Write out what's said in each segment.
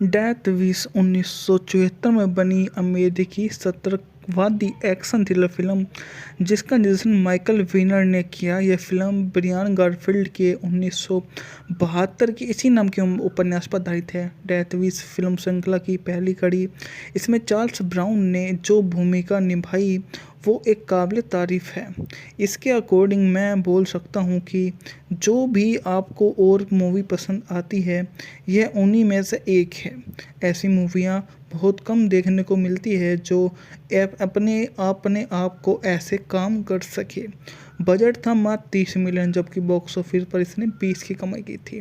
Death wish 1974 में बनी अमेरिकी सतर्कवादी एक्शन थ्रिलर फिल्म जिसका निर्देशन माइकल विनर ने किया। यह फिल्म ब्रियान गारफील्ड के 1972 की इसी नाम के उपन्यास पर आधारित है। डेथ विश फिल्म श्रृंखला की पहली कड़ी। इसमें चार्ल्स ब्राउन ने जो भूमिका निभाई वो एक काबिल तारीफ है। इसके अकॉर्डिंग मैं बोल सकता हूँ कि जो भी आपको और मूवी पसंद आती है यह उन्हीं में से एक है। ऐसी मूवियाँ बहुत कम देखने को मिलती है जो अपने आप को ऐसे काम कर सके। बजट था मात्र 30 मिलियन जबकि बॉक्स ऑफिस पर इसने 20 की कमाई की थी।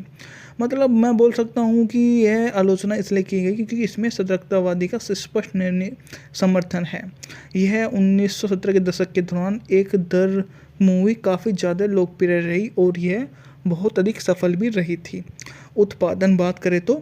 मतलब मैं बोल सकता हूँ कि यह आलोचना इसलिए की गई क्योंकि इसमें सतर्कतावादी का स्पष्ट निर्णय समर्थन है। यह 1970 के दशक के दौरान एक दर मूवी काफ़ी ज़्यादा लोकप्रिय रही और यह बहुत अधिक सफल भी रही थी। उत्पादन बात करें तो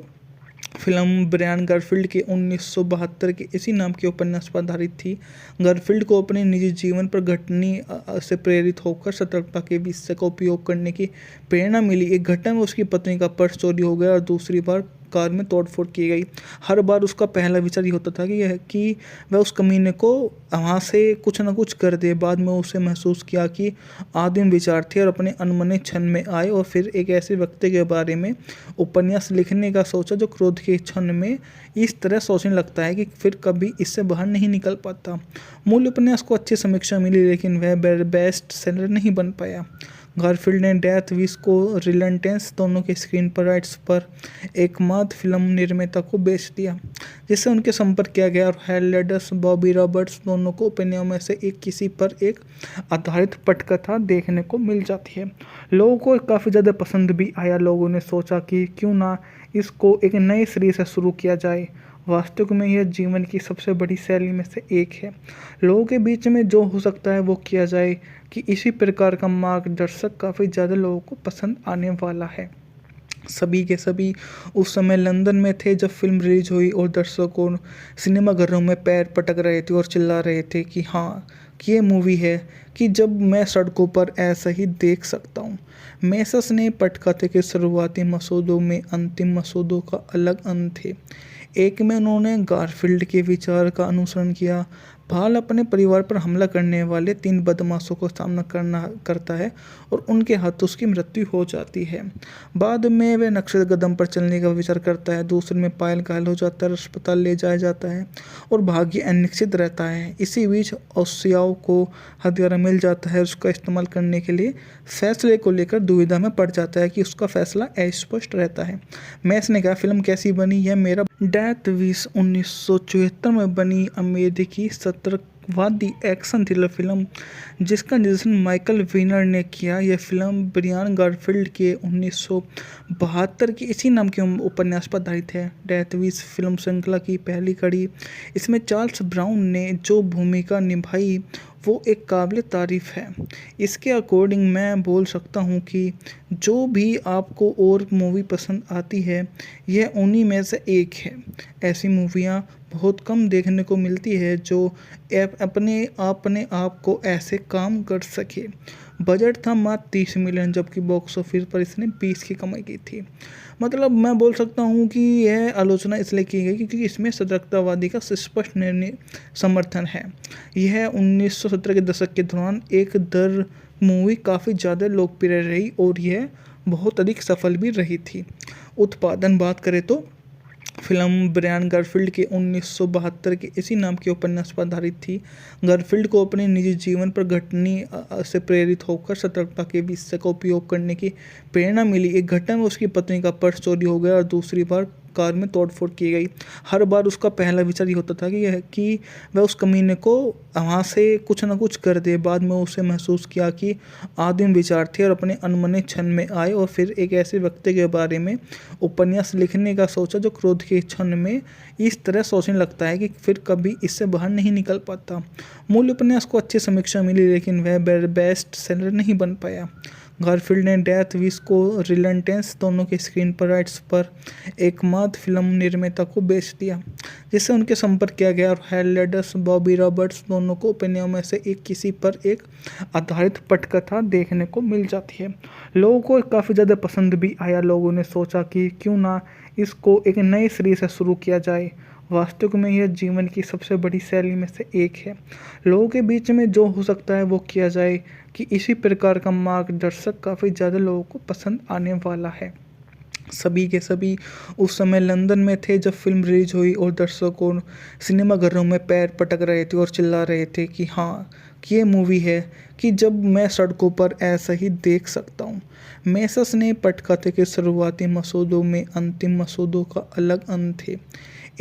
फिल्म ब्रायन गारफील्ड के 1972 के इसी नाम के उपन्यास पर आधारित थी। गारफील्ड को अपने निजी जीवन पर घटनी से प्रेरित होकर सतर्कता के विषय का उपयोग करने की प्रेरणा मिली। एक घटना में उसकी पत्नी का पर्स चोरी हो गया और दूसरी बार कार में तोड़फोड़ की गई। हर बार उसका पहला विचार ये होता था कि वह उस कमीने को वहाँ से कुछ ना कुछ कर दे। बाद में उसे महसूस किया कि आदिम विचार थे और अपने अनमने क्षण में आए और फिर एक ऐसे व्यक्ति के बारे में उपन्यास लिखने का सोचा जो क्रोध के क्षण में इस तरह सोचने लगता है कि फिर कभी इससे बाहर नहीं निकल पाता। मूल उपन्यास को अच्छी समीक्षा मिली लेकिन वह बेस्ट सेलर नहीं बन पाया। गारफील्ड ने डेथ विश को रिलेंटेंस दोनों के स्क्रीन पर राइट्स पर एकमात्र फिल्म निर्माता को बेच दिया जिससे उनके संपर्क किया गया और हेलेडस बॉबी रॉबर्ट्स दोनों को उपन्यासों में से एक किसी पर एक आधारित पटकथा देखने को मिल जाती है। लोगों को काफ़ी ज़्यादा पसंद भी आया। लोगों ने सोचा कि क्यों ना इसको एक नए सिरे से शुरू किया जाए। वास्तव में यह जीवन की सबसे बड़ी शैली में से एक है। लोगों के बीच में जो हो सकता है वो किया जाए कि इसी प्रकार का मार्गदर्शक काफ़ी ज़्यादा लोगों को पसंद आने वाला है। सभी के सभी उस समय लंदन में थे जब फिल्म रिलीज हुई और दर्शकों सिनेमाघरों में पैर पटक रहे थे और चिल्ला रहे थे कि हाँ कि ये मूवी है कि जब मैं सड़कों पर ऐसा ही देख सकता हूँ। मेसस ने पटकथे के शुरुआती मसौदों में अंतिम मसौदों का अलग अंत थे। एक में उन्होंने गारफील्ड के विचार का अनुसरण किया। भाल अपने परिवार पर हमला करने वाले 3 बदमाशों को सामना करता है और उनके हाथों उसकी मृत्यु हो जाती है। बाद में वह नक्शे कदम पर चलने का विचार करता है। दूसरे में पायल घायल हो जाता है, अस्पताल ले जाया जाता है और भाग्य अनिश्चित रहता है। इसी बीच ओसियाओ को हथियार मिल जाता है। उसका इस्तेमाल करने के लिए फैसले को लेकर दुविधा में पड़ जाता है कि उसका फैसला अस्पष्ट रहता है। मैस ने कहा फिल्म कैसी बनी यह मेरा। डेथ विश 1974 में बनी अमेरिकी सतर्कवादी एक्शन थ्रिलर फिल्म जिसका निर्देशन माइकल विनर ने किया। यह फिल्म ब्रियान गारफील्ड के 1972 की इसी नाम के उपन्यास पर आधारित है। डेथ विश फिल्म श्रृंखला की पहली कड़ी। इसमें चार्ल्स ब्राउन ने जो भूमिका निभाई वो एक काबिल तारीफ है। इसके अकॉर्डिंग मैं बोल सकता हूँ कि जो भी आपको और मूवी पसंद आती है यह उन्हीं में से एक है। ऐसी मूवियाँ बहुत कम देखने को मिलती है जो अपने आप को ऐसे काम कर सके। बजट था मात्र 30 मिलियन जबकि बॉक्स ऑफिस पर इसने 20 की कमाई की थी। मतलब मैं बोल सकता हूँ कि यह आलोचना इसलिए की गई क्योंकि इसमें सतर्कतावादी का स्पष्ट निर्णय समर्थन है। यह 1970 के दशक के दौरान एक दर मूवी काफ़ी ज़्यादा लोकप्रिय रही और यह बहुत अधिक सफल भी रही थी। उत्पादन बात करें तो फिल्म ब्रायन गारफील्ड के 1972 के इसी नाम के उपन्यास पर आधारित थी। गारफील्ड को अपने निजी जीवन पर घटनी से प्रेरित होकर सतर्कता के विषय का उपयोग करने की प्रेरणा मिली। एक घटना में उसकी पत्नी का पर्स चोरी हो गया और दूसरी बार कार में तोड़फोड़ की गई। हर बार उसका पहला विचार ये होता था कि वह उस कमीने को वहाँ से कुछ ना कुछ कर दे। बाद में उसे महसूस किया कि आदिम विचार थे और अपने अनमने क्षण में आए और फिर एक ऐसे व्यक्ति के बारे में उपन्यास लिखने का सोचा जो क्रोध के क्षण में इस तरह सोचने लगता है कि फिर कभी इससे बाहर नहीं निकल पाता। मूल उपन्यास को अच्छी समीक्षा मिली लेकिन वह बेस्ट सेलर नहीं बन पाया। गारफील्ड ने डेथ विश को रिलेंटेंस दोनों के स्क्रीन पर राइट्स पर एकमात्र फिल्म निर्माता को बेच दिया जिससे उनके संपर्क किया गया और हेलेडस बॉबी रॉबर्ट्स दोनों को उपन्यासों में से एक किसी पर एक आधारित पटकथा देखने को मिल जाती है। लोगों को काफ़ी ज़्यादा पसंद भी आया। लोगों ने सोचा कि क्यों ना इसको एक नए सिरे से शुरू किया जाए। वास्तविक में यह जीवन की सबसे बड़ी शैली में से एक है। लोगों के बीच में जो हो सकता है वो किया जाए कि इसी प्रकार का मार्गदर्शक काफ़ी ज़्यादा लोगों को पसंद आने वाला है। सभी के सभी उस समय लंदन में थे जब फिल्म रिलीज हुई और दर्शकों सिनेमाघरों में पैर पटक रहे थे और चिल्ला रहे थे कि हाँ, कि ये मूवी है कि जब मैं सड़कों पर ऐसा ही देख सकता हूँ। मेसस ने पटकथे के शुरुआती मसौदों में अंतिम मसौदों का अलग अंत थे।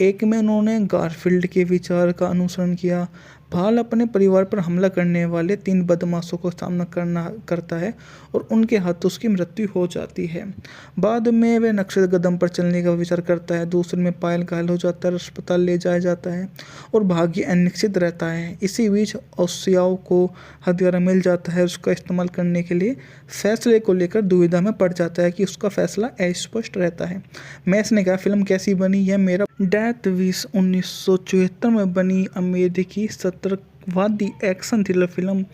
एक में उन्होंने गारफील्ड के विचार का अनुसरण किया। भाल अपने परिवार पर हमला करने वाले 3 बदमाशों का सामना करता है और उनके हाथों उसकी मृत्यु हो जाती है। बाद में वह नक्शे कदम पर चलने का विचार करता है। दूसरे में पायल घायल हो जाता है, अस्पताल ले जाया जाता है और भाग्य अनिश्चित रहता है। इसी बीच ओसियाओ को हथियारा मिल जाता है। उसका इस्तेमाल करने के लिए फैसले को लेकर दुविधा में पड़ जाता है कि उसका फैसला अस्पष्ट रहता है। मैस ने कहा, फिल्म कैसी बनी? यह मेरा डेथ विश 1974 में बनी अमेरिकी सतर्कवादी एक्शन थ्रिलर फिल्म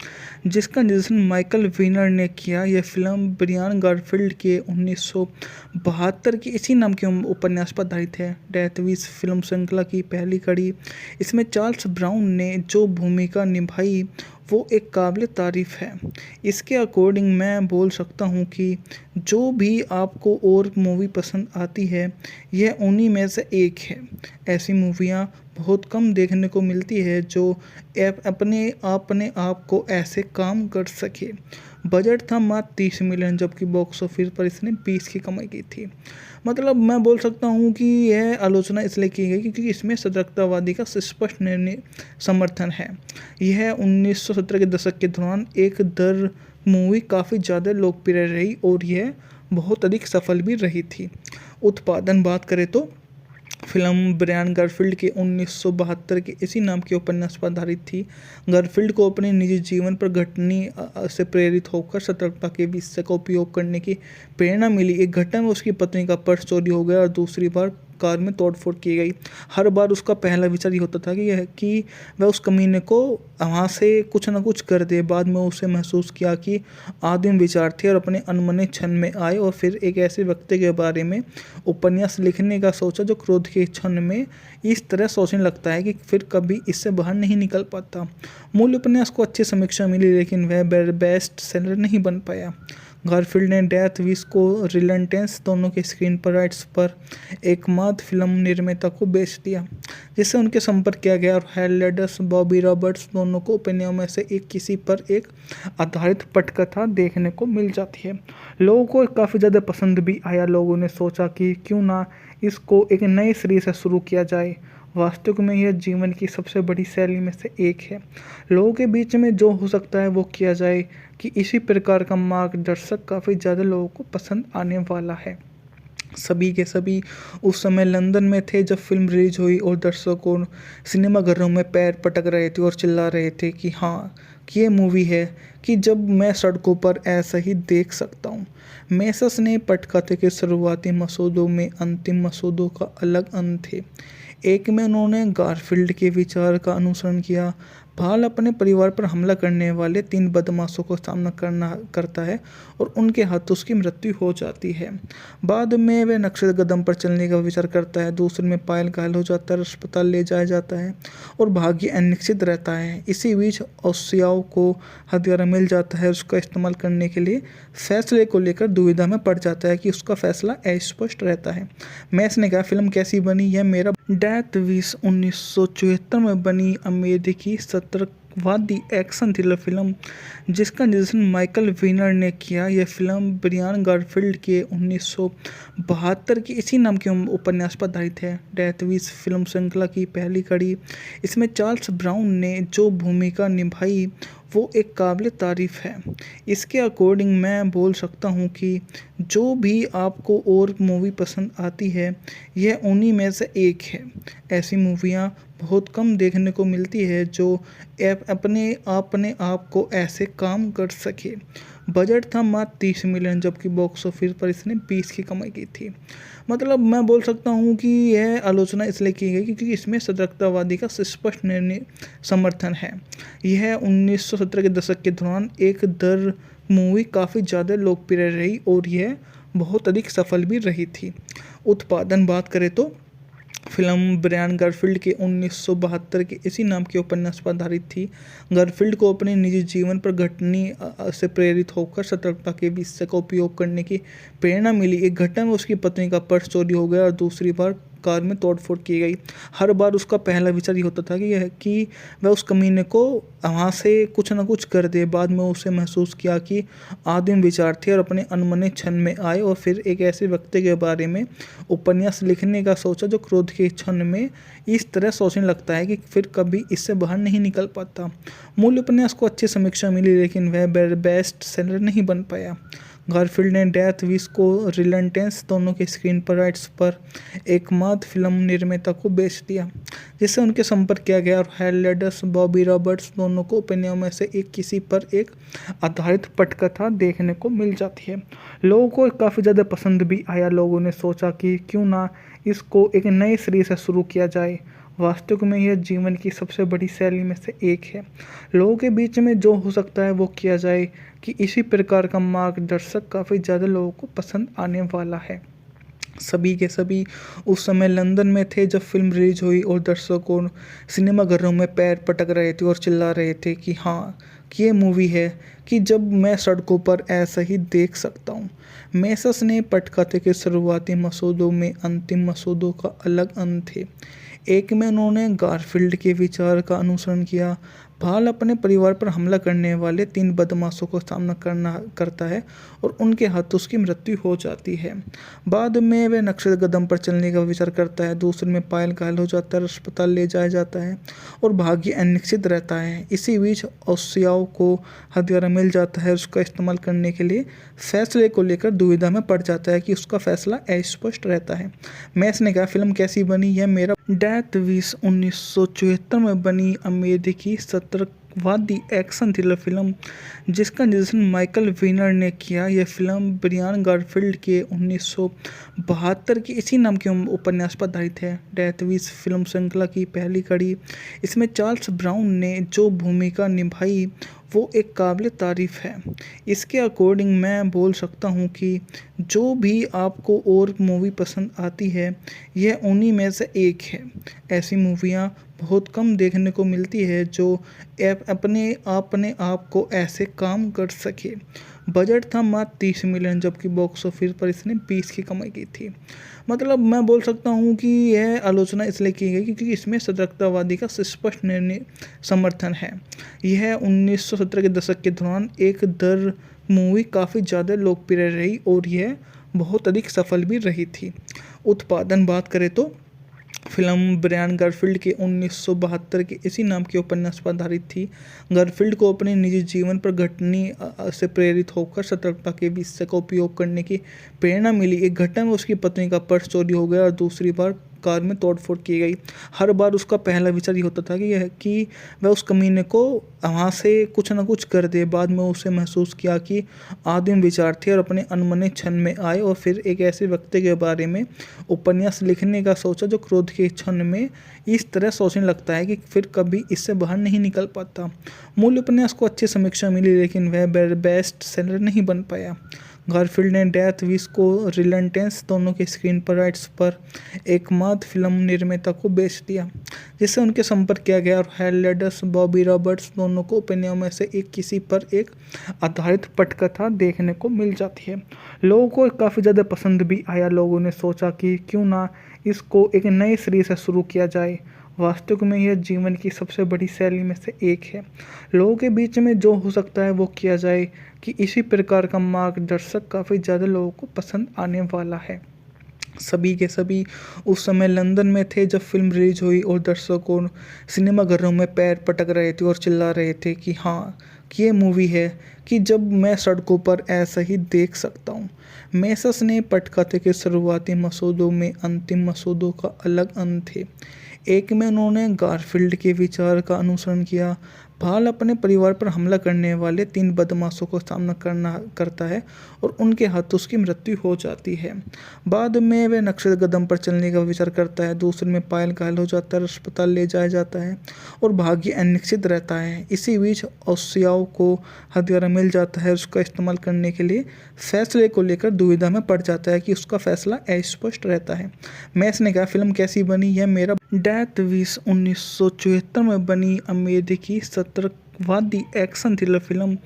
जिसका निर्देशन माइकल वीनर ने किया। यह फिल्म ब्रियान गारफील्ड के 1972 की इसी नाम के उपन्यास पर आधारित है। डेथ विश फिल्म श्रृंखला की पहली कड़ी। इसमें चार्ल्स ब्राउन ने जो भूमिका निभाई वो एक काबिल तारीफ़ है। इसके अकॉर्डिंग मैं बोल सकता हूँ कि जो भी आपको और मूवी पसंद आती है यह उन्हीं में से एक है। ऐसी मूवियाँ बहुत कम देखने को मिलती है जो अपने आप को ऐसे काम कर सके। बजट था मात्र 30 मिलियन जबकि बॉक्स ऑफिस पर इसने 20 की कमाई की थी। मतलब मैं बोल सकता हूँ कि यह आलोचना इसलिए की गई क्योंकि इसमें सतर्कतावादी का स्पष्ट निर्णय समर्थन है। यह 1970 के दशक के दौरान एक दर मूवी काफ़ी ज़्यादा लोकप्रिय रही और यह बहुत अधिक सफल भी रही थी। उत्पादन बात करें तो फिल्म ब्रायन गारफील्ड के 1972 के इसी नाम के उपन्यास पर आधारित थी। गारफील्ड को अपने निजी जीवन पर घटनी से प्रेरित होकर सतर्कता के विषय का उपयोग करने की प्रेरणा मिली। एक घटना में उसकी पत्नी का पर्स चोरी हो गया और दूसरी बार कार में तोड़फोड़ की गई। हर बार उसका पहला विचार ये होता था कि वह उस कमीने को वहाँ से कुछ ना कुछ कर दे। बाद में उसे महसूस किया कि आदिम विचार थे और अपने अनमने क्षण में आए और फिर एक ऐसे व्यक्ति के बारे में उपन्यास लिखने का सोचा जो क्रोध के क्षण में इस तरह सोचने लगता है कि फिर कभी इससे बाहर नहीं निकल पाता। मूल उपन्यास को अच्छी समीक्षा मिली लेकिन वह बेस्ट सेलर नहीं बन पाया। गारफील्ड ने डेथ विश को रिलेंटेंस दोनों के स्क्रीन पर राइट्स पर एकमात्र फिल्म निर्माता को बेच दिया जिससे उनके संपर्क किया गया और हेलेडस बॉबी रॉबर्ट्स दोनों को उपन्यासों में से एक किसी पर एक आधारित पटकथा देखने को मिल जाती है। लोगों को काफ़ी ज़्यादा पसंद भी आया। लोगों ने सोचा कि क्यों ना इसको एक नए सिरे से शुरू किया जाए। वास्तविक में यह जीवन की सबसे बड़ी शैली में से एक है। लोगों के बीच में जो हो सकता है वो किया जाए कि इसी प्रकार का मार्गदर्शक काफ़ी ज़्यादा लोगों को पसंद आने वाला है। सभी के सभी उस समय लंदन में थे जब फिल्म रिलीज हुई और दर्शकों सिनेमाघरों में पैर पटक रहे थे और चिल्ला रहे थे कि हाँ, कि ये मूवी है कि जब मैं सड़कों पर ऐसा ही देख सकता हूँ। मेसस ने पटकथे के शुरुआती मसौदों में अंतिम मसौदों का अलग अंत थे। एक में उन्होंने गारफील्ड के विचार का अनुसरण किया। भाल अपने परिवार पर हमला करने वाले 3 बदमाशों का सामना करता है और उनके हाथों उसकी मृत्यु हो जाती है। बाद में वह नक्शे कदम पर चलने का विचार करता है। दूसरे में पायल घायल हो जाता है, अस्पताल ले जाया जाता है और भाग्य अनिश्चित रहता है। इसी बीच ओसियाओ को हथियारा मिल जाता है। उसका इस्तेमाल करने के लिए फैसले को लेकर दुविधा में पड़ जाता है कि उसका फैसला अस्पष्ट रहता है। मैस ने कहा, फिल्म कैसी बनी? यह मेरा डेथ विश 1974 में बनी अमेरिकी सतर्कवादी एक्शन थ्रिलर फिल्म जिसका निर्देशन माइकल वीनर ने किया। यह फिल्म ब्रियान गारफील्ड के 1972 की इसी नाम के उपन्यास पर आधारित है। डेथ विश फिल्म श्रृंखला की पहली कड़ी। इसमें चार्ल्स ब्राउन ने जो भूमिका निभाई वो एक काबिल तारीफ़ है। इसके अकॉर्डिंग मैं बोल सकता हूँ कि जो भी आपको और मूवी पसंद आती है यह उन्हीं में से एक है। ऐसी मूवियाँ बहुत कम देखने को मिलती है जो अपने आप को ऐसे काम कर सके। बजट था मात्र 30 मिलियन जबकि बॉक्स ऑफिस पर इसने 20 की कमाई की थी। मतलब मैं बोल सकता हूँ कि यह आलोचना इसलिए की गई क्योंकि इसमें सतर्कतावादी का स्पष्ट निर्णय समर्थन है। यह 1970 के दशक के दौरान एक दर मूवी काफ़ी ज़्यादा लोकप्रिय रही और यह बहुत अधिक सफल भी रही थी। उत्पादन बात करें तो फिल्म ब्रायन गारफील्ड के 1972 के इसी नाम के उपन्यास पर आधारित थी। गारफील्ड को अपने निजी जीवन पर घटनी से प्रेरित होकर सतर्कता के विषय का उपयोग करने की प्रेरणा मिली। एक घटना में उसकी पत्नी का पर्स चोरी हो गया और दूसरी बार कार में तोड़फोड़ की गई। हर बार उसका पहला विचार ये होता था कि वह उस कमीने को वहाँ से कुछ ना कुछ कर दे। बाद में उसे महसूस किया कि आदिम विचार थे और अपने अनमने क्षण में आए और फिर एक ऐसे व्यक्ति के बारे में उपन्यास लिखने का सोचा जो क्रोध के क्षण में इस तरह सोचने लगता है कि फिर कभी इससे बाहर नहीं निकल पाता। मूल उपन्यास को अच्छी समीक्षा मिली लेकिन वह बेस्ट सेलर नहीं बन पाया। गारफील्ड ने डेथ विश को रिलेंटेंस दोनों के स्क्रीन पर राइट्स पर एकमात्र फिल्म निर्माता को बेच दिया, जिससे उनके संपर्क किया गया और हेलेडस बॉबी रॉबर्ट्स दोनों को उपन्यासों में से एक किसी पर एक आधारित पटकथा देखने को मिल जाती है। लोगों को काफ़ी ज़्यादा पसंद भी आया। लोगों ने सोचा कि क्यों ना इसको एक नए सिरे से शुरू किया जाए। वास्तव में यह जीवन की सबसे बड़ी शैली में से एक है। लोगों के बीच में जो हो सकता है वो किया जाए कि इसी प्रकार का मार्गदर्शक काफ़ी ज़्यादा लोगों को पसंद आने वाला है। सभी के सभी उस समय लंदन में थे जब फिल्म रिलीज हुई और दर्शकों सिनेमाघरों में पैर पटक रहे थे और चिल्ला रहे थे कि हाँ, कि ये मूवी है कि जब मैं सड़कों पर ऐसा ही देख सकता हूँ। मेसस ने पटकथे के शुरुआती मसौदों में अंतिम मसौदों का अलग अंत थे। एक में उन्होंने गारफील्ड के विचार का अनुसरण किया। भाल अपने परिवार पर हमला करने वाले 3 बदमाशों को सामना करता है और उनके हाथों उसकी मृत्यु हो जाती है। बाद में वह नक्शे कदम पर चलने का विचार करता है। दूसरे में पायल घायल हो जाता है, अस्पताल ले जाया जाता है और भाग्य अनिश्चित रहता है। इसी बीच ओसियाओ को हथियार मिल जाता है। उसका इस्तेमाल करने के लिए फैसले को लेकर दुविधा में पड़ जाता है कि उसका फैसला अस्पष्ट रहता है। मैस ने कहा, फिल्म कैसी बनी यह मेरा डेथ विश 1974 में बनी अमेरिकी सतर्कवादी एक्शन थ्रिलर फिल्म जिसका निर्देशन माइकल वीनर ने किया। यह फिल्म ब्रायन गारफील्ड के 1972 के इसी नाम के उपन्यास पर आधारित है। डेथ विश फिल्म श्रृंखला की पहली कड़ी। इसमें चार्ल्स ब्राउन ने जो भूमिका निभाई वो एक काबिल तारीफ़ है। इसके अकॉर्डिंग मैं बोल सकता हूँ कि जो भी आपको और मूवी पसंद आती है यह उन्हीं में से एक है। ऐसी मूवियाँ बहुत कम देखने को मिलती है जो अपने आप को ऐसे काम कर सके। बजट था मात्र 30 मिलियन जबकि बॉक्स ऑफिस पर इसने 20 की कमाई की थी। मतलब मैं बोल सकता हूँ कि यह आलोचना इसलिए की गई क्योंकि इसमें सतर्कतावादी का स्पष्ट निर्णय समर्थन है। यह 1970 के दशक के दौरान एक दर मूवी काफ़ी ज़्यादा लोकप्रिय रही और यह बहुत अधिक सफल भी रही थी। उत्पादन बात करें तो फिल्म ब्रायन गारफील्ड के 1972 के इसी नाम के उपन्यास पर आधारित थी। गारफील्ड को अपने निजी जीवन पर घटनी से प्रेरित होकर सतर्कता के विषय का उपयोग करने की प्रेरणा मिली। एक घटना में उसकी पत्नी का पर्स चोरी हो गया और दूसरी बार कार में तोड़फोड़ की गई। हर बार उसका पहला विचार ये होता था कि वह उस कमीने को वहाँ से कुछ ना कुछ कर दे। बाद में उसे महसूस किया कि आदिम विचार थे और अपने अनमने क्षण में आए और फिर एक ऐसे व्यक्ति के बारे में उपन्यास लिखने का सोचा जो क्रोध के क्षण में इस तरह सोचने लगता है कि फिर कभी इससे बाहर नहीं निकल पाता। मूल उपन्यास को अच्छी समीक्षा मिली लेकिन वह बेस्ट सेलर नहीं बन पाया। गारफील्ड ने डेथ विश को रिलेंटेंस दोनों के स्क्रीन पर राइट्स पर एकमात्र फिल्म निर्माता को बेच दिया, जिससे उनके संपर्क किया गया और हेलेडस बॉबी रॉबर्ट्स दोनों को उपन्यासों में से एक किसी पर एक आधारित पटकथा देखने को मिल जाती है। लोगों को काफ़ी ज़्यादा पसंद भी आया। लोगों ने सोचा कि क्यों ना इसको एक नए सिरे से शुरू किया जाए। वास्तव में यह जीवन की सबसे बड़ी शैली में से एक है। लोगों के बीच में जो हो सकता है वो किया जाए कि इसी प्रकार का मार्गदर्शक काफ़ी ज़्यादा लोगों को पसंद आने वाला है। सभी के सभी उस समय लंदन में थे जब फिल्म रिलीज हुई और दर्शकों सिनेमाघरों में पैर पटक रहे थे और चिल्ला रहे थे कि हाँ, कि ये मूवी है कि जब मैं सड़कों पर ऐसा ही देख सकता हूँ। मेसस ने पटकथे के शुरुआती मसौदों में अंतिम मसौदों का अलग अंत थे। एक में उन्होंने गारफील्ड के विचार का अनुसरण किया। भाल अपने परिवार पर हमला करने वाले 3 बदमाशों का सामना करता है और उनके हाथों उसकी मृत्यु हो जाती है। बाद में वह नक्शे कदम पर चलने का विचार करता है। दूसरे में पायल घायल हो जाता है और अस्पताल ले जाया जाता है और भाग्य अनिश्चित रहता है। इसी बीच ओसियाओ को हथियार मिल जाता है। उसका इस्तेमाल करने के लिए फैसले को लेकर दुविधा में पड़ जाता है कि उसका फैसला अस्पष्ट रहता है। मैस ने कहा, फिल्म कैसी बनी? यह मेरा डेथ विश 1974 में बनी अमेरिकी सतर्कवादी एक्शन थ्रिलर फिल्म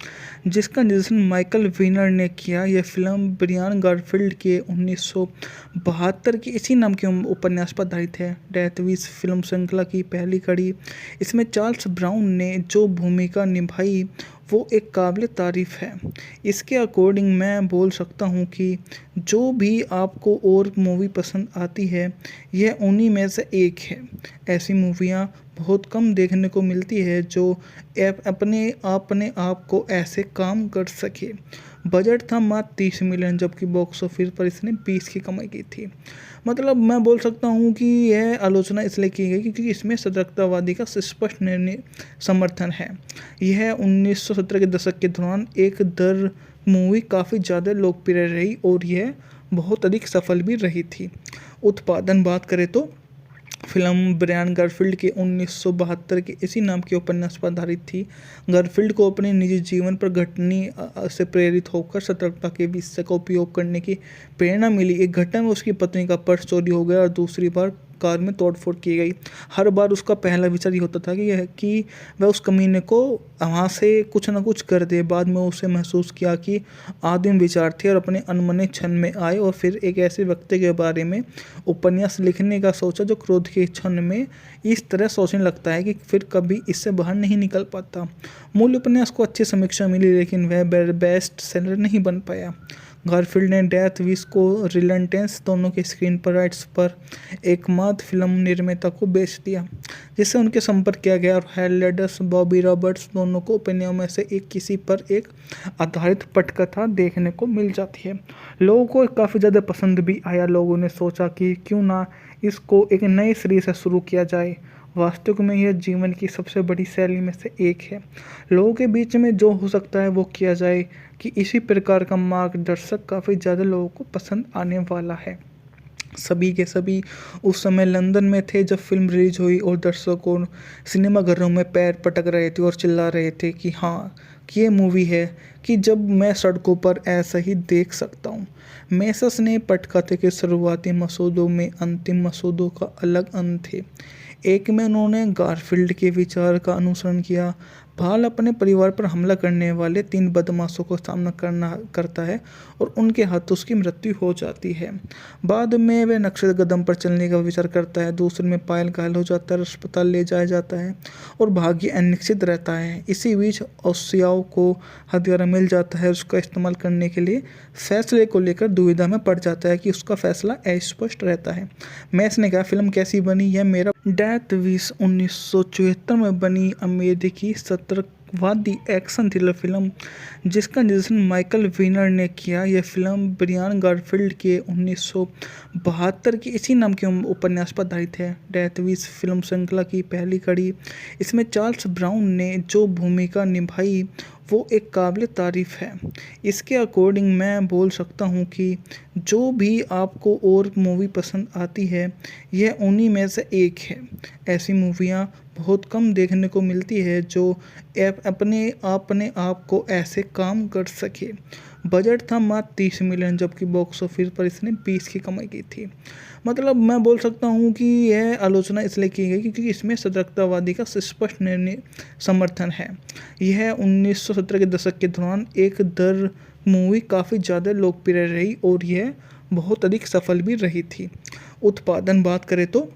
जिसका निर्देशन माइकल वीनर ने किया। यह फिल्म ब्रियान गारफील्ड के 1972 की इसी नाम के उपन्यास पर आधारित है। डेथ विश फिल्म श्रृंखला की पहली कड़ी। इसमें चार्ल्स ब्राउन ने जो भूमिका निभाई वो एक काबिल तारीफ़ है। इसके अकॉर्डिंग मैं बोल सकता हूँ कि जो भी आपको और मूवी पसंद आती है यह उन्हीं में से एक है। ऐसी मूवियाँ बहुत कम देखने को मिलती है जो अपने आप को ऐसे काम कर सके। बजट था मात्र 30 मिलियन जबकि बॉक्स ऑफिस पर इसने 20 की कमाई की थी। मतलब मैं बोल सकता हूँ कि यह आलोचना इसलिए की गई क्योंकि इसमें सतर्कतावादी का स्पष्ट निर्णय समर्थन है। यह 1970 के दशक के दौरान एक दर मूवी काफ़ी ज़्यादा लोकप्रिय रही और यह बहुत अधिक सफल भी रही थी। उत्पादन बात करें तो फिल्म ब्रायन गारफील्ड के 1972 के इसी नाम के उपन्यास पर आधारित थी। गारफील्ड को अपने निजी जीवन पर घटनी से प्रेरित होकर सतर्कता के विषय का उपयोग करने की प्रेरणा मिली। एक घटना में उसकी पत्नी का पर्स चोरी हो गया और दूसरी बार कार में तोड़फोड़ की गई। हर बार उसका पहला विचार ये होता था कि वह उस कमीने को वहाँ से कुछ ना कुछ कर दे। बाद में उसे महसूस किया कि आदिम विचार थे और अपने अनमने क्षण में आए और फिर एक ऐसे व्यक्ति के बारे में उपन्यास लिखने का सोचा जो क्रोध के क्षण में इस तरह सोचने लगता है कि फिर कभी इससे बाहर नहीं निकल पाता। मूल उपन्यास को अच्छी समीक्षा मिली लेकिन वह बेस्ट सेलर नहीं बन पाया। गारफील्ड ने डेथ विश को रिलेंटेंस दोनों के स्क्रीन पर राइट्स पर एकमात्र फिल्म निर्माता को बेच दिया जिससे उनके संपर्क किया गया और हेलेडस बॉबी रॉबर्ट्स दोनों को उपन्यासों में से एक किसी पर एक आधारित पटकथा देखने को मिल जाती है। लोगों को काफ़ी ज़्यादा पसंद भी आया। लोगों ने सोचा कि क्यों ना इसको एक नए सिरे से शुरू किया जाए। वास्तव में यह जीवन की सबसे बड़ी शैली में से एक है। लोगों के बीच में जो हो सकता है वो किया जाए कि इसी प्रकार का मार्गदर्शक काफ़ी ज़्यादा लोगों को पसंद आने वाला है। सभी के सभी उस समय लंदन में थे जब फिल्म रिलीज हुई और दर्शकों सिनेमाघरों में पैर पटक रहे थे और चिल्ला रहे थे कि हाँ कि ये मूवी है कि जब मैं सड़कों पर ऐसा ही देख सकता हूँ। मेसस ने पटकथे के शुरुआती मसौदों में अंतिम मसौदों का अलग अंत थे। एक में उन्होंने गारफील्ड के विचार का अनुसरण किया। भाल अपने परिवार पर हमला करने वाले 3 बदमाशों का सामना करता है और उनके हाथों उसकी मृत्यु हो जाती है। बाद में वह नक्शे कदम पर चलने का विचार करता है। दूसरे में पायल घायल हो जाता है और अस्पताल ले जाया जाता है और भाग्य अनिश्चित रहता है। इसी बीच ओसियाओ को हथियार मिल जाता है। उसका इस्तेमाल करने के लिए फैसले को लेकर दुविधा में पड़ जाता है कि उसका फैसला अस्पष्ट रहता है। मैस ने कहा, फिल्म कैसी बनी? यह मेरा डेथ विश 1974 में बनी अमेरिकी सतर्कवादी एक्शन थ्रिलर फिल्म जिसका निर्देशन माइकल वीनर ने किया। यह फिल्म ब्रियान गारफील्ड के 1972 की इसी नाम के उपन्यास पर आधारित है। डेथ विश फिल्म श्रृंखला की पहली कड़ी। इसमें चार्ल्स ब्राउन ने जो भूमिका निभाई वो एक काबिल तारीफ़ है। इसके अकॉर्डिंग मैं बोल सकता हूँ कि जो भी आपको और मूवी पसंद आती है यह उन्हीं में से एक है। ऐसी मूवियाँ बहुत कम देखने को मिलती है जो अपने आप को ऐसे काम कर सके। बजट था मात्र 30 मिलियन जबकि बॉक्स ऑफिस पर इसने 20 की कमाई की थी। मतलब मैं बोल सकता हूँ कि यह आलोचना इसलिए की गई क्योंकि इसमें सतर्कतावादी का स्पष्ट निर्णय समर्थन है। यह 1970 के दशक के दौरान एक दर मूवी काफ़ी ज़्यादा लोकप्रिय रही और यह बहुत अधिक सफल भी रही थी। उत्पादन बात करें तो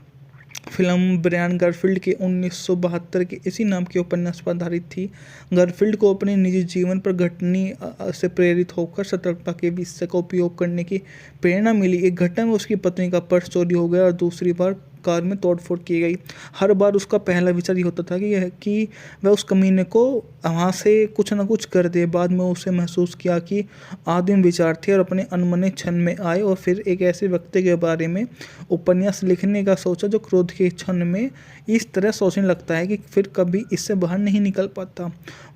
फिल्म ब्रायन गारफील्ड के 1972 के इसी नाम के उपन्यास पर आधारित थी। गारफील्ड को अपने निजी जीवन पर घटनी से प्रेरित होकर सतर्कता के विषय का उपयोग करने की प्रेरणा मिली। एक घटना में उसकी पत्नी का पर्स चोरी हो गया और दूसरी बार कार में तोड़फोड़ की गई। हर बार उसका पहला विचार ये होता था कि वह उस कमीने को वहाँ से कुछ ना कुछ कर दे। बाद में उसे महसूस किया कि आदिम विचार थे और अपने अनमने क्षण में आए, और फिर एक ऐसे व्यक्ति के बारे में उपन्यास लिखने का सोचा जो क्रोध के क्षण में इस तरह सोचने लगता है कि फिर कभी इससे बाहर नहीं निकल पाता।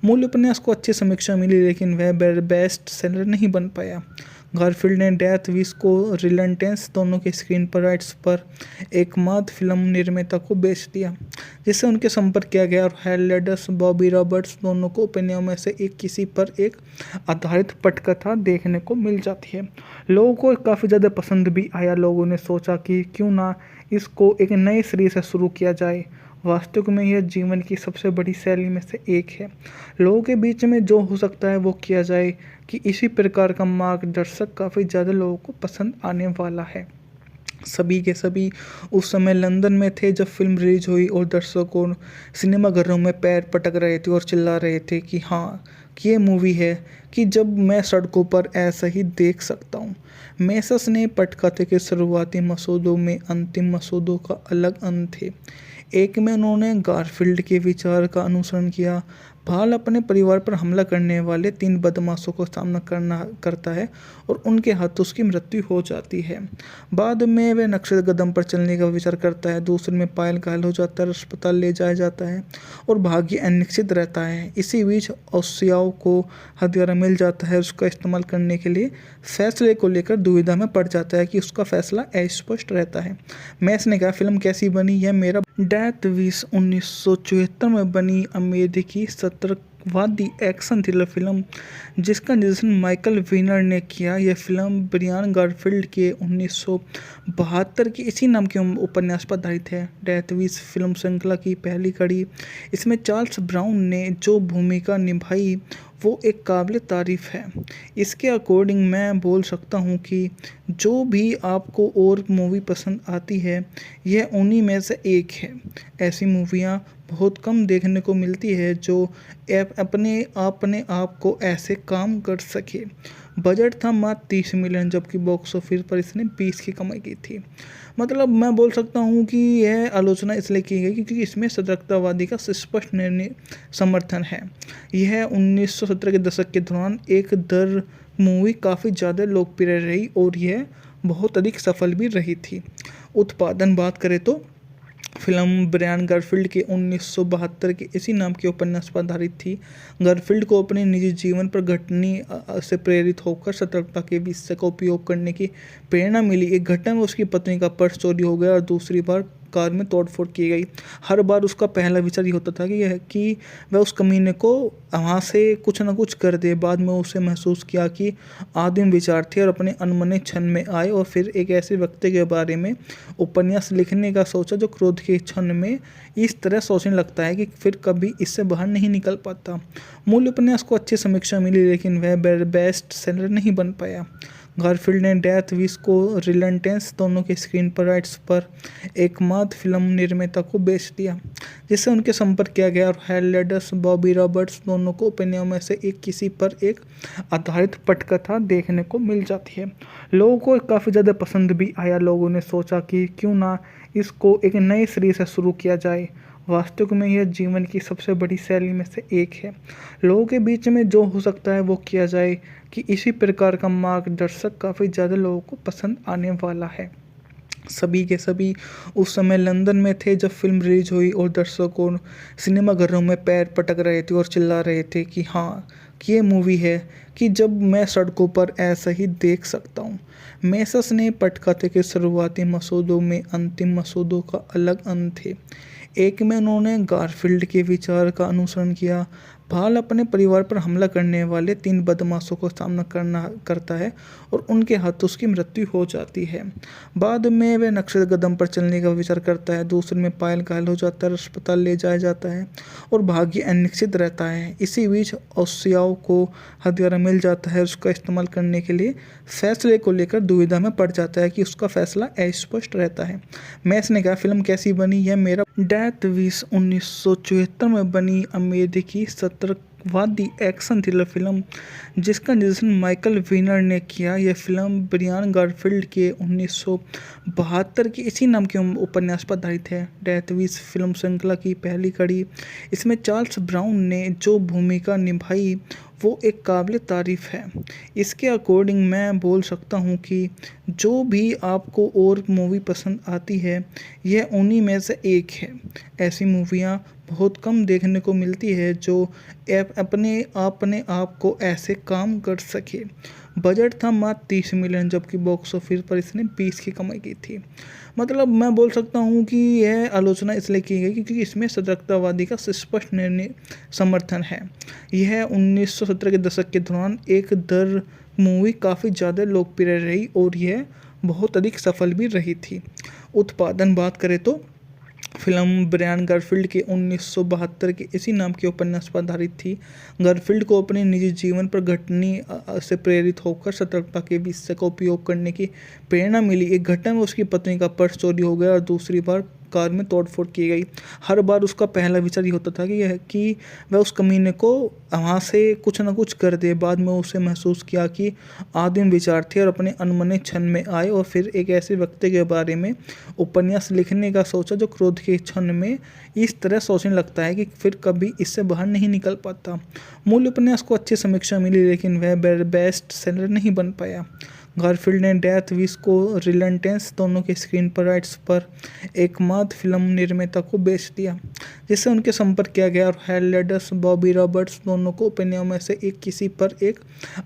मूल उपन्यास को अच्छी समीक्षा मिली, लेकिन वह बेस्ट सेलर नहीं बन पाया। गारफील्ड ने डेथ विश को रिलेंटेंस दोनों के स्क्रीन पर राइट्स पर एकमात्र फिल्म निर्माता को बेच दिया, जिससे उनके संपर्क किया गया, और हेलेडस बॉबी रॉबर्ट्स दोनों को उपन्यासों में से एक किसी पर एक आधारित पटकथा देखने को मिल जाती है। लोगों को काफ़ी ज़्यादा पसंद भी आया। लोगों ने सोचा कि क्यों ना इसको एक नए सिरे से शुरू किया जाए। वास्तव में यह जीवन की सबसे बड़ी शैली में से एक है। लोगों के बीच में जो हो सकता है वो किया जाए, कि इसी प्रकार का मार्गदर्शक काफ़ी ज़्यादा लोगों को पसंद आने वाला है। सभी के सभी उस समय लंदन में थे जब फिल्म रिलीज हुई, और दर्शकों सिनेमाघरों में पैर पटक रहे थे और चिल्ला रहे थे कि हाँ, कि ये मूवी है कि जब मैं सड़कों पर ऐसा ही देख सकता हूँ। मेसस ने पटकथे के शुरुआती मसौदों में अंतिम मसौदों का अलग अंत थे। एक में उन्होंने गारफील्ड के विचार का अनुसरण किया। भाल अपने परिवार पर हमला करने वाले 3 बदमाशों का सामना करता है और उनके हाथों उसकी मृत्यु हो जाती है। बाद में वह नक्शे कदम पर चलने का विचार करता है। दूसरे में पायल घायल हो जाता है, अस्पताल ले जाया जाता है और भाग्य अनिश्चित रहता है। इसी बीच ओसियाओ को हथियार मिल जाता है। उसका इस्तेमाल करने के लिए फैसले को लेकर दुविधा में पड़ जाता है कि उसका फैसला अस्पष्ट रहता है। मैस ने कहा, फिल्म कैसी बनी यह मेरा डेथ विश 1974 में बनी अमेरिकी सतर्कवादी एक्शन थ्रिलर फिल्म, जिसका निर्देशन माइकल वीनर ने किया। यह फिल्म ब्रियान गारफील्ड के 1972 की इसी नाम के उपन्यास पर आधारित है। डेथ विश फिल्म श्रृंखला की पहली कड़ी। इसमें चार्ल्स ब्राउन ने जो भूमिका निभाई वो एक काबिल तारीफ़ है। इसके अकॉर्डिंग मैं बोल सकता हूँ कि जो भी आपको और मूवी पसंद आती है, यह उन्हीं में से एक है। ऐसी मूवियाँ बहुत कम देखने को मिलती है जो अपने आप को ऐसे काम कर सके। बजट था मात्र 30 मिलियन, जबकि बॉक्स ऑफिस पर इसने 20 की कमाई की थी। मतलब मैं बोल सकता हूँ कि यह आलोचना इसलिए की गई क्योंकि इसमें सतर्कतावादी का स्पष्ट निर्णय समर्थन है। यह 1970 के दशक के दौरान एक दर मूवी काफ़ी ज़्यादा लोकप्रिय रही और यह बहुत अधिक सफल भी रही थी। उत्पादन बात करें तो फिल्म ब्रायन गारफील्ड के 1972 के इसी नाम के उपन्यास पर आधारित थी। गारफील्ड को अपने निजी जीवन पर घटनी से प्रेरित होकर सतर्कता के विषय का उपयोग करने की प्रेरणा मिली। एक घटना में उसकी पत्नी का पर्स चोरी हो गया और दूसरी बार कार में तोड़फोड़ की गई। हर बार उसका पहला विचार ये होता था कि वह उस कमीने को वहाँ से कुछ ना कुछ कर दे। बाद में उसे महसूस किया कि आदिम विचार थे और अपने अनमने क्षण में आए, और फिर एक ऐसे व्यक्ति के बारे में उपन्यास लिखने का सोचा जो क्रोध के क्षण में इस तरह सोचने लगता है कि फिर कभी इससे बाहर नहीं निकल पाता। मूल उपन्यास को अच्छी समीक्षा मिली, लेकिन वह बेस्ट सेलर नहीं बन पाया। गारफील्ड ने डेथ विश को रिलेंटेंस दोनों के स्क्रीन पर राइट्स पर एकमात्र फिल्म निर्माता को बेच दिया, जिससे उनके संपर्क किया गया, और हेलेडस बॉबी रॉबर्ट्स दोनों को उपन्यासों में से एक किसी पर एक आधारित पटकथा देखने को मिल जाती है। लोगों को काफ़ी ज़्यादा पसंद भी आया। लोगों ने सोचा कि क्यों ना इसको एक नए सिरे से शुरू किया जाए। वास्तव में यह जीवन की सबसे बड़ी शैली में से एक है। लोगों के बीच में जो हो सकता है वो किया जाए, कि इसी प्रकार का मार्गदर्शक काफ़ी ज़्यादा लोगों को पसंद आने वाला है। सभी के सभी उस समय लंदन में थे जब फिल्म रिलीज हुई, और दर्शकों सिनेमाघरों में पैर पटक रहे थे और चिल्ला रहे थे कि हाँ, कि ये मूवी है कि जब मैं सड़कों पर ऐसा ही देख सकता हूँ। मेसस ने पटकथे के शुरुआती मसौदों में अंतिम मसौदों का अलग अंत थे। एक में उन्होंने गारफील्ड के विचार का अनुसरण किया। भाल अपने परिवार पर हमला करने वाले 3 बदमाशों का सामना करता है और उनके हाथों उसकी मृत्यु हो जाती है। बाद में वह नक्शे कदम पर चलने का विचार करता है। दूसरे में पायल घायल हो जाता है, अस्पताल ले जाया जाता है और भाग्य अनिश्चित रहता है। इसी बीच ओसियाओ को हथियार मिल जाता है। उसका इस्तेमाल करने के लिए फैसले को लेकर दुविधा में पड़ जाता है कि उसका फैसला अस्पष्ट रहता है। मैस ने कहा, फिल्म कैसी बनी यह मेरा डेथ विश 1974 में बनी अमेरिकी आतंकवादी एक्शन थ्रिलर फिल्म जिसका निर्देशन माइकल विनर ने किया। यह फिल्म ब्रियान गारफील्ड के 1972 की इसी नाम के उपन्यास पर आधारित है। डेथ विश फिल्म श्रृंखला की पहली कड़ी। इसमें चार्ल्स ब्राउन ने जो भूमिका निभाई वो एक काबिल तारीफ़ है। इसके अकॉर्डिंग मैं बोल सकता हूँ कि जो भी आपको और मूवी पसंद आती है यह उन्हीं में से एक है। ऐसी मूवियाँ बहुत कम देखने को मिलती है जो अपने आप को ऐसे काम कर सके। बजट था मात्र 30 मिलियन, जबकि बॉक्स ऑफिस पर इसने 20 की कमाई की थी। मतलब मैं बोल सकता हूँ कि यह आलोचना इसलिए की गई क्योंकि इसमें सतर्कतावादी का स्पष्ट निर्णय समर्थन है। यह 1970 के दशक के दौरान एक दर मूवी काफ़ी ज़्यादा लोकप्रिय रही और यह बहुत अधिक सफल भी रही थी। उत्पादन बात करें तो फिल्म ब्रायन गारफील्ड के 1972 के इसी नाम के उपन्यास पर आधारित थी। गारफील्ड को अपने निजी जीवन पर घटनी से प्रेरित होकर सतर्कता के विषय का उपयोग करने की प्रेरणा मिली। एक घटना में उसकी पत्नी का पर्स चोरी हो गया और दूसरी बार कार में तोड़फोड़ की गई। हर बार उसका पहला विचार ये होता था कि वह उस कमीने को वहाँ से कुछ ना कुछ कर दे। बाद में उसे महसूस किया कि आदिम विचार थे और अपने अनमने क्षण में आए और फिर एक ऐसे व्यक्ति के बारे में उपन्यास लिखने का सोचा जो क्रोध के क्षण में इस तरह सोचने लगता है कि फिर कभी इससे बाहर नहीं निकल पाता। मूल उपन्यास को अच्छी समीक्षा मिली लेकिन वह बेस्ट सेलर नहीं बन पाया। गारफील्ड ने डेथ विश को रिलेंटेंस दोनों के स्क्रीन पर राइट्स पर एकमात्र फिल्म निर्माता को बेच दिया, जिससे उनके संपर्क किया गया और हेलेडस बॉबी रॉबर्ट्स दोनों को ओपिनियन में से एक किसी पर एक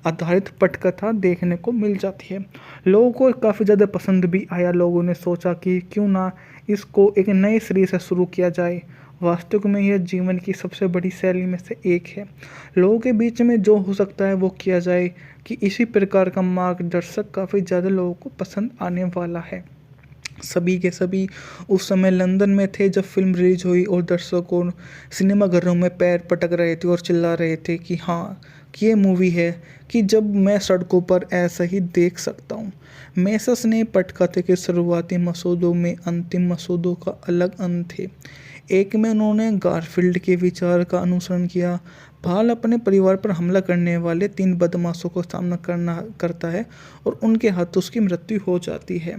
आधारित पटकथा देखने को मिल जाती है। लोगों को काफ़ी ज़्यादा पसंद भी आया। लोगों ने सोचा कि क्यों ना इसको एक नए सिरे से शुरू किया जाए। वास्तव में यह जीवन की सबसे बड़ी शैली में से एक है। लोगों के बीच में जो हो सकता है वो किया जाए कि इसी प्रकार का मार्गदर्शक काफ़ी ज़्यादा लोगों को पसंद आने वाला है। सभी के सभी उस समय लंदन में थे जब फिल्म रिलीज हुई और दर्शकों सिनेमाघरों में पैर पटक रहे थे और चिल्ला रहे थे कि हाँ कि ये मूवी है कि जब मैं सड़कों पर ऐसा ही देख सकता हूँ। मेसस ने पटकथे के शुरुआती मसौदों में अंतिम मसौदों का अलग अंत थे। एक में उन्होंने गारफील्ड के विचार का अनुसरण किया। भाल अपने परिवार पर हमला करने वाले 3 बदमाशों को सामना करता है और उनके हाथ उसकी मृत्यु हो जाती है।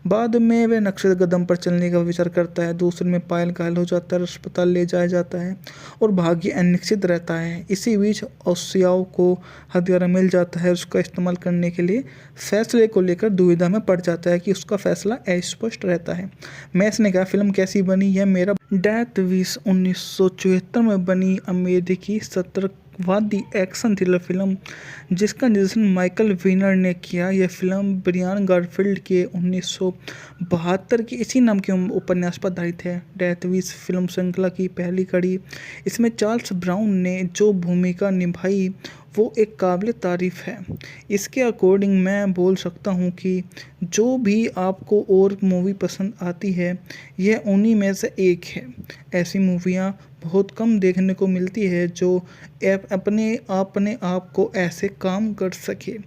बाद में वह नक्शे कदम पर चलने का विचार करता है। दूसरे में पायल घायल हो जाता है, अस्पताल ले जाया जाता है और भाग्य अनिश्चित रहता है। इसी बीच ओसियाओ को हथियार मिल जाता है। उसका इस्तेमाल करने के लिए फैसले को लेकर दुविधा में पड़ जाता है कि उसका फैसला अस्पष्ट रहता है। मैस ने कहा फिल्म कैसी बनी, यह मेरा डेथ विश 1974 में बनी अमेरिकी सतर्कवादी एक्शन थ्रिलर फिल्म जिसका निर्देशन माइकल विनर ने किया। यह फिल्म ब्रियान गारफील्ड के 1972 की इसी नाम के उपन्यास पर आधारित है। डेथ विश फिल्म श्रृंखला की पहली कड़ी। इसमें चार्ल्स ब्राउन ने जो भूमिका निभाई वो एक काबिल तारीफ़ है। इसके अकॉर्डिंग मैं बोल सकता हूँ कि जो भी आपको और मूवी पसंद आती है यह उन्हीं में से एक है। ऐसी मूवियाँ बहुत कम देखने को मिलती है जो अपने आप को ऐसे काम कर सके।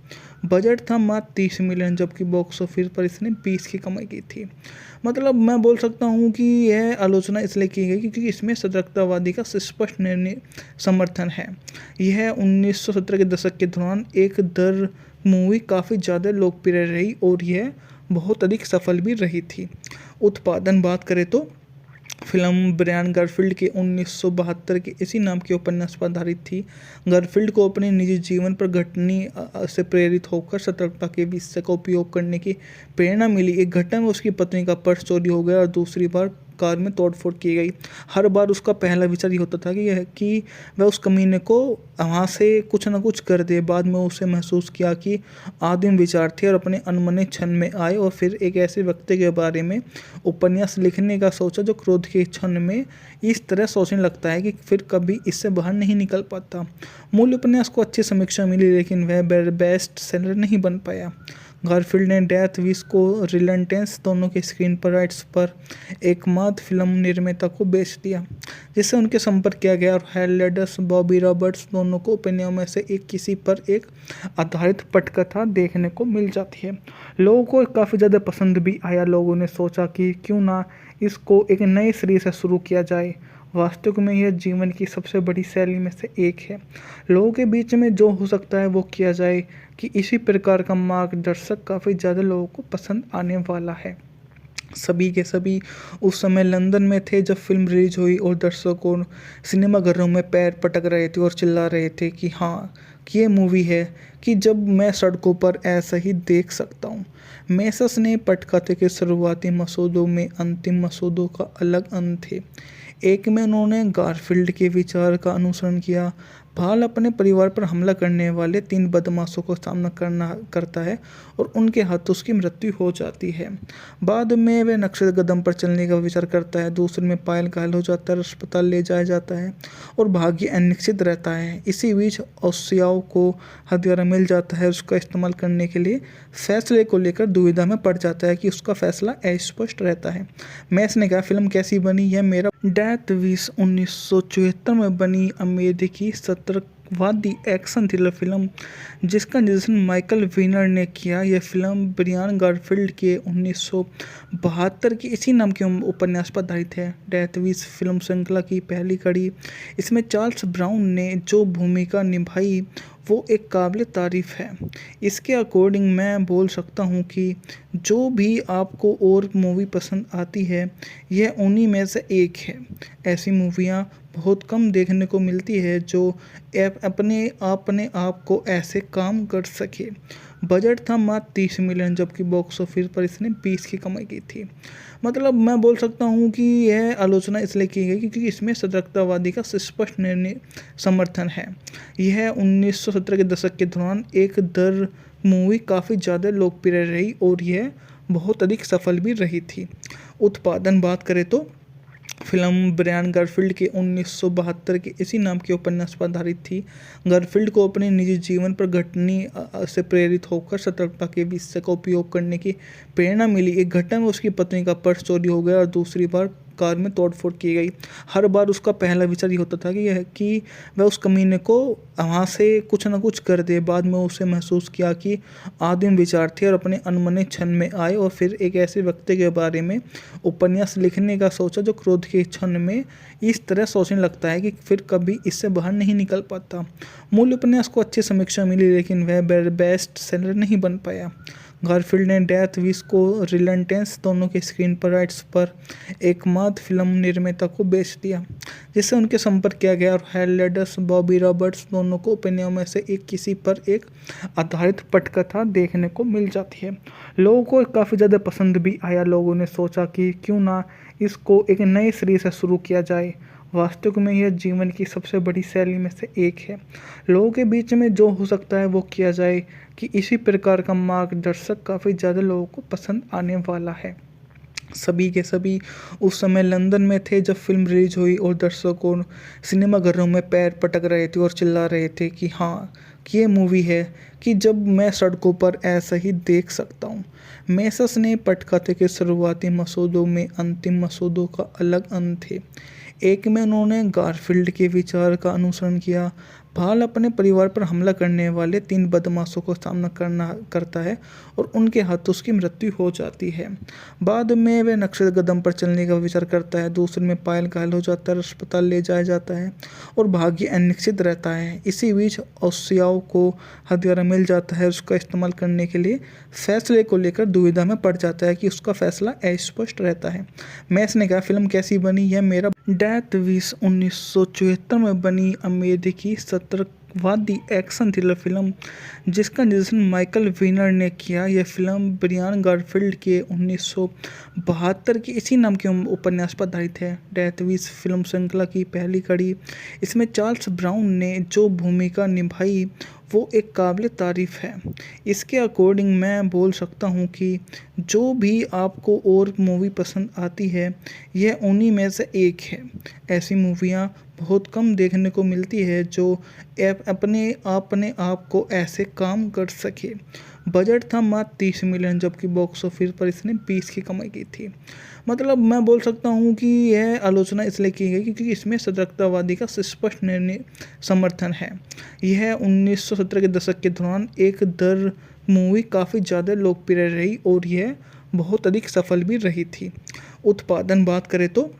बजट था मात्र 30 मिलियन, जबकि बॉक्स ऑफिस पर इसने 20 की कमाई की थी। मतलब मैं बोल सकता हूँ कि यह आलोचना इसलिए की गई क्योंकि इसमें सतर्कतावादी का स्पष्ट निर्णय समर्थन है। यह 1970 के दशक के दौरान एक दर मूवी काफ़ी ज़्यादा लोकप्रिय रही और यह बहुत अधिक सफल भी रही थी। उत्पादन बात करें तो फिल्म ब्रायन गारफील्ड के 1972 के इसी नाम के उपन्यास पर आधारित थी। गारफील्ड को अपने निजी जीवन पर घटनी से प्रेरित होकर सतर्कता के विषय का उपयोग करने की प्रेरणा मिली। एक घटना में उसकी पत्नी का पर्स चोरी हो गया और दूसरी बार कार में तोड़फोड़ की गई। हर बार उसका पहला विचार ये होता था कि वह उस कमीने को वहाँ से कुछ ना कुछ कर दे। बाद में उसे महसूस किया कि आदिम विचार थे और अपने अनमने क्षण में आए और फिर एक ऐसे व्यक्ति के बारे में उपन्यास लिखने का सोचा जो क्रोध के क्षण में इस तरह सोचने लगता है कि फिर कभी इससे बाहर नहीं निकल पाता। मूल उपन्यास को अच्छी समीक्षा मिली लेकिन वह बेस्ट सेलर नहीं बन पाया। गारफील्ड ने डेथ विश को रिलेंटेंस दोनों के स्क्रीन पर राइट्स पर एकमात्र फिल्म निर्माता को बेच दिया, जिससे उनके संपर्क किया गया और हेलेडस बॉबी रॉबर्ट्स दोनों को ओपिनियन में से एक किसी पर एक आधारित पटकथा देखने को मिल जाती है। लोगों को काफ़ी ज़्यादा पसंद भी आया। लोगों ने सोचा कि क्यों ना इसको एक नए सिरे से शुरू किया जाए। वास्तविक में यह जीवन की सबसे बड़ी शैली में से एक है। लोगों के बीच में जो हो सकता है वो किया जाए कि इसी प्रकार का मार्गदर्शक काफ़ी ज़्यादा लोगों को पसंद आने वाला है। सभी के सभी उस समय लंदन में थे जब फ़िल्म रिलीज़ हुई और दर्शकों सिनेमाघरों में पैर पटक रहे थे और चिल्ला रहे थे कि हाँ, कि ये मूवी है कि जब मैं सड़कों पर ऐसा ही देख सकता हूँ। मेसस ने पटकथे के शुरुआती मसौदों में अंतिम मसौदों का अलग अंत थे। एक में उन्होंने गारफील्ड के विचार का अनुसरण किया। भाल अपने परिवार पर हमला करने वाले 3 बदमाशों को सामना करता है और उनके हाथों उसकी मृत्यु हो जाती है। बाद में वह नक्शे कदम पर चलने का विचार करता है। दूसरे में पायल घायल हो जाता है, अस्पताल ले जाया जाता है और भाग्य अनिश्चित रहता है। इसी बीच ओसियाओ को हथियार मिल जाता है। उसका इस्तेमाल करने के लिए फैसले को लेकर दुविधा में पड़ जाता है कि उसका फैसला अस्पष्ट रहता है। मैस ने कहा, फिल्म कैसी बनी? यह मेरा डेथ विश 1974 में बनी अमेरिकी सतर्कवादी एक्शन थ्रिलर फिल्म जिसका निर्देशन माइकल वीनर ने किया। यह फिल्म ब्रियान गारफील्ड के 1972 की इसी नाम के उपन्यास पर आधारित है। डेथ विश फिल्म श्रृंखला की पहली कड़ी। इसमें चार्ल्स ब्राउन ने जो भूमिका निभाई वो एक काबिल तारीफ़ है। इसके अकॉर्डिंग मैं बोल सकता हूँ कि जो भी आपको और मूवी पसंद आती है यह उन्हीं में से एक है। ऐसी मूवियाँ बहुत कम देखने को मिलती है जो अपने आप को ऐसे काम कर सके। बजट था मात्र 30 मिलियन जबकि बॉक्स ऑफिस पर इसने 20 की कमाई की थी। मतलब मैं बोल सकता हूँ कि यह आलोचना इसलिए की गई क्योंकि इसमें सतर्कतावादी का स्पष्ट निर्णय समर्थन है। यह 1970 के दशक के दौरान एक दर मूवी काफ़ी ज़्यादा लोकप्रिय रही और यह बहुत अधिक सफल भी रही थी। उत्पादन बात करें तो फिल्म ब्रायन गारफील्ड के 1972 के इसी नाम के उपन्यास पर आधारित थी। गारफील्ड को अपने निजी जीवन पर घटनी से प्रेरित होकर सतर्कता के विषय का उपयोग करने की प्रेरणा मिली। एक घटना में उसकी पत्नी का पर्स चोरी हो गया और दूसरी बार कार में तोड़फोड़ की गई। हर बार उसका पहला विचार ये होता था कि वह उस कमीने को वहाँ से कुछ ना कुछ कर दे। बाद में उसे महसूस किया कि आदिम विचार थे और अपने अनमने क्षण में आए और फिर एक ऐसे व्यक्ति के बारे में उपन्यास लिखने का सोचा जो क्रोध के क्षण में इस तरह सोचने लगता है कि फिर कभी इससे बाहर नहीं निकल पाता। मूल उपन्यास को अच्छी समीक्षा मिली लेकिन वह बेस्ट सेलर नहीं बन पाया। गारफील्ड ने डेथ विश को रिलेंटेंस दोनों के स्क्रीन पर राइट्स पर एकमात्र फिल्म निर्माता को बेच दिया जिससे उनके संपर्क किया गया और हेलेडस बॉबी रॉबर्ट्स दोनों को उपन्यासों में से एक किसी पर एक आधारित पटकथा देखने को मिल जाती है। लोगों को काफ़ी ज़्यादा पसंद भी आया। लोगों ने सोचा कि क्यों ना इसको एक नए सिरे से शुरू किया जाए। वास्तविक में यह जीवन की सबसे बड़ी शैली में से एक है। लोगों के बीच में जो हो सकता है वो किया जाए कि इसी प्रकार का मार्गदर्शक काफ़ी ज़्यादा लोगों को पसंद आने वाला है। सभी के सभी उस समय लंदन में थे जब फ़िल्म रिलीज़ हुई और दर्शकों सिनेमाघरों में पैर पटक रहे थे और चिल्ला रहे थे कि हाँ, कि ये मूवी है कि जब मैं सड़कों पर ऐसा ही देख सकता हूँ। मेसस ने पटकथे के शुरुआती मसौदों में अंतिम मसौदों का अलग अंत थे। एक में उन्होंने गारफील्ड के विचार का अनुसरण किया। भाल अपने परिवार पर हमला करने वाले 3 बदमाशों को सामना करता है और उनके हाथों उसकी मृत्यु हो जाती है। बाद में वह नक्शे कदम पर चलने का विचार करता है। दूसरे में पायल घायल हो जाता है, अस्पताल ले जाया जाता है और भाग्य अनिश्चित रहता है। इसी बीच ओसियाओ को हथियार मिल जाता है। उसका इस्तेमाल करने के लिए फैसले को लेकर दुविधा में पड़ जाता है कि उसका फैसला अस्पष्ट रहता है। मैस ने कहा, फिल्म कैसी बनी? यह मेरा डेथ विश 1974 में बनी अमेरिकी सतर्कवादी एक्शन थ्रिलर फिल्म जिसका निर्देशन माइकल वीनर ने किया। यह फिल्म ब्रियान गारफील्ड के 1972 की इसी नाम के उपन्यास पर आधारित है। डेथ विश फिल्म श्रृंखला की पहली कड़ी। इसमें चार्ल्स ब्राउन ने जो भूमिका निभाई वो एक काबिल तारीफ़ है। इसके अकॉर्डिंग मैं बोल सकता हूँ कि जो भी आपको और मूवी पसंद आती है यह उन्हीं में से एक है। ऐसी मूवियाँ बहुत कम देखने को मिलती है जो अपने आप को ऐसे काम कर सके। बजट था मात्र 30 मिलियन जबकि बॉक्स ऑफिस पर इसने 20 की कमाई की थी। मतलब मैं बोल सकता हूँ कि यह आलोचना इसलिए की गई क्योंकि इसमें सतर्कतावादी का स्पष्ट निर्णय समर्थन है। यह 1970 के दशक के दौरान एक दर मूवी काफ़ी ज़्यादा लोकप्रिय रही और यह बहुत अधिक सफल भी रही थी। उत्पादन बात करें तो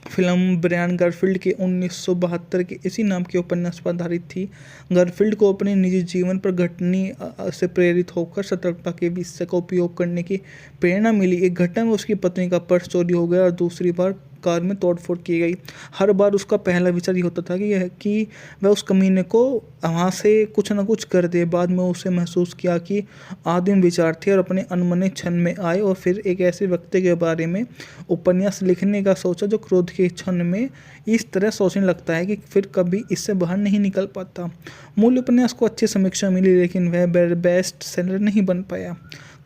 फिल्म ब्रायन गारफील्ड के 1972 के इसी नाम के उपन्यास पर आधारित थी। गारफील्ड को अपने निजी जीवन पर घटनी से प्रेरित होकर सतर्कता के विषय का उपयोग करने की प्रेरणा मिली। एक घटना में उसकी पत्नी का पर्स चोरी हो गया और दूसरी बार कार में तोड़फोड़ की गई। हर बार उसका पहला विचार ये होता था कि वह उस कमीने को वहाँ से कुछ ना कुछ कर दे। बाद में उसे महसूस किया कि आदिम विचार थे और अपने अनमने क्षण में आए, और फिर एक ऐसे व्यक्ति के बारे में उपन्यास लिखने का सोचा जो क्रोध के क्षण में इस तरह सोचने लगता है कि फिर कभी इससे बाहर नहीं निकल पाता। मूल उपन्यास को अच्छी समीक्षा मिली, लेकिन वह बेस्ट सेलर नहीं बन पाया।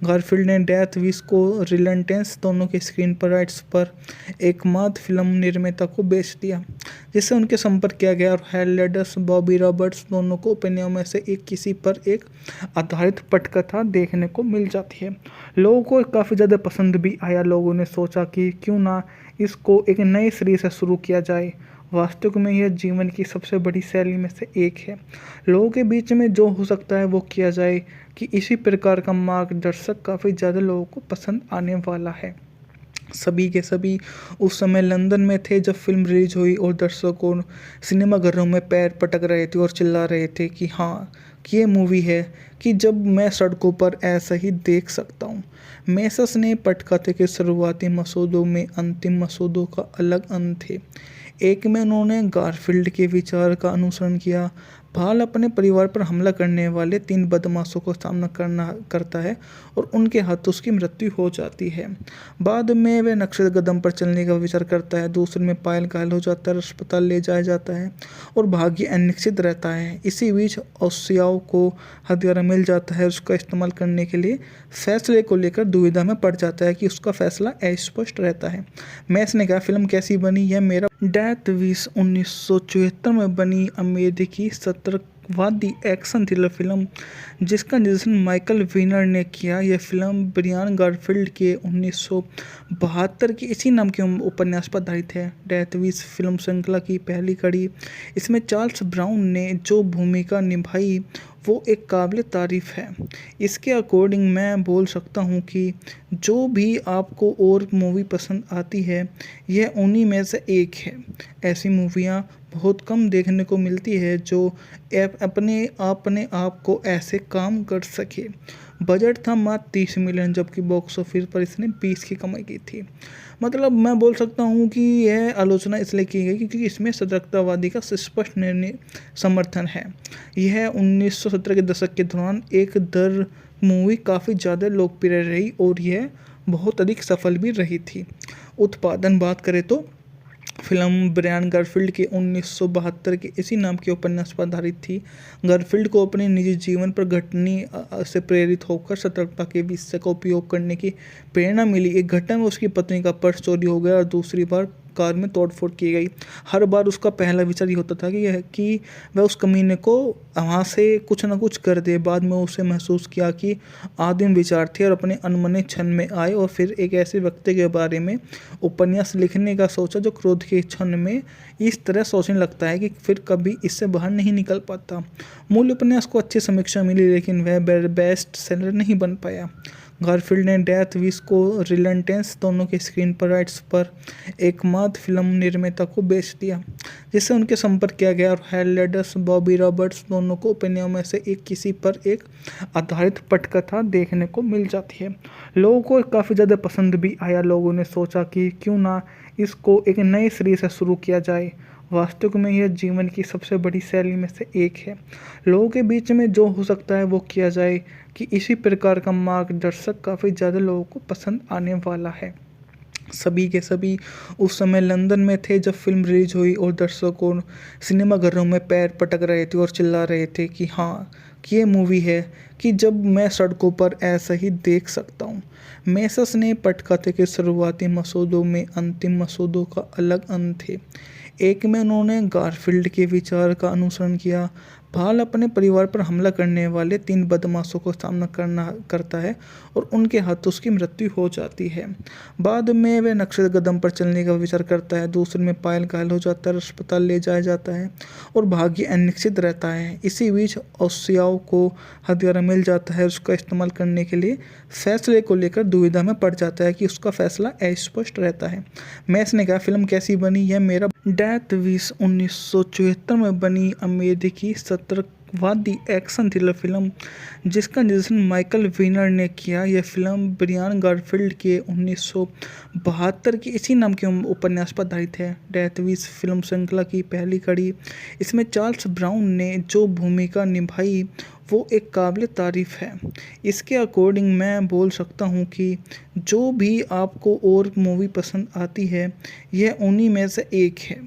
गारफील्ड ने डेथ विश को रिलेंटेंस दोनों के स्क्रीन पर राइट्स पर एकमात्र फिल्म निर्माता को बेच दिया, जिससे उनके संपर्क किया गया, और हेलेडस बॉबी रॉबर्ट्स दोनों को उपन्यासों में से एक किसी पर एक आधारित पटकथा देखने को मिल जाती है। लोगों को काफ़ी ज़्यादा पसंद भी आया। लोगों ने सोचा कि क्यों ना इसको एक नए सिरे से शुरू किया जाए। वास्तव में यह जीवन की सबसे बड़ी शैली में से एक है। लोगों के बीच में जो हो सकता है वो किया जाए, कि इसी प्रकार का मार्गदर्शक काफ़ी ज़्यादा लोगों को पसंद आने वाला है। सभी के सभी उस समय लंदन में थे जब फिल्म रिलीज हुई, और दर्शकों सिनेमाघरों में पैर पटक रहे थे और चिल्ला रहे थे कि हाँ, कि ये मूवी है कि जब मैं सड़कों पर ऐसा ही देख सकता हूँ। मेसस ने पटकथे के शुरुआती मसौदों में अंतिम मसौदों का अलग अंत थे। एक में उन्होंने गारफील्ड के विचार का अनुसरण किया। भाल अपने परिवार पर हमला करने वाले 3 बदमाशों का सामना करता है और उनके हाथों उसकी मृत्यु हो जाती है। बाद में वह नक्शे कदम पर चलने का विचार करता है। दूसरे में पायल घायल हो जाता है, अस्पताल ले जाया जाता है और भाग्य अनिश्चित रहता है। इसी बीच ओसियाओ को हथियार मिल जाता है। उसका इस्तेमाल करने के लिए फैसले को लेकर दुविधा में पड़ जाता है कि उसका फैसला अस्पष्ट रहता है। मैस ने कहा, फिल्म कैसी बनी? यह मेरा डेथ विश 1974 में बनी अमेरिकी सतर्कवादी एक्शन थ्रिलर फिल्म जिसका निर्देशन माइकल वीनर ने किया। यह फिल्म ब्रायन गारफील्ड के 1972 के इसी नाम के उपन्यास पर आधारित है। डेथ विश फिल्म श्रृंखला की पहली कड़ी। इसमें चार्ल्स ब्राउन ने जो भूमिका निभाई वो एक काबिल तारीफ़ है। इसके अकॉर्डिंग मैं बोल सकता हूँ कि जो भी आपको और मूवी पसंद आती है, यह उन्हीं में से एक है। ऐसी मूवियाँ बहुत कम देखने को मिलती है जो अपने आप को ऐसे काम कर सके। बजट था मात्र 30 मिलियन, जबकि बॉक्स ऑफिस पर इसने 20 की कमाई की थी। मतलब मैं बोल सकता हूँ कि यह आलोचना इसलिए की गई क्योंकि इसमें सतर्कतावादी का स्पष्ट निर्णय समर्थन है। यह 1970 के दशक के दौरान एक दर मूवी काफ़ी ज़्यादा लोकप्रिय रही और यह बहुत अधिक सफल भी रही थी। उत्पादन बात करें तो फिल्म ब्रायन गारफील्ड के 1972 के इसी नाम के उपन्यास पर आधारित थी। गारफील्ड को अपने निजी जीवन पर घटनी से प्रेरित होकर सतर्कता के विषय का उपयोग करने की प्रेरणा मिली। एक घटना में उसकी पत्नी का पर्स चोरी हो गया और दूसरी बार कार में तोड़फोड़ की गई। हर बार उसका पहला विचार ये होता था कि वह उस कमीने को वहाँ से कुछ ना कुछ कर दे। बाद में उसे महसूस किया कि आदिम विचार थे और अपने अनमने क्षण में आए, और फिर एक ऐसे व्यक्ति के बारे में उपन्यास लिखने का सोचा जो क्रोध के क्षण में इस तरह सोचने लगता है कि फिर कभी इससे बाहर नहीं निकल पाता। मूल उपन्यास को अच्छी समीक्षा मिली, लेकिन वह बेस्ट सेलर नहीं बन पाया। गारफील्ड ने डेथ विश को रिलेंटेंस दोनों के स्क्रीन पर राइट्स पर एकमात्र फिल्म निर्माता को बेच दिया, जिससे उनके संपर्क किया गया, और हेलेडस बॉबी रॉबर्ट्स दोनों को उपन्यासों में से एक किसी पर एक आधारित पटकथा देखने को मिल जाती है। लोगों को काफ़ी ज़्यादा पसंद भी आया। लोगों ने सोचा कि क्यों ना इसको एक नए सिरे से शुरू किया जाए। वास्तव में यह जीवन की सबसे बड़ी शैली में से एक है। लोगों के बीच में जो हो सकता है वो किया जाए, कि इसी प्रकार का मार्गदर्शक काफ़ी ज़्यादा लोगों को पसंद आने वाला है। सभी के सभी उस समय लंदन में थे जब फिल्म रिलीज हुई, और दर्शकों सिनेमाघरों में पैर पटक रहे थे और चिल्ला रहे थे कि हाँ, कि ये मूवी है कि जब मैं सड़कों पर ऐसा ही देख सकता हूँ। मेसस ने पटकथे के शुरुआती मसौदों में अंतिम मसौदों का अलग अंत थे। एक में उन्होंने गारफील्ड के विचार का अनुसरण किया। भाल अपने परिवार पर हमला करने वाले 3 बदमाशों का सामना करता है और उनके हाथों उसकी मृत्यु हो जाती है। बाद में वह नक्शे कदम पर चलने का विचार करता है। दूसरे में पायल घायल हो जाता है, अस्पताल ले जाया जाता है और भाग्य अनिश्चित रहता है। इसी बीच ओसियाओ सियाओ को हथियारा मिल जाता है उसका इस्तेमाल करने के लिए फैसले को लेकर दुविधा में पड़ जाता है कि उसका फैसला अस्पष्ट रहता है। मैस ने कहा फिल्म कैसी बनी, यह मेरा डेथ विश 1974 में बनी अमेरिकी सतर्कवादी एक्शन थ्रिलर फिल्म जिसका निर्देशन माइकल विनर ने किया। यह फिल्म ब्रियान गारफील्ड के 1972 की इसी नाम के उपन्यास पर आधारित है। डेथ विश फिल्म श्रृंखला की पहली कड़ी। इसमें चार्ल्स ब्राउन ने जो भूमिका निभाई वो एक काबिल तारीफ़ है। इसके अकॉर्डिंग मैं बोल सकता हूँ कि जो भी आपको और मूवी पसंद आती है यह उन्हीं में से एक है।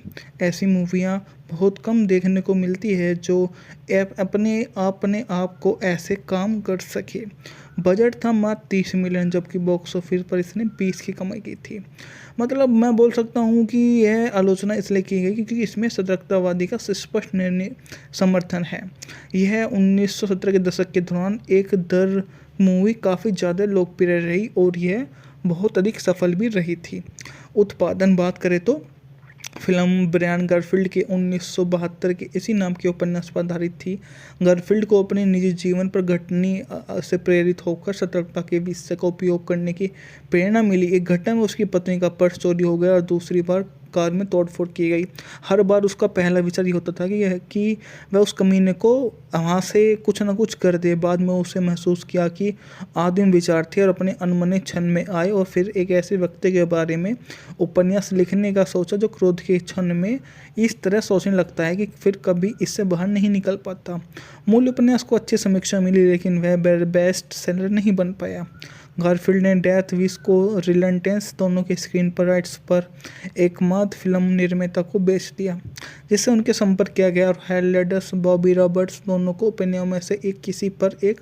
ऐसी मूवियाँ बहुत कम देखने को मिलती है जो अपने आप को ऐसे काम कर सके। बजट था मात्र 30 मिलियन जबकि बॉक्स ऑफिस पर इसने 20 की कमाई की थी। मतलब मैं बोल सकता हूँ कि यह आलोचना इसलिए की गई क्योंकि इसमें सतर्कतावादी का स्पष्ट निर्णय समर्थन है। यह 1970 के दशक के दौरान एक दर मूवी काफ़ी ज़्यादा लोकप्रिय रही और यह बहुत अधिक सफल भी रही थी। उत्पादन बात करें तो फिल्म ब्रायन गारफील्ड के 1972 के इसी नाम के उपन्यास पर आधारित थी। गारफील्ड को अपने निजी जीवन पर घटनी से प्रेरित होकर सतर्कता के विषय का उपयोग करने की प्रेरणा मिली। एक घटना में उसकी पत्नी का पर्स चोरी हो गया और दूसरी बार कार में तोड़फोड़ की गई। हर बार उसका पहला विचार ये होता था कि वह उस कमीने को वहाँ से कुछ ना कुछ कर दे। बाद में उसे महसूस किया कि आदिम विचार थे और अपने अनमने क्षण में आए और फिर एक ऐसे व्यक्ति के बारे में उपन्यास लिखने का सोचा जो क्रोध के क्षण में इस तरह सोचने लगता है कि फिर कभी इससे बाहर नहीं निकल पाता। मूल उपन्यास को अच्छी समीक्षा मिली लेकिन वह बेस्ट सेलर नहीं बन पाया। गारफील्ड ने डेथ विश को रिलेंटेंस दोनों के स्क्रीन पर राइट्स पर एकमात्र फिल्म निर्माता को बेच दिया जिससे उनके संपर्क किया गया और हेलेडस बॉबी रॉबर्ट्स दोनों को उपन्यासों में से एक किसी पर एक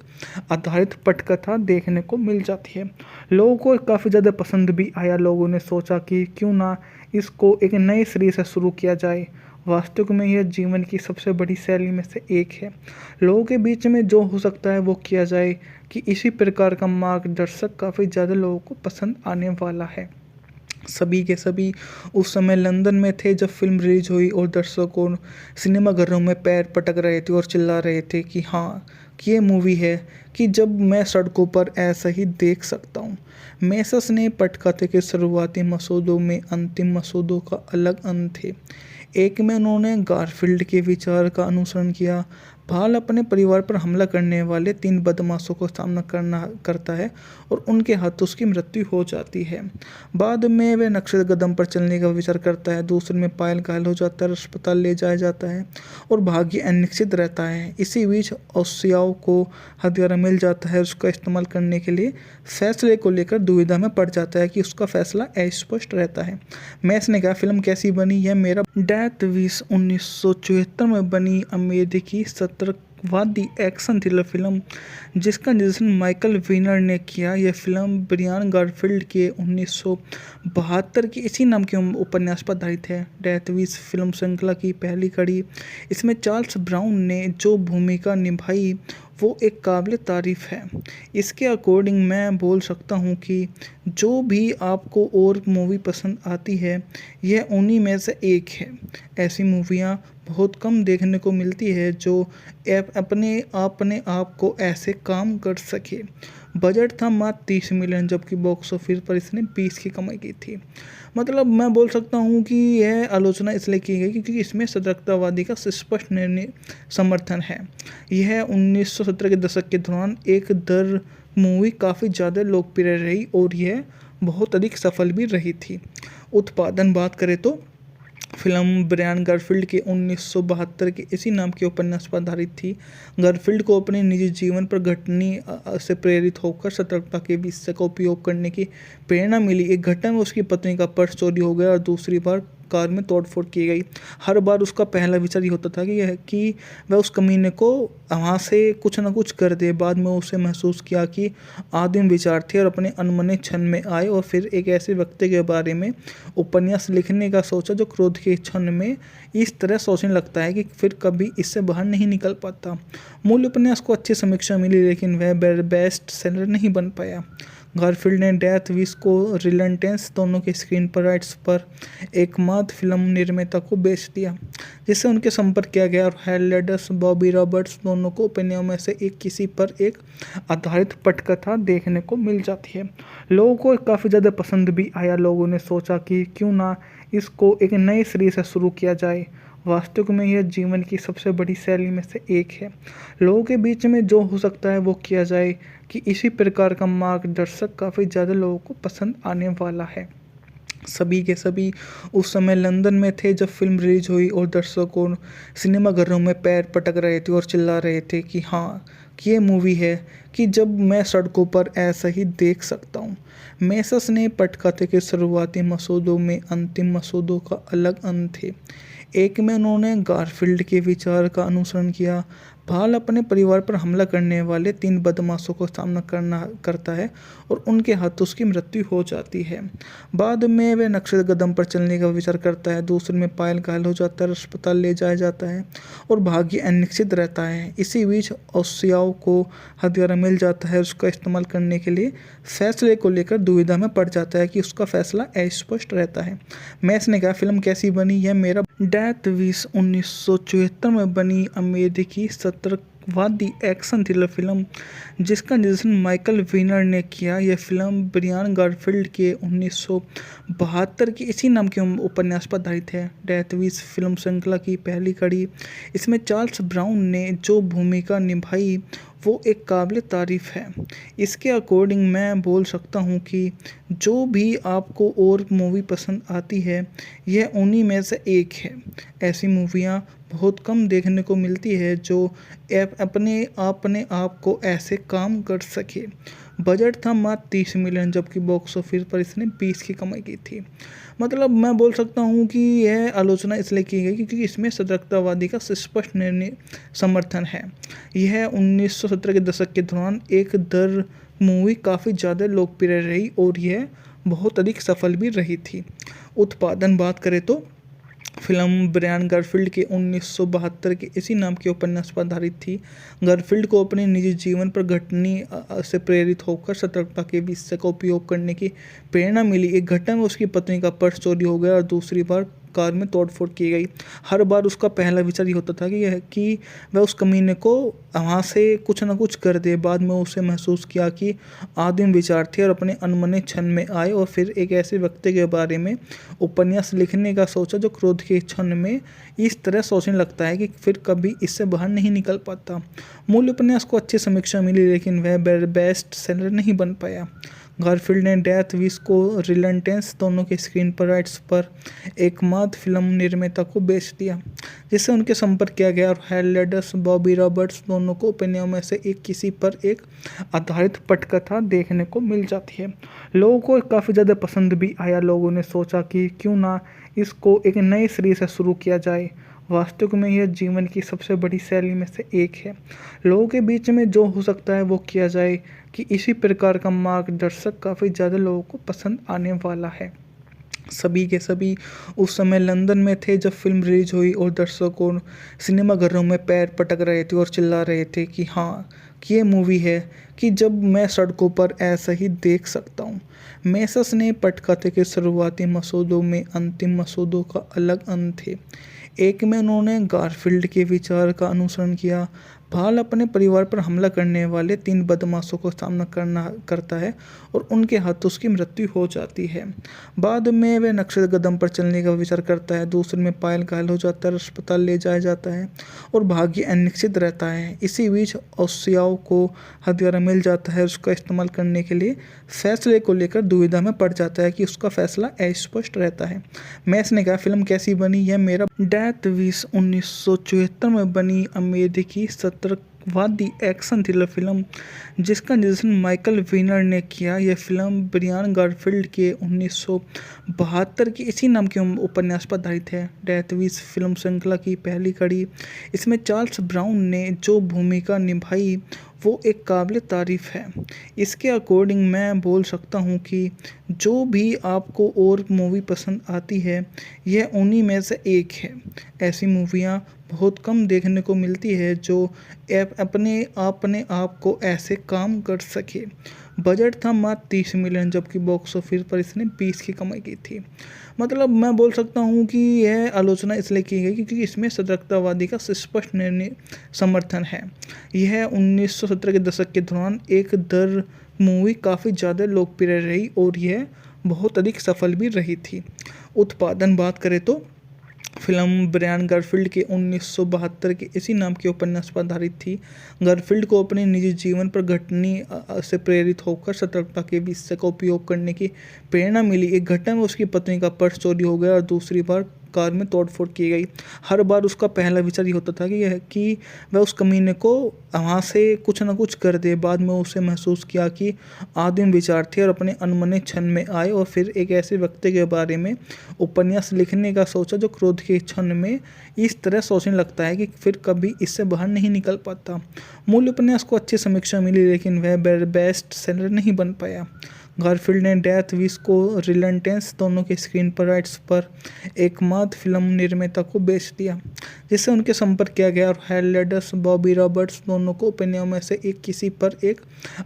आधारित पटकथा देखने को मिल जाती है। लोगों को काफ़ी ज़्यादा पसंद भी आया। लोगों ने सोचा कि क्यों ना इसको एक नए सिरे से शुरू किया जाए। वास्तव में यह जीवन की सबसे बड़ी शैली में से एक है। लोगों के बीच में जो हो सकता है वो किया जाए कि इसी प्रकार का मार्गदर्शक काफ़ी ज़्यादा लोगों को पसंद आने वाला है। सभी के सभी उस समय लंदन में थे जब फिल्म रिलीज हुई और दर्शकों सिनेमाघरों में पैर पटक रहे थे और चिल्ला रहे थे कि हाँ कि ये मूवी है कि जब मैं सड़कों पर ऐसा ही देख सकता हूँ। मेसस ने पटकथे के शुरुआती मसौदों में अंतिम मसौदों का अलग अंत थे। एक में उन्होंने गारफील्ड के विचार का अनुसरण किया। भाल अपने परिवार पर हमला करने वाले 3 बदमाशों को सामना करता है और उनके हाथों उसकी मृत्यु हो जाती है। बाद में वह नक्शे कदम पर चलने का विचार करता है। दूसरे में पायल घायल हो जाता है, अस्पताल ले जाया जाता है और भाग्य अनिश्चित रहता है। इसी बीच ओसियाओ को हथियारा मिल जाता है उसका इस्तेमाल करने के लिए फैसले को लेकर दुविधा में पड़ जाता है कि उसका फैसला अस्पष्ट रहता है। मैस ने कहा फिल्म कैसी बनी, यह मेरा डेथ विश 1974 में बनी अमेरिकी सतर्कवादी एक्शन थ्रिलर फिल्म जिसका निर्देशन माइकल विनर ने किया। यह फिल्म ब्रियान गारफील्ड के 1972 की इसी नाम के उपन्यास पर आधारित है। डेथ विश फिल्म श्रृंखला की पहली कड़ी। इसमें चार्ल्स ब्राउन ने जो भूमिका निभाई वो एक काबिल तारीफ़ है। इसके अकॉर्डिंग मैं बोल सकता हूँ कि जो भी आपको और मूवी पसंद आती है यह उन्हीं में से एक है। ऐसी मूवियाँ बहुत कम देखने को मिलती है जो अपने आप को ऐसे काम कर सके। बजट था मात्र 30 मिलियन जबकि बॉक्स ऑफिस पर इसने 20 की कमाई की थी। मतलब मैं बोल सकता हूँ कि यह आलोचना इसलिए की गई क्योंकि इसमें सतर्कतावादी का स्पष्ट निर्णय समर्थन है। यह 1970 के दशक के दौरान एक दर मूवी काफ़ी ज़्यादा लोकप्रिय रही और यह बहुत अधिक सफल भी रही थी। उत्पादन बात करें तो फिल्म ब्रायन गारफील्ड के 1972 के इसी नाम के उपन्यास पर आधारित थी। गारफील्ड को अपने निजी जीवन पर घटनी से प्रेरित होकर सतर्कता के विषय का उपयोग करने की प्रेरणा मिली। एक घटना में उसकी पत्नी का पर्स चोरी हो गया और दूसरी बार कार में तोड़फोड़ की गई। हर बार उसका पहला विचार ये होता था कि वह उस कमीने को वहाँ से कुछ ना कुछ कर दे। बाद में उसे महसूस किया कि आदिम विचार थे और अपने अनमने क्षण में आए और फिर एक ऐसे व्यक्ति के बारे में उपन्यास लिखने का सोचा जो क्रोध के क्षण में इस तरह सोचने लगता है कि फिर कभी इससे बाहर नहीं निकल पाता। मूल उपन्यास को अच्छी समीक्षा मिली लेकिन वह बेस्ट सेलर नहीं बन पाया। गारफील्ड ने डेथ विश को रिलेंटेंस दोनों के स्क्रीन पर राइट्स पर एकमात्र फिल्म निर्माता को बेच दिया जिससे उनके संपर्क किया गया और हेलेडस बॉबी रॉबर्ट्स दोनों को उपन्यासों में से एक किसी पर एक आधारित पटकथा देखने को मिल जाती है। लोगों को काफ़ी ज़्यादा पसंद भी आया। लोगों ने सोचा कि क्यों ना इसको एक नए सिरे से शुरू किया जाए। वास्तव में यह जीवन की सबसे बड़ी शैली में से एक है। लोगों के बीच में जो हो सकता है वो किया जाए कि इसी प्रकार का मार्गदर्शक काफ़ी ज़्यादा लोगों को पसंद आने वाला है। सभी के सभी उस समय लंदन में थे जब फिल्म रिलीज हुई और दर्शकों सिनेमाघरों में पैर पटक रहे थे और चिल्ला रहे थे कि हाँ, कि ये मूवी है कि जब मैं सड़कों पर ऐसा ही देख सकता हूँ। मेसस ने पटकथे के शुरुआती मसौदों में अंतिम मसौदों का अलग अंत थे। एक में उन्होंने गारफील्ड के विचार का अनुसरण किया। भाल अपने परिवार पर हमला करने वाले 3 बदमाशों को सामना करता है और उनके हाथों उसकी मृत्यु हो जाती है। बाद में वह नक्शे कदम पर चलने का विचार करता है। दूसरे में पायल घायल हो जाता है, अस्पताल ले जाया जाता है और भाग्य अनिश्चित रहता है। इसी बीच ओसियाओ को हथियार मिल जाता है। उसका इस्तेमाल करने के लिए फैसले को लेकर दुविधा में पड़ जाता है कि उसका फैसला अस्पष्ट रहता है। मैस ने कहा, फिल्म कैसी बनी? यह मेरा डेथ विश 1974 में बनी अमेरिकी सतर्कवादी एक्शन थ्रिलर फिल्म जिसका निर्देशन माइकल वीनर ने किया। यह फिल्म ब्रियान गारफील्ड के 1972 की इसी नाम के उपन्यास पर आधारित है। डेथ विश फिल्म श्रृंखला की पहली कड़ी। इसमें चार्ल्स ब्राउन ने जो भूमिका निभाई वो एक काबिल तारीफ़ है। इसके अकॉर्डिंग मैं बोल सकता हूँ कि जो भी आपको और मूवी पसंद आती है यह उन्हीं में से एक है। ऐसी मूवियाँ बहुत कम देखने को मिलती है जो अपने आप को ऐसे काम कर सके। बजट था मात्र 30 मिलियन जबकि बॉक्स ऑफिस पर इसने 20 की कमाई की थी। मतलब मैं बोल सकता हूँ कि यह आलोचना इसलिए की गई क्योंकि इसमें सतर्कतावादी का स्पष्ट निर्णय समर्थन है। यह 1970 के दशक के दौरान एक दर मूवी काफ़ी ज़्यादा लोकप्रिय रही और यह बहुत अधिक सफल भी रही थी। उत्पादन बात करें तो फिल्म ब्रायन गारफील्ड के 1972 के इसी नाम के उपन्यास पर आधारित थी। गारफील्ड को अपने निजी जीवन पर घटनी से प्रेरित होकर सतर्कता के विषय का उपयोग करने की प्रेरणा मिली। एक घटना में उसकी पत्नी का पर्स चोरी हो गया और दूसरी बार कार में तोड़फोड़ की गई। हर बार उसका पहला विचार ये होता था कि वह उस कमीने को वहाँ से कुछ ना कुछ कर दे। बाद में उसे महसूस किया कि आदिम विचार थे और अपने अनमने क्षण में आए और फिर एक ऐसे व्यक्ति के बारे में उपन्यास लिखने का सोचा जो क्रोध के क्षण में इस तरह सोचने लगता है कि फिर कभी इससे बाहर नहीं निकल पाता। मूल उपन्यास को अच्छी समीक्षा मिली लेकिन वह बेस्ट सेलर नहीं बन पाया। गारफील्ड ने डेथ विश को रिलेंटेंस दोनों के स्क्रीन पर राइट्स पर एकमात्र फिल्म निर्माता को बेच दिया जिससे उनके संपर्क किया गया और हेलेडस बॉबी रॉबर्ट्स दोनों को उपन्यासों में से एक किसी पर एक आधारित पटकथा देखने को मिल जाती है। लोगों को काफ़ी ज़्यादा पसंद भी आया। लोगों ने सोचा कि क्यों ना इसको एक नए सिरे से शुरू किया जाए। वास्तव में यह जीवन की सबसे बड़ी शैली में से एक है। लोगों के बीच में जो हो सकता है वो किया जाए कि इसी प्रकार का मार्गदर्शक काफ़ी ज़्यादा लोगों को पसंद आने वाला है। सभी के सभी उस समय लंदन में थे जब फिल्म रिलीज हुई और दर्शकों सिनेमाघरों में पैर पटक रहे थे और चिल्ला रहे थे कि हाँ, कि ये मूवी है कि जब मैं सड़कों पर ऐसा ही देख सकता हूँ। मेसस ने पटकथे के शुरुआती मसौदों में अंतिम मसौदों का अलग अंत थे। एक में उन्होंने गारफील्ड के विचार का अनुसरण किया। भाल अपने परिवार पर हमला करने वाले 3 बदमाशों को सामना करता है और उनके हाथों उसकी मृत्यु हो जाती है। बाद में वह नक्शे कदम पर चलने का विचार करता है। दूसरे में पायल घायल हो जाता है, अस्पताल ले जाया जाता है और भाग्य अनिश्चित रहता है। इसी बीच ओसियाओ को हथियार मिल जाता है। उसका इस्तेमाल करने के लिए फैसले को लेकर दुविधा में पड़ जाता है कि उसका फैसला अस्पष्ट रहता है। मैस ने कहा, फिल्म कैसी बनी? यह मेरा डेथ विश 1974 में बनी अमेरिकी सतर्कवादी एक्शन थ्रिलर फिल्म जिसका निर्देशन माइकल वीनर ने किया। यह फिल्म ब्रियान गारफील्ड के 1972 की इसी नाम के उपन्यास पर आधारित है। डेथ विश फिल्म श्रृंखला की पहली कड़ी। इसमें चार्ल्स ब्राउन ने जो भूमिका निभाई वो एक काबिल तारीफ़ है। इसके अकॉर्डिंग मैं बोल सकता हूँ कि जो भी आपको और मूवी पसंद आती है यह उन्हीं में से एक है। ऐसी मूवियाँ बहुत कम देखने को मिलती है जो अपने आप को ऐसे काम कर सके। बजट था मात्र 30 मिलियन, जबकि बॉक्स ऑफिस पर इसने 20 की कमाई की थी। मतलब मैं बोल सकता हूँ कि यह आलोचना इसलिए की गई क्योंकि इसमें सतर्कतावादी का स्पष्ट निर्णय समर्थन है। यह 1970 के दशक के दौरान एक दर मूवी काफ़ी ज़्यादा लोकप्रिय रही और यह बहुत अधिक सफल भी रही थी। उत्पादन बात करें तो फिल्म ब्रायन गारफील्ड के 1972 के इसी नाम के उपन्यास पर आधारित थी। गारफील्ड को अपने निजी जीवन पर घटनी से प्रेरित होकर सतर्कता के विषय का उपयोग करने की प्रेरणा मिली। एक घटना में उसकी पत्नी का पर्स चोरी हो गया और दूसरी बार कार में तोड़फोड़ की गई। हर बार उसका पहला विचार ये होता था कि वह उस कमीने को वहाँ से कुछ ना कुछ कर दे। बाद में उसे महसूस किया कि आदिम विचार थे और अपने अनमने क्षण में आए और फिर एक ऐसे व्यक्ति के बारे में उपन्यास लिखने का सोचा जो क्रोध के क्षण में इस तरह सोचने लगता है कि फिर कभी इससे बाहर नहीं निकल पाता। मूल उपन्यास को अच्छी समीक्षा मिली लेकिन वह बेस्ट सेलर नहीं बन पाया। गारफील्ड ने डेथ विश को रिलेंटेंस दोनों के स्क्रीन पर राइट्स पर एकमात्र फिल्म निर्माता को बेच दिया, जिससे उनके संपर्क किया गया और हेलेडस बॉबी रॉबर्ट्स दोनों को उपन्यासों में से एक किसी पर एक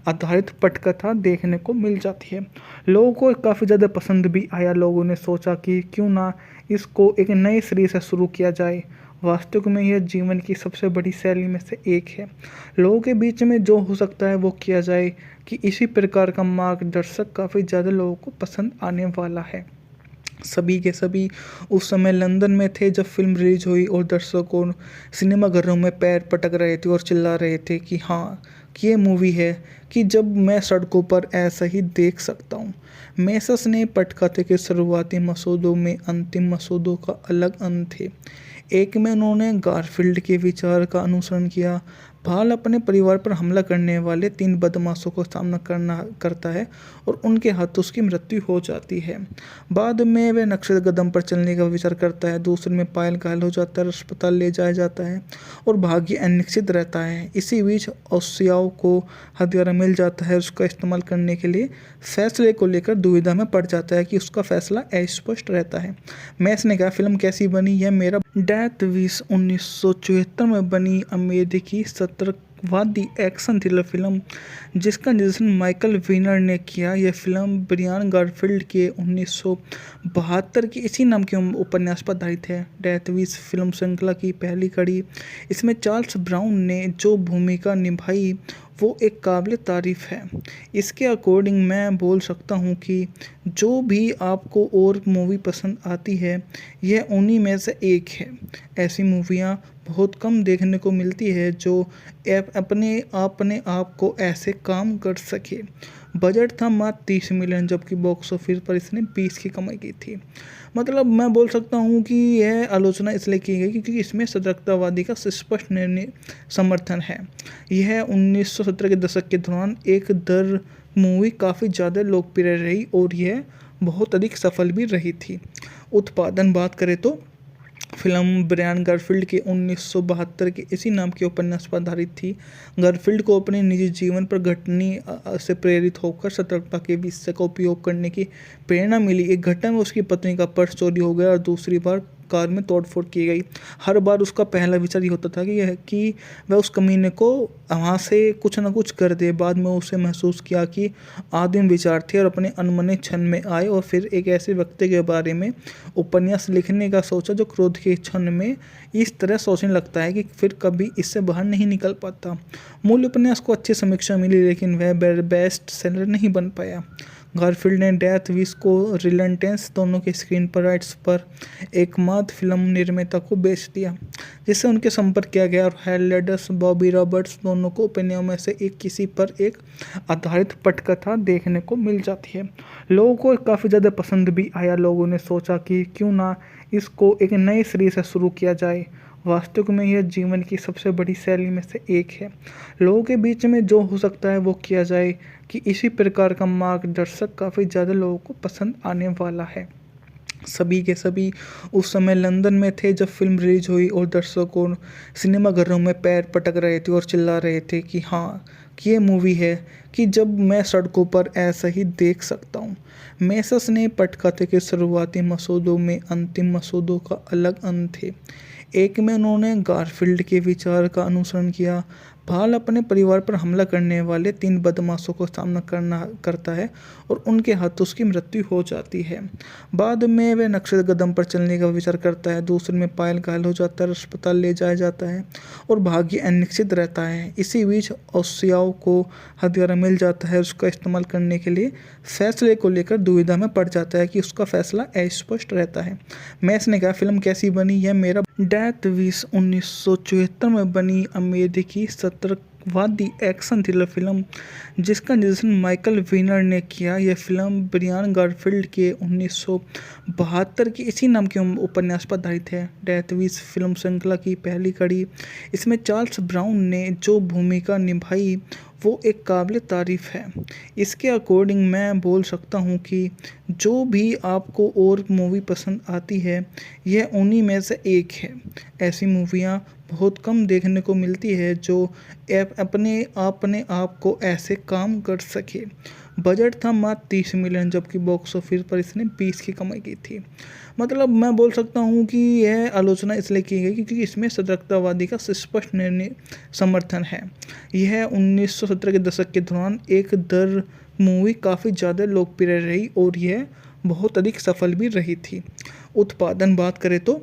आधारित पटकथा देखने को मिल जाती है। लोगों को काफ़ी ज़्यादा पसंद भी आया। लोगों ने सोचा कि क्यों ना इसको एक नए सिरे से शुरू किया जाए। वास्तविक में यह जीवन की सबसे बड़ी शैली में से एक है। लोगों के बीच में जो हो सकता है वो किया जाए कि इसी प्रकार का मार्गदर्शक काफ़ी ज़्यादा लोगों को पसंद आने वाला है। सभी के सभी उस समय लंदन में थे जब फिल्म रिलीज हुई और दर्शकों सिनेमाघरों में पैर पटक रहे थे और चिल्ला रहे थे कि हाँ, कि ये मूवी है कि जब मैं सड़कों पर ऐसा ही देख सकता हूँ। मेसस ने पटकथे के शुरुआती मसौदों में अंतिम मसौदों का अलग अंत थे। एक में उन्होंने गारफील्ड के विचार का अनुसरण किया। भाल अपने परिवार पर हमला करने वाले 3 बदमाशों का सामना करता है और उनके हाथों उसकी मृत्यु हो जाती है। बाद में वह नक्शे कदम पर चलने का विचार करता है। दूसरे में पायल घायल हो जाता है, अस्पताल ले जाया जाता है और भाग्य अनिश्चित रहता है। इसी बीच ओसियाओ को हथियार मिल जाता है। उसका इस्तेमाल करने के लिए फैसले को लेकर दुविधा में पड़ जाता है कि उसका फैसला अस्पष्ट रहता है। मैस ने कहा, फिल्म कैसी बनी यह मेरा डेथ विश 1974 में बनी अमेरिकी सतर्कवादी एक्शन थ्रिलर फिल्म जिसका निर्देशन माइकल वीनर ने किया। यह फिल्म ब्रायन गारफील्ड के 1972 के इसी नाम के उपन्यास पर आधारित है। डेथ विश फिल्म श्रृंखला की पहली कड़ी। इसमें चार्ल्स ब्राउन ने जो भूमिका निभाई वो एक काबिल तारीफ़ है। इसके अकॉर्डिंग मैं बोल सकता हूँ कि जो भी आपको और मूवी पसंद आती है यह उन्हीं में से एक है। ऐसी मूवियाँ बहुत कम देखने को मिलती है जो अपने आप को ऐसे काम कर सके। बजट था मात्र 30 मिलियन, जबकि बॉक्स ऑफिस पर इसने 20 की कमाई की थी। मतलब मैं बोल सकता हूँ कि यह आलोचना इसलिए की गई क्योंकि इसमें सतर्कतावादी का स्पष्ट निर्णय समर्थन है। यह 1970 के दशक के दौरान एक दर मूवी काफ़ी ज़्यादा लोकप्रिय रही और यह बहुत अधिक सफल भी रही थी। उत्पादन बात करें तो फिल्म ब्रायन गारफील्ड के 1972 के इसी नाम के उपन्यास पर आधारित थी। गारफील्ड को अपने निजी जीवन पर घटनी से प्रेरित होकर सतर्कता के विषय का उपयोग करने की प्रेरणा मिली। एक घटना में उसकी पत्नी का पर्स चोरी हो गया और दूसरी बार कार में तोड़फोड़ की गई। हर बार उसका पहला विचार ये होता था कि वह उस कमीने को वहाँ से कुछ ना कुछ कर दे। बाद में उसे महसूस किया कि आदिम विचार थे और अपने अनमने क्षण में आए और फिर एक ऐसे व्यक्ति के बारे में उपन्यास लिखने का सोचा जो क्रोध के क्षण में इस तरह सोचने लगता है कि फिर कभी इससे बाहर नहीं निकल पाता। मूल उपन्यास को अच्छी समीक्षा मिली लेकिन वह बेस्ट सेलर नहीं बन पाया। गारफील्ड ने डेथ विश को रिलेंटेंस दोनों के स्क्रीन पर राइट्स पर एकमात्र फिल्म निर्माता को बेच दिया, जिससे उनके संपर्क किया गया और हेलेडस बॉबी रॉबर्ट्स दोनों को उपन्यासों में से एक किसी पर एक आधारित पटकथा देखने को मिल जाती है। लोगों को काफ़ी ज़्यादा पसंद भी आया। लोगों ने सोचा कि क्यों ना इसको एक नए सिरे से शुरू किया जाए। वास्तविक में यह जीवन की सबसे बड़ी शैली में से एक है। लोगों के बीच में जो हो सकता है वो किया जाए कि इसी प्रकार का मार्गदर्शक काफ़ी ज़्यादा लोगों को पसंद आने वाला है। सभी के सभी उस समय लंदन में थे जब फिल्म रिलीज हुई और दर्शकों सिनेमाघरों में पैर पटक रहे थे और चिल्ला रहे थे कि हाँ, कि ये मूवी है कि जब मैं सड़कों पर ऐसा ही देख सकता हूँ। मेसस ने पटकथे के शुरुआती मसौदों में अंतिम मसौदों का अलग अंत थे। एक में उन्होंने गारफील्ड के विचार का अनुसरण किया। भाल अपने परिवार पर हमला करने वाले 3 बदमाशों को सामना करना करता है और उनके हाथों उसकी मृत्यु हो जाती है। बाद में वह नक्शे कदम पर चलने का विचार करता है। दूसरे में पायल घायल हो जाता है, अस्पताल ले जाया जाता है और भाग्य अनिश्चित रहता है। इसी बीच ओसियाओ को हथियार मिल जाता है। उसका इस्तेमाल करने के लिए फैसले को लेकर दुविधा में पड़ जाता है कि उसका फैसला अस्पष्ट रहता है। मैस ने कहा, फिल्म कैसी बनी? यह मेरा डेथ विश 1974 में बनी अमेरिकी सतर्कवादी एक्शन थ्रिलर फिल्म जिसका निर्देशन माइकल विनर ने किया। यह फिल्म ब्रियान गारफील्ड के 1972 की इसी नाम के उपन्यास पर आधारित है। डेथ विश फिल्म श्रृंखला की पहली कड़ी। इसमें चार्ल्स ब्राउन ने जो भूमिका निभाई वो एक काबिल तारीफ़ है। इसके अकॉर्डिंग मैं बोल सकता हूँ कि जो भी आपको और मूवी पसंद आती है यह उन्हीं में से एक है। ऐसी मूवियाँ बहुत कम देखने को मिलती है जो अपने आप को ऐसे काम कर सके। बजट था मात्र 30 मिलियन, जबकि बॉक्स ऑफिस पर इसने 20 की कमाई की थी। मतलब मैं बोल सकता हूँ कि यह आलोचना इसलिए की गई क्योंकि इसमें सतर्कतावादी का स्पष्ट निर्णय समर्थन है। यह 1970 के दशक के दौरान एक दर मूवी काफ़ी ज़्यादा लोकप्रिय रही और यह बहुत अधिक सफल भी रही थी। उत्पादन बात करें तो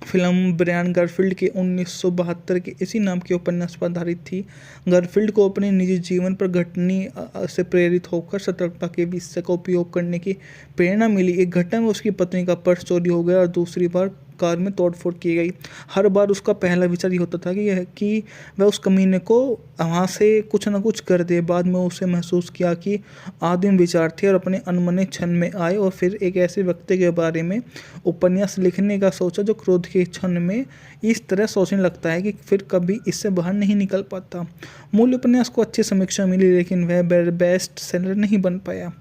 फिल्म ब्रायन गारफील्ड के 1972 के इसी नाम के उपन्यास पर आधारित थी। गारफील्ड को अपने निजी जीवन पर घटनी से प्रेरित होकर सतर्कता के विषय का उपयोग करने की प्रेरणा मिली। एक घटना में उसकी पत्नी का पर्स चोरी हो गया और दूसरी बार कार में तोड़फोड़ की गई। हर बार उसका पहला विचार ये होता था कि वह उस कमीने को वहाँ से कुछ ना कुछ कर दे। बाद में उसे महसूस किया कि आदिम विचार थे और अपने अनमने क्षण में आए और फिर एक ऐसे व्यक्ति के बारे में उपन्यास लिखने का सोचा जो क्रोध के क्षण में इस तरह सोचने लगता है कि फिर कभी इससे बाहर नहीं निकल पाता। मूल उपन्यास को अच्छी समीक्षा मिली लेकिन वह बेस्ट सेलर नहीं बन पाया।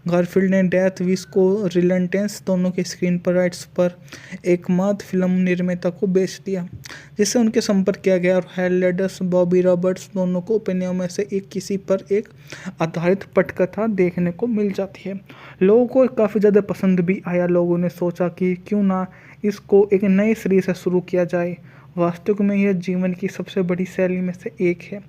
गारफील्ड ने डेथ विश को रिलेंटेंस दोनों के स्क्रीन पर राइट्स पर एकमात्र फिल्म निर्माता को बेच दिया जिससे उनके संपर्क किया गया और हेलेडस बॉबी रॉबर्ट्स दोनों को उपन्यासों में से एक किसी पर एक आधारित पटकथा देखने को मिल जाती है। लोगों को काफ़ी ज़्यादा पसंद भी आया। लोगों ने सोचा कि क्यों ना इसको एक नए सिरे से शुरू किया जाए। वास्तव में यह जीवन की सबसे बड़ी शैली में से एक है।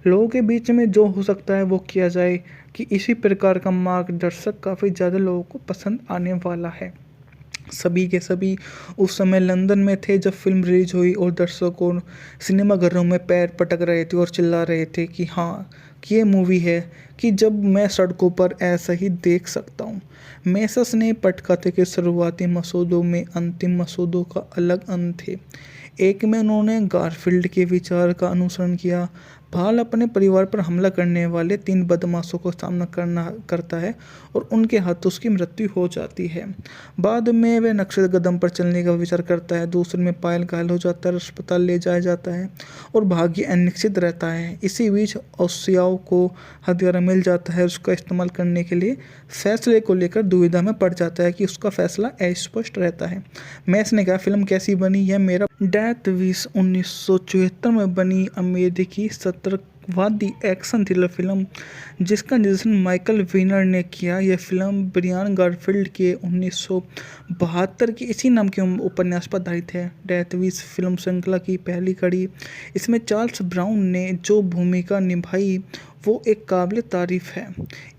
लोगों के बीच में जो हो सकता है वो किया जाए कि इसी प्रकार का मार्गदर्शक काफ़ी ज़्यादा लोगों को पसंद आने वाला है। सभी के सभी उस समय लंदन में थे जब फिल्म रिलीज हुई और दर्शकों सिनेमाघरों में पैर पटक रहे थे और चिल्ला रहे थे कि हाँ कि ये मूवी है कि जब मैं सड़कों पर ऐसा ही देख सकता हूँ। मेसस ने पटकथे के शुरुआती मसौदों में अंतिम मसौदों का अलग अंत थे। एक में उन्होंने गारफील्ड के विचार का अनुसरण किया। भाल अपने परिवार पर हमला करने वाले 3 बदमाशों को सामना करता है और उनके हाथों उसकी मृत्यु हो जाती है। बाद में वह नक्शे कदम पर चलने का विचार करता है। दूसरे में पायल घायल हो जाता है, अस्पताल ले जाया जाता है और भाग्य अनिश्चित रहता है। इसी बीच ओसियाओ को हथियार मिल जाता है। उसका इस्तेमाल करने के लिए फैसले को लेकर दुविधा में पड़ जाता है कि उसका फैसला अस्पष्ट रहता है। मैस ने कहा, फिल्म कैसी बनी? यह मेरा डेथ विश 1974 में बनी अमेरिकी सतर्कवादी एक्शन थ्रिलर फिल्म जिसका निर्देशन माइकल विनर ने किया। यह फिल्म ब्रियान गारफील्ड के 1972 की इसी नाम के उपन्यास पर आधारित है। डेथ विश फिल्म श्रृंखला की पहली कड़ी। इसमें चार्ल्स ब्राउन ने जो भूमिका निभाई वो एक काबिल तारीफ़ है।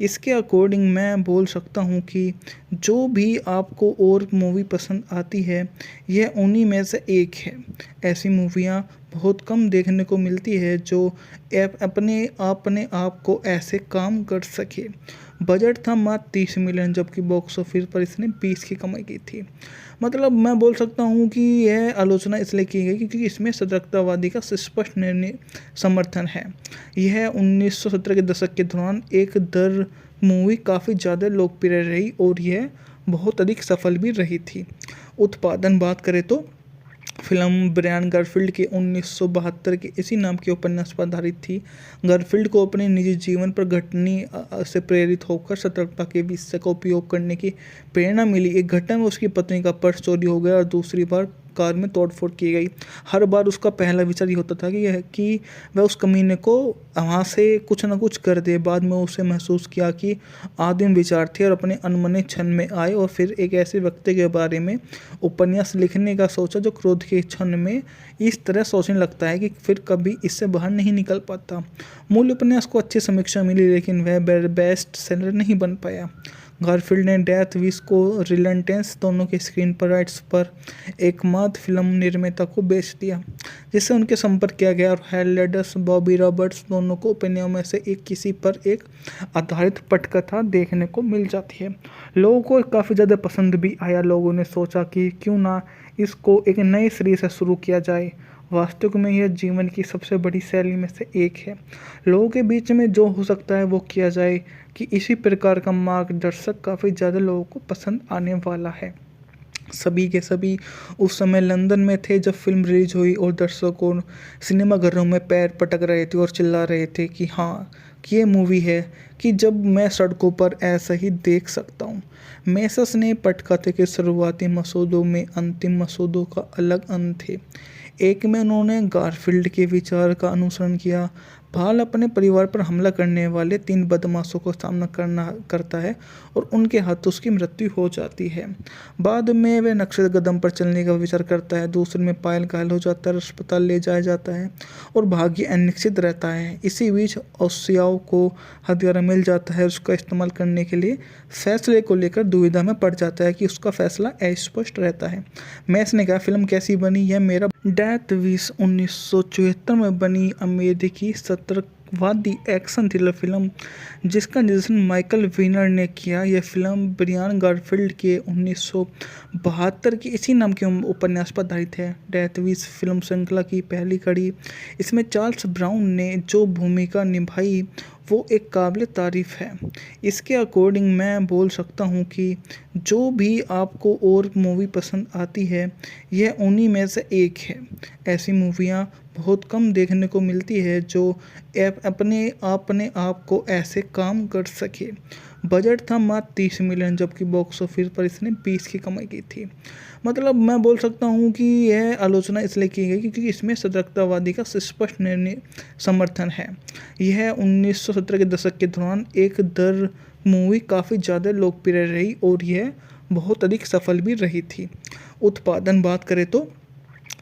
इसके अकॉर्डिंग मैं बोल सकता हूँ कि जो भी आपको और मूवी पसंद आती है यह उन्हीं में से एक है। ऐसी मूवियाँ बहुत कम देखने को मिलती है जो अपने आप को ऐसे काम कर सके। बजट था मात्र 30 मिलियन, जबकि बॉक्स ऑफिस पर इसने 20 की कमाई की थी। मतलब मैं बोल सकता हूँ कि यह आलोचना इसलिए की गई क्योंकि इसमें सतर्कतावादी का स्पष्ट निर्णय समर्थन है। यह 1970 के दशक के दौरान एक दर मूवी काफ़ी ज़्यादा लोकप्रिय रही और यह बहुत अधिक सफल भी रही थी। उत्पादन बात करें तो फिल्म ब्रायन गारफील्ड के 1972 के इसी नाम के उपन्यास पर आधारित थी। गारफील्ड को अपने निजी जीवन पर घटनी से प्रेरित होकर सतर्कता के विषय का उपयोग करने की प्रेरणा मिली। एक घटना में उसकी पत्नी का पर्स चोरी हो गया और दूसरी बार कार में तोड़फोड़ की गई। हर बार उसका पहला विचार ये होता था कि वह उस कमीने को वहाँ से कुछ ना कुछ कर दे। बाद में उसे महसूस किया कि आदिम विचार थे और अपने अनमने क्षण में आए, और फिर एक ऐसे व्यक्ति के बारे में उपन्यास लिखने का सोचा जो क्रोध के क्षण में इस तरह सोचने लगता है कि फिर कभी इससे बाहर नहीं निकल पाता। मूल उपन्यास को अच्छी समीक्षा मिली, लेकिन वह बेस्ट सेलर नहीं बन पाया। गारफील्ड ने डेथ विश को रिलेंटेंस दोनों के स्क्रीन पर राइट्स पर एकमात्र फिल्म निर्माता को बेच दिया, जिससे उनके संपर्क किया गया, और हेलेडस बॉबी रॉबर्ट्स दोनों को उपन्यासों में से एक किसी पर एक आधारित पटकथा देखने को मिल जाती है। लोगों को काफ़ी ज़्यादा पसंद भी आया। लोगों ने सोचा कि क्यों ना इसको एक नए सिरे से शुरू किया जाए। वास्तव में यह जीवन की सबसे बड़ी शैली में से एक है। लोगों के बीच में जो हो सकता है वो किया जाए, कि इसी प्रकार का मार्गदर्शक काफ़ी ज़्यादा लोगों को पसंद आने वाला है। सभी के सभी उस समय लंदन में थे जब फिल्म रिलीज हुई, और दर्शकों सिनेमाघरों में पैर पटक रहे थे और चिल्ला रहे थे कि हाँ, कि ये मूवी है कि जब मैं सड़कों पर ऐसा ही देख सकता हूँ। मेसस ने पटकथे के शुरुआती मसौदों में अंतिम मसौदों का अलग अंत थे। एक में उन्होंने गारफील्ड के विचार का अनुसरण किया। भाल अपने परिवार पर हमला करने वाले 3 बदमाशों को सामना करता है और उनके हाथों उसकी मृत्यु हो जाती है। बाद में वह नक्शे कदम पर चलने का विचार करता है। दूसरे में पायल घायल हो जाता है, अस्पताल ले जाया जाता है और भाग्य अनिश्चित रहता है। इसी बीच ओसियाओ को हथियार मिल जाता है। उसका इस्तेमाल करने के लिए फैसले को लेकर दुविधा में पड़ जाता है कि उसका फैसला अस्पष्ट रहता है। मैस ने कहा, फिल्म कैसी बनी यह मेरा डेथ विश 1974 में बनी अमेरिकी सतर्कवादी एक्शन थ्रिलर फिल्म, जिसका निर्देशन माइकल वीनर ने किया। यह फिल्म ब्रियान गारफील्ड के 1972 की इसी नाम के उपन्यास पर आधारित है। डेथ विश फिल्म श्रृंखला की पहली कड़ी। इसमें चार्ल्स ब्राउन ने जो भूमिका निभाई वो एक काबिल तारीफ़ है। इसके अकॉर्डिंग मैं बोल सकता हूँ कि जो भी आपको और मूवी पसंद आती है, यह उन्हीं में से एक है। ऐसी मूवियाँ बहुत कम देखने को मिलती है जो अपने आप को ऐसे काम कर सके। बजट था मात्र 30 मिलियन, जबकि बॉक्स ऑफिस पर इसने 20 की कमाई की थी। मतलब मैं बोल सकता हूँ कि यह आलोचना इसलिए की गई क्योंकि इसमें सतर्कतावादी का स्पष्ट निर्णय समर्थन है। यह 1970 के दशक के दौरान एक दर मूवी काफ़ी ज़्यादा लोकप्रिय रही और यह बहुत अधिक सफल भी रही थी। उत्पादन बात करें तो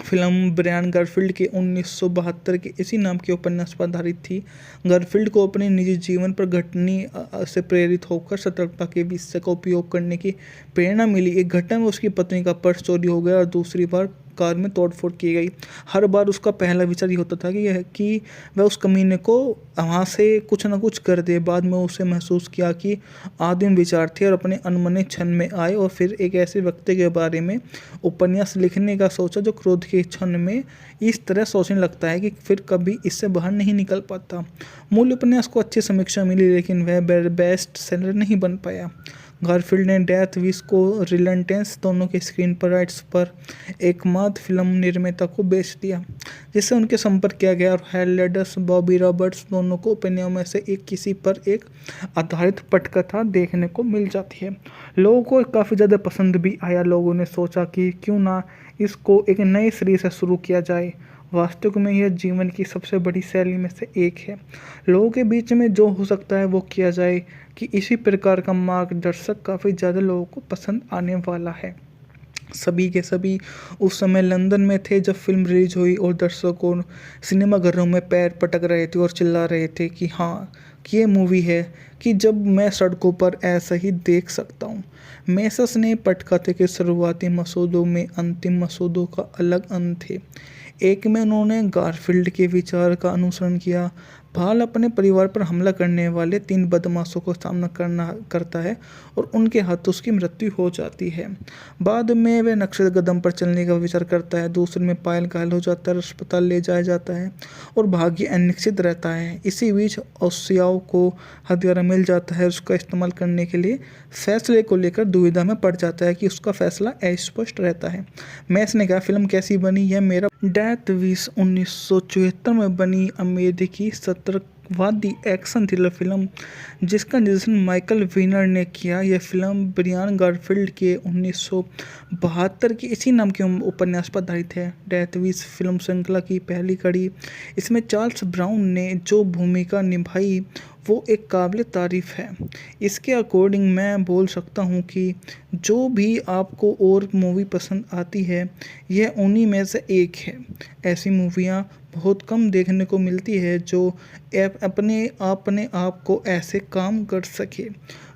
फिल्म ब्रायन गारफील्ड के 1972 के इसी नाम के उपन्यास पर आधारित थी। गारफील्ड को अपने निजी जीवन पर घटनी से प्रेरित होकर सतर्कता के विषय का उपयोग करने की प्रेरणा मिली। एक घटना में उसकी पत्नी का पर्स चोरी हो गया और दूसरी बार कार में तोड़फोड़ की गई। हर बार उसका पहला विचार ये होता था कि वह उस कमीने को वहाँ से कुछ ना कुछ कर दे। बाद में उसे महसूस किया कि आदिम विचार थे और अपने अनमने क्षण में आए, और फिर एक ऐसे व्यक्ति के बारे में उपन्यास लिखने का सोचा जो क्रोध के क्षण में इस तरह सोचने लगता है कि फिर कभी इससे बाहर नहीं निकल पाता। मूल उपन्यास को अच्छी समीक्षा मिली, लेकिन वह बेस्ट सेलर नहीं बन पाया। गारफील्ड ने डेथ विश को रिलेंटेंस दोनों के स्क्रीन पर राइट्स पर एकमात्र फिल्म निर्माता को बेच दिया, जिससे उनके संपर्क किया गया, और हेलेडस बॉबी रॉबर्ट्स दोनों को उपन्यासों में से एक किसी पर एक आधारित पटकथा देखने को मिल जाती है। लोगों को काफ़ी ज़्यादा पसंद भी आया। लोगों ने सोचा कि क्यों ना इसको एक नए सिरे से शुरू किया जाए। वास्तव में यह जीवन की सबसे बड़ी शैली में से एक है। लोगों के बीच में जो हो सकता है वो किया जाए, कि इसी प्रकार का मार्गदर्शक काफ़ी ज़्यादा लोगों को पसंद आने वाला है। सभी के सभी उस समय लंदन में थे जब फिल्म रिलीज हुई, और दर्शकों सिनेमाघरों में पैर पटक रहे थे और चिल्ला रहे थे कि हाँ, कि ये मूवी है कि जब मैं सड़कों पर ऐसा ही देख सकता हूँ। मेसस ने पटकथे के शुरुआती मसौदों में अंतिम मसौदों का अलग अंत थे। एक में उन्होंने गारफील्ड के विचार का अनुसरण किया। भाल अपने परिवार पर हमला करने वाले 3 बदमाशों को सामना करता है और उनके हाथों उसकी मृत्यु हो जाती है। बाद में वह नक्शे कदम पर चलने का विचार करता है। दूसरे में पायल घायल हो जाता है, अस्पताल ले जाया जाता है और भाग्य अनिश्चित रहता है। इसी बीच ओसियाओ को हथियार मिल जाता है। उसका इस्तेमाल करने के लिए फैसले को लेकर दुविधा में पड़ जाता है कि उसका फैसला अस्पष्ट रहता है। मैस ने कहा, फिल्म कैसी बनी यह मेरा डेथ विश 1974 में बनी अमेरिकी आतंकवादी एक्शन थ्रिलर फिल्म जिसका निर्देशन माइकल विनर ने किया। यह फिल्म ब्रियान गारफील्ड के 1972 की इसी नाम के उपन्यास पर आधारित है। डेथ विश फिल्म श्रृंखला की पहली कड़ी। इसमें चार्ल्स ब्राउन ने जो भूमिका निभाई वो एक काबिल तारीफ़ है। इसके अकॉर्डिंग मैं बोल सकता हूँ कि जो भी आपको और मूवी पसंद आती है यह उन्हीं में से एक है। ऐसी मूवियाँ बहुत कम देखने को मिलती है जो अपने आप को ऐसे काम कर सके।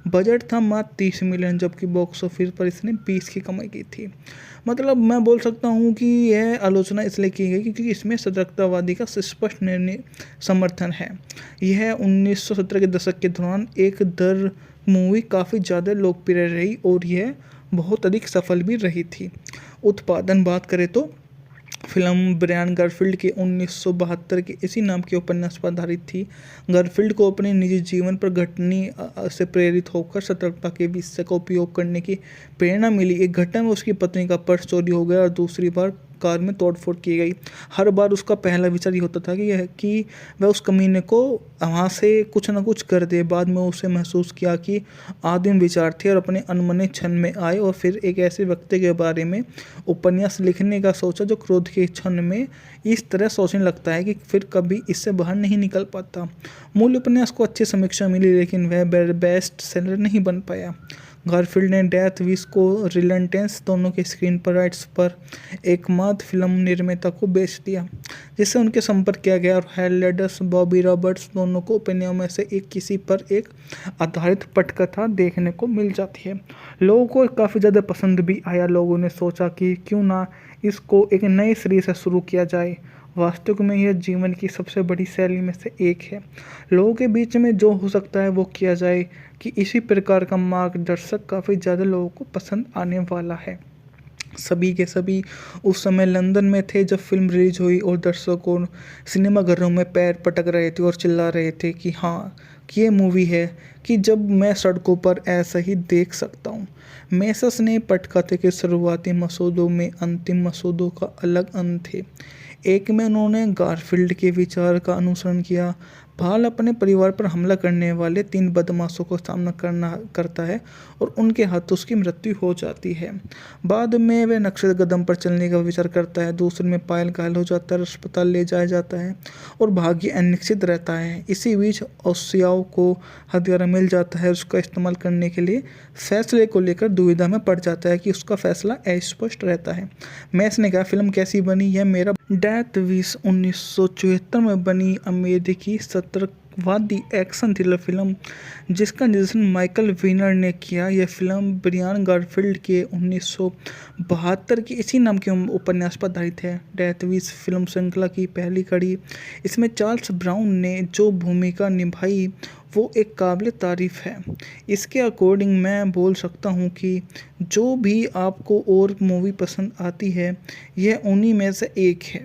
बजट था मात्र 30 मिलियन, जबकि बॉक्स ऑफिस पर इसने 20 की कमाई की थी। मतलब मैं बोल सकता हूँ कि यह आलोचना इसलिए की गई क्योंकि इसमें सतर्कतावादी का स्पष्ट निर्णय समर्थन है। यह 1970 के दशक के दौरान एक दर मूवी काफ़ी ज़्यादा लोकप्रिय रही और यह बहुत अधिक सफल भी रही थी। उत्पादन बात करें तो फिल्म ब्रायन गारफील्ड के 1972 के इसी नाम के उपन्यास पर आधारित थी। गारफील्ड को अपने निजी जीवन पर घटनी से प्रेरित होकर सतर्कता के विषय का उपयोग करने की प्रेरणा मिली। एक घटना में उसकी पत्नी का पर्स चोरी हो गया और दूसरी बार कार में तोड़फोड़ की गई। हर बार उसका पहला विचार ये होता था कि वह उस कमीने को वहाँ से कुछ ना कुछ कर दे। बाद में उसे महसूस किया कि आदिम विचार थे और अपने अनमने क्षण में आए और फिर एक ऐसे व्यक्ति के बारे में उपन्यास लिखने का सोचा जो क्रोध के क्षण में इस तरह सोचने लगता है कि फिर कभी इससे बाहर नहीं निकल पाता। मूल उपन्यास को अच्छी समीक्षा मिली लेकिन वह बेस्ट सेलर नहीं बन पाया। गारफील्ड ने डेथ विश को रिलेंटेंस दोनों के स्क्रीन पर राइट्स पर एकमात्र फिल्म निर्माता को बेच दिया, जिससे उनके संपर्क किया गया और हेलेडस बॉबी रॉबर्ट्स दोनों को ओपिनियन में से एक किसी पर एक आधारित पटकथा देखने को मिल जाती है। लोगों को काफ़ी ज़्यादा पसंद भी आया। लोगों ने सोचा कि क्यों ना इसको एक नए सिरे से शुरू किया जाए। वास्तव में यह जीवन की सबसे बड़ी शैली में से एक है। लोगों के बीच में जो हो सकता है वो किया जाए कि इसी प्रकार का मार्गदर्शक काफ़ी ज़्यादा लोगों को पसंद आने वाला है। सभी के सभी उस समय लंदन में थे जब फिल्म रिलीज हुई और दर्शकों सिनेमाघरों में पैर पटक रहे थे और चिल्ला रहे थे कि हाँ ये मूवी है कि जब मैं सड़कों पर ऐसा ही देख सकता हूँ। मेसस ने पटकथे के शुरुआती मसौदों में अंतिम मसौदों का अलग अंत थे। एक में उन्होंने गारफील्ड के विचार का अनुसरण किया। भाल अपने परिवार पर हमला करने वाले 3 बदमाशों को सामना करता है और उनके हाथों उसकी मृत्यु हो जाती है। बाद में वह नक्शे कदम पर चलने का विचार करता है। दूसरे में पायल घायल हो जाता है, अस्पताल ले जाया जाता है और भाग्य अनिश्चित रहता है। इसी बीच ओसियाओ को हथियार मिल जाता है। उसका इस्तेमाल करने के लिए फैसले को लेकर दुविधा में पड़ जाता है कि उसका फैसला अस्पष्ट रहता है। मैस ने कहा फिल्म कैसी बनी? यह मेरा डेथ विश 1974 में बनी अमेरिकी सतर्कवादी एक्शन थ्रिलर फिल्म जिसका निर्देशन माइकल विनर ने किया। यह फिल्म ब्रियान गारफील्ड के 1972 की इसी नाम के उपन्यास पर आधारित है। डेथ विश फिल्म श्रृंखला की पहली कड़ी। इसमें चार्ल्स ब्राउन ने जो भूमिका निभाई वो एक काबिल तारीफ़ है। इसके अकॉर्डिंग मैं बोल सकता हूँ कि जो भी आपको और मूवी पसंद आती है यह उन्हीं में से एक है।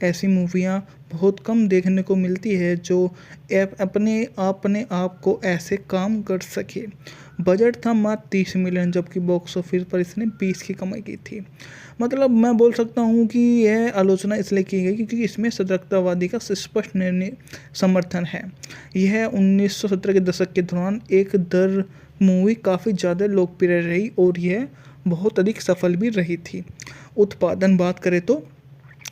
ऐसी मूवियाँ बहुत कम देखने को मिलती है जो अपने आप को ऐसे काम कर सके। बजट था मात्र 30 मिलियन, जबकि बॉक्स ऑफिस पर इसने 20 की कमाई की थी। मतलब मैं बोल सकता हूँ कि यह आलोचना इसलिए की गई क्योंकि इसमें सतर्कतावादी का स्पष्ट निर्णय समर्थन है। यह 1970 के दशक के दौरान एक दर मूवी काफ़ी ज़्यादा लोकप्रिय रही और यह बहुत अधिक सफल भी रही थी। उत्पादन बात करें तो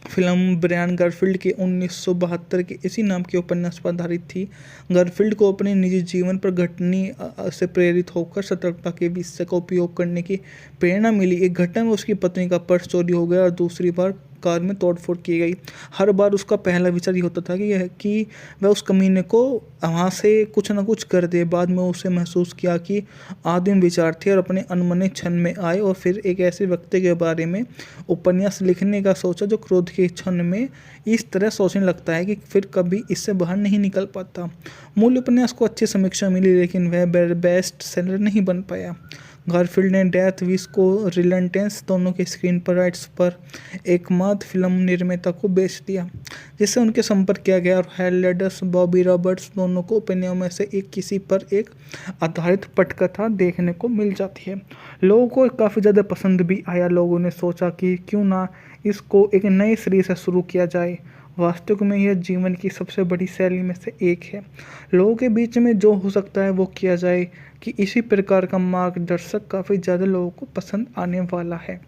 फिल्म ब्रायन गारफील्ड के 1972 के इसी नाम के उपन्यास पर आधारित थी। गारफील्ड को अपने निजी जीवन पर घटनी से प्रेरित होकर सतर्कता के विषय का उपयोग करने की प्रेरणा मिली। एक घटना में उसकी पत्नी का पर्स चोरी हो गया और दूसरी बार कार में तोड़फोड़ की गई। हर बार उसका पहला विचार ये होता था कि वह उस कमीने को वहाँ से कुछ ना कुछ कर दे। बाद में उसे महसूस किया कि आदिम विचार थे और अपने अनमने क्षण में आए और फिर एक ऐसे व्यक्ति के बारे में उपन्यास लिखने का सोचा जो क्रोध के क्षण में इस तरह सोचने लगता है कि फिर कभी इससे बाहर नहीं निकल पाता। मूल उपन्यास को अच्छी समीक्षा मिली लेकिन वह बेस्ट सेलर नहीं बन पाया। गारफील्ड ने डेथ विश को रिलेंटेंस दोनों के स्क्रीन पर राइट्स पर एकमात्र फिल्म निर्माता को बेच दिया, जिससे उनके संपर्क किया गया और हेलेडस बॉबी रॉबर्ट्स दोनों को ओपिनियन में से एक किसी पर एक आधारित पटकथा देखने को मिल जाती है। लोगों को काफ़ी ज़्यादा पसंद भी आया। लोगों ने सोचा कि क्यों ना इसको एक नए सिरे से शुरू किया जाए। वास्तविक में यह जीवन की सबसे बड़ी शैली में से एक है। लोगों के बीच में जो हो सकता है वो किया जाए कि इसी प्रकार का मार्गदर्शक काफ़ी ज़्यादा लोगों को पसंद आने वाला है।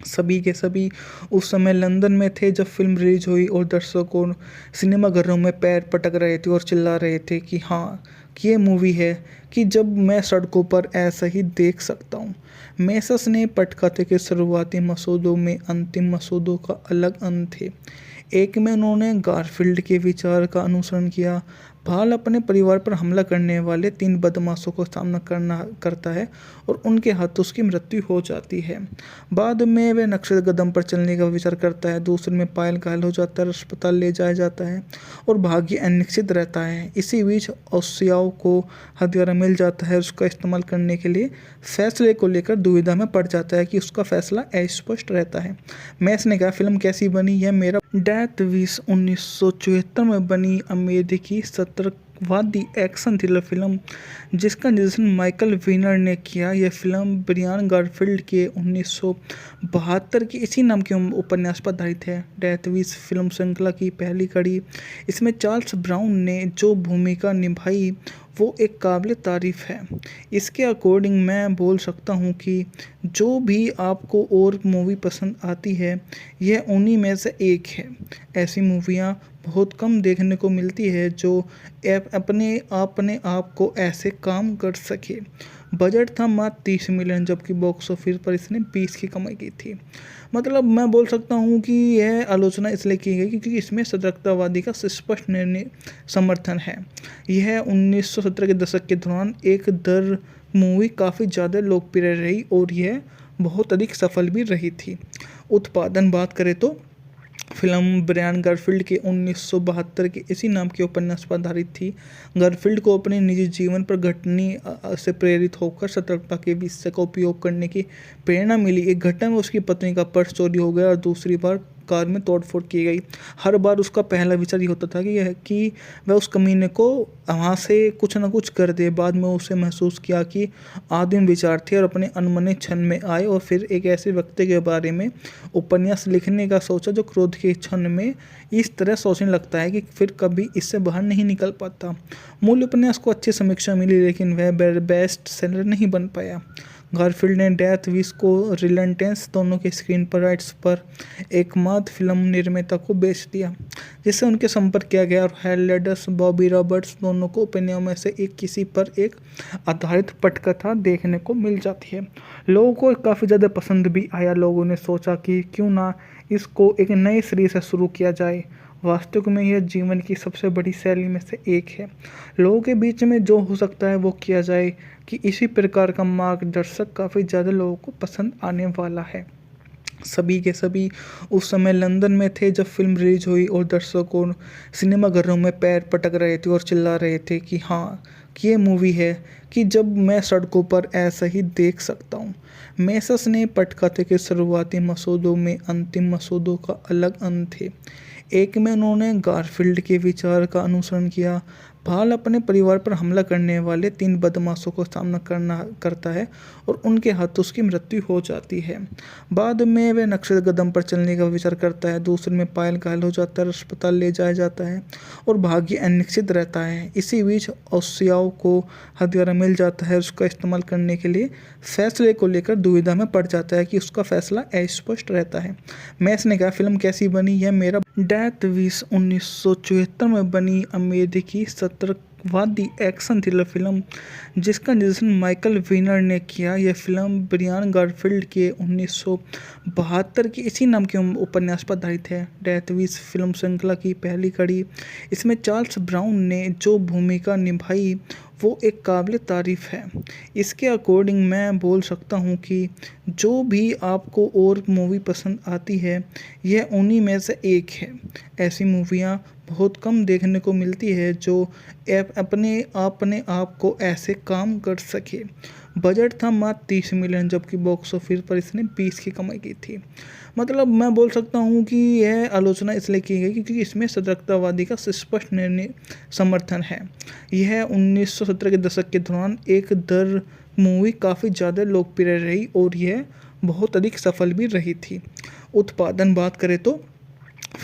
सभी के सभी उस समय लंदन में थे जब फ़िल्म रिलीज़ हुई और दर्शकों सिनेमाघरों में पैर पटक रहे थे और चिल्ला रहे थे कि हाँ, कि ये मूवी है कि जब मैं सड़कों पर ऐसा ही देख सकता हूँ। मेसस ने पटकथे के शुरुआती मसौदों में अंतिम मसौदों का अलग अंत थे। एक में उन्होंने गारफील्ड के विचार का अनुसरण किया। भाल अपने परिवार पर हमला करने वाले 3 बदमाशों को सामना करता है और उनके हाथों उसकी मृत्यु हो जाती है। बाद में वह नक्शे कदम पर चलने का विचार करता है। दूसरे में पायल घायल हो जाता है, अस्पताल ले जाया जाता है और भाग्य अनिश्चित रहता है। इसी बीच ओसियाओ को हथियार मिल जाता है। उसका इस्तेमाल करने के लिए फैसले को लेकर दुविधा में पड़ जाता है कि उसका फैसला अस्पष्ट रहता है। मैस ने कहा, फिल्म कैसी बनी यह मेरा डेथ विश 1974 में बनी अमेरिकी सतर्कवादी एक्शन थ्रिलर फिल्म जिसका निर्देशन माइकल वीनर ने किया। यह फिल्म ब्रियान गारफील्ड के 1972 के इसी नाम के उपन्यास पर आधारित है। डेथ विश फिल्म श्रृंखला की पहली कड़ी। इसमें चार्ल्स ब्राउन ने जो भूमिका निभाई वो एक काबिल तारीफ़ है। इसके अकॉर्डिंग मैं बोल सकता हूँ कि जो भी आपको और मूवी पसंद आती है यह उन्हीं में से एक है। ऐसी मूवियाँ बहुत कम देखने को मिलती है जो अपने आप को ऐसे काम कर सके। बजट था मात्र 30 मिलियन जबकि बॉक्स ऑफिस पर इसने 20 की कमाई की थी। मतलब मैं बोल सकता हूँ कि यह आलोचना इसलिए की गई क्योंकि इसमें सतर्कतावादी का स्पष्ट निर्णय समर्थन है। यह 1970 के दशक के दौरान एक दर मूवी काफ़ी ज़्यादा लोकप्रिय रही और यह बहुत अधिक सफल भी रही थी। उत्पादन बात करें तो फिल्म ब्रायन गारफील्ड के 1972 के इसी नाम के उपन्यास पर आधारित थी। गारफील्ड को अपने निजी जीवन पर घटनी से प्रेरित होकर सतर्कता के विषय का उपयोग करने की प्रेरणा मिली। एक घटना में उसकी पत्नी का पर्स चोरी हो गया और दूसरी बार कार में तोड़फोड़ की गई। हर बार उसका पहला विचार ये होता था कि वह उस कमीने को वहाँ से कुछ ना कुछ कर दे। बाद में उसे महसूस किया कि आदिम विचार थे और अपने अनमने क्षण में आए और फिर एक ऐसे व्यक्ति के बारे में उपन्यास लिखने का सोचा जो क्रोध के क्षण में इस तरह सोचने लगता है कि फिर कभी इससे बाहर नहीं निकल पाता। मूल उपन्यास को अच्छी समीक्षा मिली लेकिन वह बेस्ट सेलर नहीं बन पाया। गारफील्ड ने डेथ विश को रिलेंटेंस दोनों के स्क्रीन पर राइट्स पर एकमात्र फिल्म निर्माता को बेच दिया जिससे उनके संपर्क किया गया और हेलेडस बॉबी रॉबर्ट्स दोनों को उपन्यासों में से एक किसी पर एक आधारित पटकथा देखने को मिल जाती है। लोगों को काफ़ी ज़्यादा पसंद भी आया। लोगों ने सोचा कि क्यों ना इसको एक नए सिरे से शुरू किया जाए। वास्तविक में यह जीवन की सबसे बड़ी शैली में से एक है। लोगों के बीच में जो हो सकता है वो किया जाए कि इसी प्रकार का मार्गदर्शक काफ़ी ज़्यादा लोगों को पसंद आने वाला है। सभी के सभी उस समय लंदन में थे जब फ़िल्म रिलीज़ हुई और दर्शकों सिनेमाघरों में पैर पटक रहे थे और चिल्ला रहे थे कि हाँ, कि ये मूवी है कि जब मैं सड़कों पर ऐसा ही देख सकता हूँ। मेसस ने पटकथे के शुरुआती मसौदों में अंतिम मसौदों का अलग अंत थे। एक में उन्होंने गारफील्ड के विचार का अनुसरण किया। भाल अपने परिवार पर हमला करने वाले 3 बदमाशों को सामना करता है और उनके हाथों उसकी मृत्यु हो जाती है। बाद में वह नक्शे कदम पर चलने का विचार करता है। दूसरे में पायल घायल हो जाता है, अस्पताल ले जाया जाता है और भाग्य अनिश्चित रहता है। इसी बीच ओसियाओ को हथियार मिल जाता है। उसका इस्तेमाल करने के लिए फैसले को लेकर दुविधा में पड़ जाता है कि उसका फैसला अस्पष्ट रहता है। मैस ने कहा, फिल्म कैसी बनी यह मेरा डेथ विश 1974 में बनी अमेरिकी सतर्कवादी एक्शन थ्रिलर फिल्म जिसका निर्देशन माइकल वीनर ने किया। यह फिल्म ब्रियान गारफील्ड के 1972 के इसी नाम के उपन्यास पर आधारित है। डेथ विश फिल्म श्रृंखला की पहली कड़ी। इसमें चार्ल्स ब्राउन ने जो भूमिका निभाई वो एक काबिल तारीफ़ है। इसके अकॉर्डिंग मैं बोल सकता हूँ कि जो भी आपको और मूवी पसंद आती है यह उन्हीं में से एक है। ऐसी मूवियाँ बहुत कम देखने को मिलती है जो अपने आप को ऐसे काम कर सके। बजट था मात्र 30 मिलियन जबकि बॉक्स ऑफिस पर इसने 20 की कमाई की थी। मतलब मैं बोल सकता हूँ कि यह आलोचना इसलिए की गई क्योंकि इसमें सतर्कतावादी का स्पष्ट निर्णय समर्थन है। यह 1970 के दशक के दौरान एक दर मूवी काफ़ी ज़्यादा लोकप्रिय रही और यह बहुत अधिक सफल भी रही थी। उत्पादन बात करें तो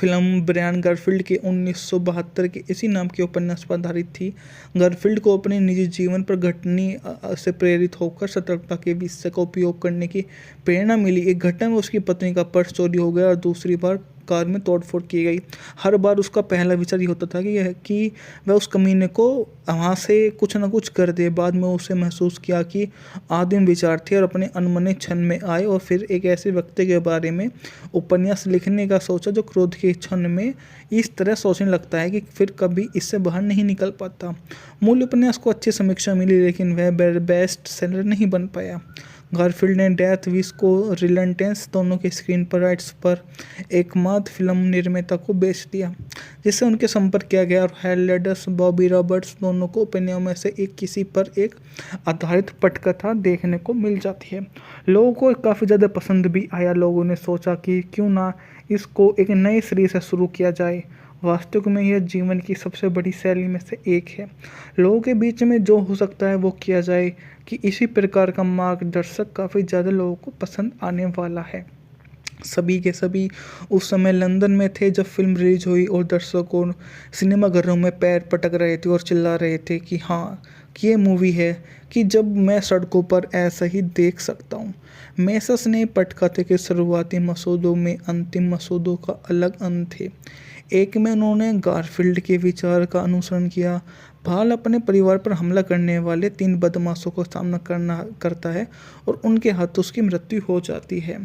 फिल्म ब्रायन गारफील्ड के 1972 के इसी नाम के उपन्यास पर आधारित थी। गारफील्ड को अपने निजी जीवन पर घटनी से प्रेरित होकर सतर्कता के विषय का उपयोग करने की प्रेरणा मिली। एक घटना में उसकी पत्नी का पर्स चोरी हो गया और दूसरी बार कार में तोड़फोड़ की गई। हर बार उसका पहला विचार ये होता था कि वह उस कमीने को वहाँ से कुछ ना कुछ कर दे। बाद में उसे महसूस किया कि आदिम विचार थे और अपने अनमने क्षण में आए, और फिर एक ऐसे व्यक्ति के बारे में उपन्यास लिखने का सोचा जो क्रोध के क्षण में इस तरह सोचने लगता है कि फिर कभी इससे बाहर नहीं निकल पाता। मूल उपन्यास को अच्छी समीक्षा मिली, लेकिन वह बेस्ट सेलर नहीं बन पाया। गारफील्ड ने डेथ विश को रिलेंटेंस दोनों के स्क्रीन पर राइट्स पर एकमात्र फिल्म निर्माता को बेच दिया, जिससे उनके संपर्क किया गया, और हेलेडस बॉबी रॉबर्ट्स दोनों को उपन्यासों में से एक किसी पर एक आधारित पटकथा देखने को मिल जाती है। लोगों को काफ़ी ज़्यादा पसंद भी आया। लोगों ने सोचा कि क्यों ना इसको एक नए सिरे से शुरू किया जाए। वास्तव में यह जीवन की सबसे बड़ी शैली में से एक है। लोगों के बीच में जो हो सकता है वो किया जाए, कि इसी प्रकार का मार्गदर्शक काफ़ी ज़्यादा लोगों को पसंद आने वाला है। सभी के सभी उस समय लंदन में थे जब फिल्म रिलीज हुई, और दर्शकों सिनेमाघरों में पैर पटक रहे थे और चिल्ला रहे थे कि हाँ, कि ये मूवी है कि जब मैं सड़कों पर ऐसा ही देख सकता हूँ। मेसस ने पटकथे के शुरुआती मसौदों में अंतिम मसौदों का अलग अंत थे। एक में उन्होंने गारफील्ड के विचार का अनुसरण किया। भाल अपने परिवार पर हमला करने वाले 3 बदमाशों का सामना करता है और उनके हाथों उसकी मृत्यु हो जाती है।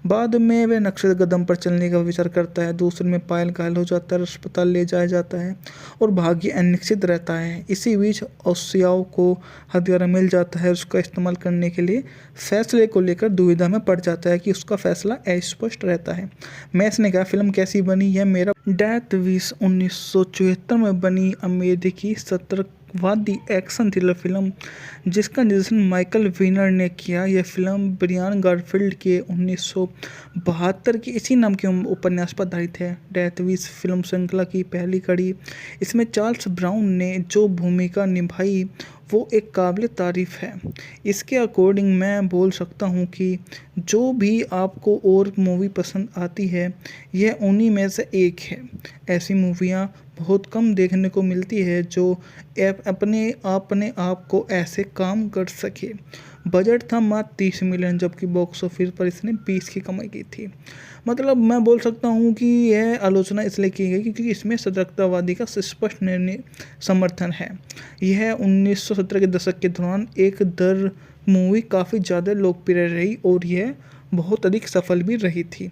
बाद में वह नक्शे कदम पर चलने का विचार करता है। दूसरे में पायल घायल हो जाता है, अस्पताल ले जाया जाता है और भाग्य अनिश्चित रहता है। इसी बीच ओसियाओ को हथियार मिल जाता है। उसका इस्तेमाल करने के लिए फैसले को लेकर दुविधा में पड़ जाता है कि उसका फैसला अस्पष्ट रहता है। मैस ने कहा, फिल्म कैसी बनी? यह मेरा डेथ विश 1974 में बनी अमेरिकी सतर्कवादी एक्शन थ्रिलर फिल्म जिसका निर्देशन माइकल वीनर ने किया। यह फिल्म ब्रायन गारफील्ड के 1972 के इसी नाम के उपन्यास पर आधारित है। डेथ विश फिल्म श्रृंखला की पहली कड़ी। इसमें चार्ल्स ब्राउन ने जो भूमिका निभाई वो एक काबिल तारीफ़ है। इसके अकॉर्डिंग मैं बोल सकता हूँ कि जो भी आपको और मूवी पसंद आती है, यह उन्हीं में से एक है। ऐसी मूवियाँ बहुत कम देखने को मिलती है जो अपने आप को ऐसे काम कर सके। बजट था मात्र 30 मिलियन, जबकि बॉक्स ऑफिस पर इसने 20 की कमाई की थी। मतलब मैं बोल सकता हूँ कि यह आलोचना इसलिए की गई क्योंकि इसमें सतर्कतावादी का स्पष्ट निर्णय समर्थन है। यह 1970 के दशक के दौरान एक दर मूवी काफ़ी ज़्यादा लोकप्रिय रही और यह बहुत अधिक सफल भी रही थी।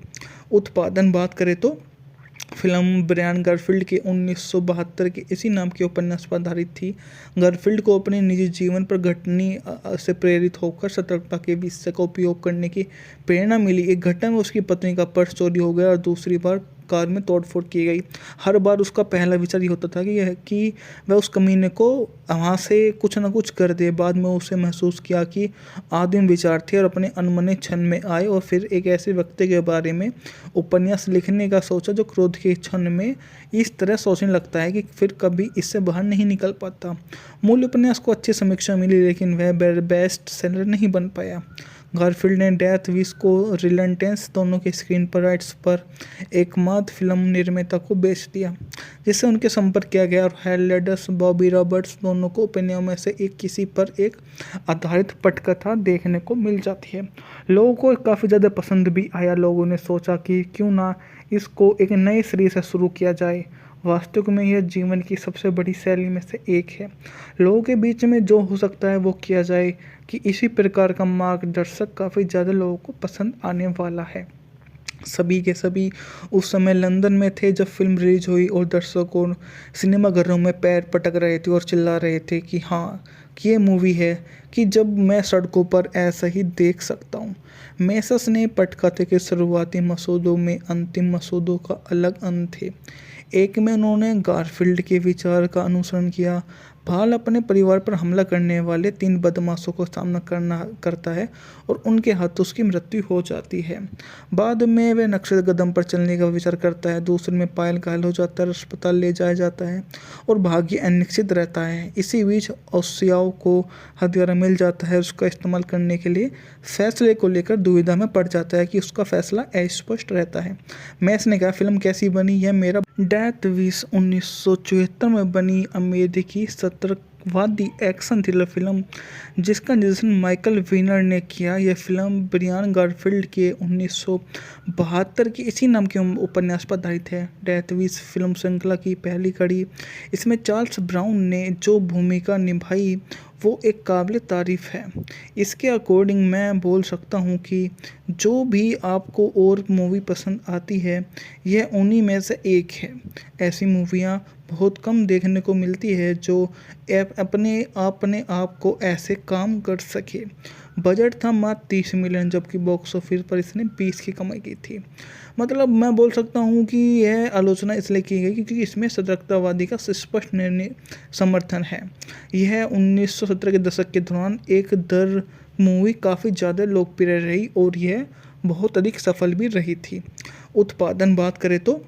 उत्पादन बात करें तो फिल्म ब्रायन गारफील्ड के 1972 के इसी नाम के उपन्यास पर आधारित थी। गारफील्ड को अपने निजी जीवन पर घटनी से प्रेरित होकर सतर्कता के विषय का उपयोग करने की प्रेरणा मिली। एक घटना में उसकी पत्नी का पर्स चोरी हो गया और दूसरी बार कार में तोड़फोड़ की गई। हर बार उसका पहला विचार ये होता था कि वह उस कमीने को वहाँ से कुछ ना कुछ कर दे। बाद में उसे महसूस किया कि आदिम विचार थे और अपने अनमने क्षण में आए, और फिर एक ऐसे व्यक्ति के बारे में उपन्यास लिखने का सोचा जो क्रोध के क्षण में इस तरह सोचने लगता है कि फिर कभी इससे बाहर नहीं निकल पाता। मूल उपन्यास को अच्छी समीक्षा मिली, लेकिन वह बेस्ट सेलर नहीं बन पाया। गारफील्ड ने डेथ विश को रिलेंटेंस दोनों के स्क्रीन पर राइट्स पर एकमात्र फिल्म निर्माता को बेच दिया, जिससे उनके संपर्क किया गया, और हेलेडस बॉबी रॉबर्ट्स दोनों को उपन्यासों में से एक किसी पर एक आधारित पटकथा देखने को मिल जाती है। लोगों को काफ़ी ज़्यादा पसंद भी आया। लोगों ने सोचा कि क्यों ना इसको एक नए सिरे से शुरू किया जाए। वास्तव में यह जीवन की सबसे बड़ी शैली में से एक है। लोगों के बीच में जो हो सकता है वो किया जाए, कि इसी प्रकार का मार्गदर्शक काफ़ी ज़्यादा लोगों को पसंद आने वाला है। सभी के सभी उस समय लंदन में थे जब फिल्म रिलीज हुई, और दर्शकों सिनेमाघरों में पैर पटक रहे थे और चिल्ला रहे थे कि हाँ, कि ये मूवी है कि जब मैं सड़कों पर ऐसा ही देख सकता हूँ। मेसस ने पटकथे के शुरुआती मसौदों में अंतिम मसौदों का अलग अंत थे। एक में उन्होंने गारफील्ड के विचार का अनुसरण किया। भाल अपने परिवार पर हमला करने वाले 3 बदमाशों का सामना करता है और उनके हाथों उसकी मृत्यु हो जाती है। बाद में वह नक्शे कदम पर चलने का विचार करता है। दूसरे में पायल घायल हो जाता है और अस्पताल ले जाया जाता है और भाग्य अनिश्चित रहता है। इसी बीच ओसियाओ को हथियार मिल जाता है। उसका इस्तेमाल करने के लिए फैसले को लेकर दुविधा में पड़ जाता है कि उसका फैसला अस्पष्ट रहता है। मैस ने कहा, फिल्म कैसी बनी? यह मेरा डेथ विश 1974 में बनी अमेरिकी सतर्कवादी एक्शन थ्रिलर फिल्म जिसका निर्देशन माइकल वीनर ने किया। यह फिल्म ब्रियान गारफील्ड के 1972 की इसी नाम के उपन्यास पर आधारित है। डेथ विश फिल्म श्रृंखला की पहली कड़ी। इसमें चार्ल्स ब्राउन ने जो भूमिका निभाई वो एक काबिल तारीफ़ है। इसके अकॉर्डिंग मैं बोल सकता हूँ कि जो भी आपको और मूवी पसंद आती है यह उन्हीं में से एक है। ऐसी मूवियाँ बहुत कम देखने को मिलती है जो अपने आप को ऐसे काम कर सके। बजट था मात्र 30 मिलियन जबकि बॉक्स ऑफिस पर इसने 20 की कमाई की थी। मतलब मैं बोल सकता हूँ कि यह आलोचना इसलिए की गई क्योंकि इसमें सतर्कतावादी का स्पष्ट निर्णय समर्थन है। यह 1970 के दशक के दौरान एक दर मूवी काफ़ी ज़्यादा लोकप्रिय रही और यह बहुत अधिक सफल भी रही थी। उत्पादन बात करें तो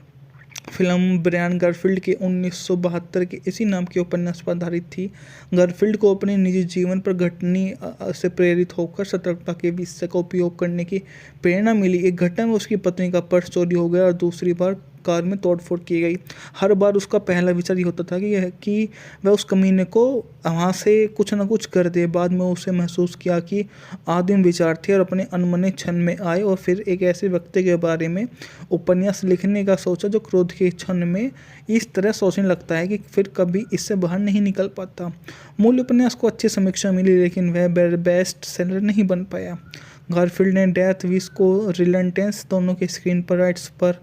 फिल्म ब्रायन गारफील्ड के 1972 के इसी नाम के उपन्यास पर आधारित थी। गारफील्ड को अपने निजी जीवन पर घटनी से प्रेरित होकर सतर्कता के विषय का उपयोग करने की प्रेरणा मिली। एक घटना में उसकी पत्नी का पर्स चोरी हो गया और दूसरी बार कार में तोड़फोड़ की गई। हर बार उसका पहला विचार ये होता था कि वह उस कमीने को वहाँ से कुछ ना कुछ कर दे। बाद में उसे महसूस किया कि आदिम विचार थे और अपने अनमने क्षण में आए और फिर एक ऐसे व्यक्ति के बारे में उपन्यास लिखने का सोचा जो क्रोध के क्षण में इस तरह सोचने लगता है कि फिर कभी इससे बाहर नहीं निकल पाता। मूल उपन्यास को अच्छी समीक्षा मिली लेकिन वह बेस्ट सेलर नहीं बन पाया। गारफील्ड ने डेथ विश को रिलेंटेंस दोनों के स्क्रीन पर राइट्स पर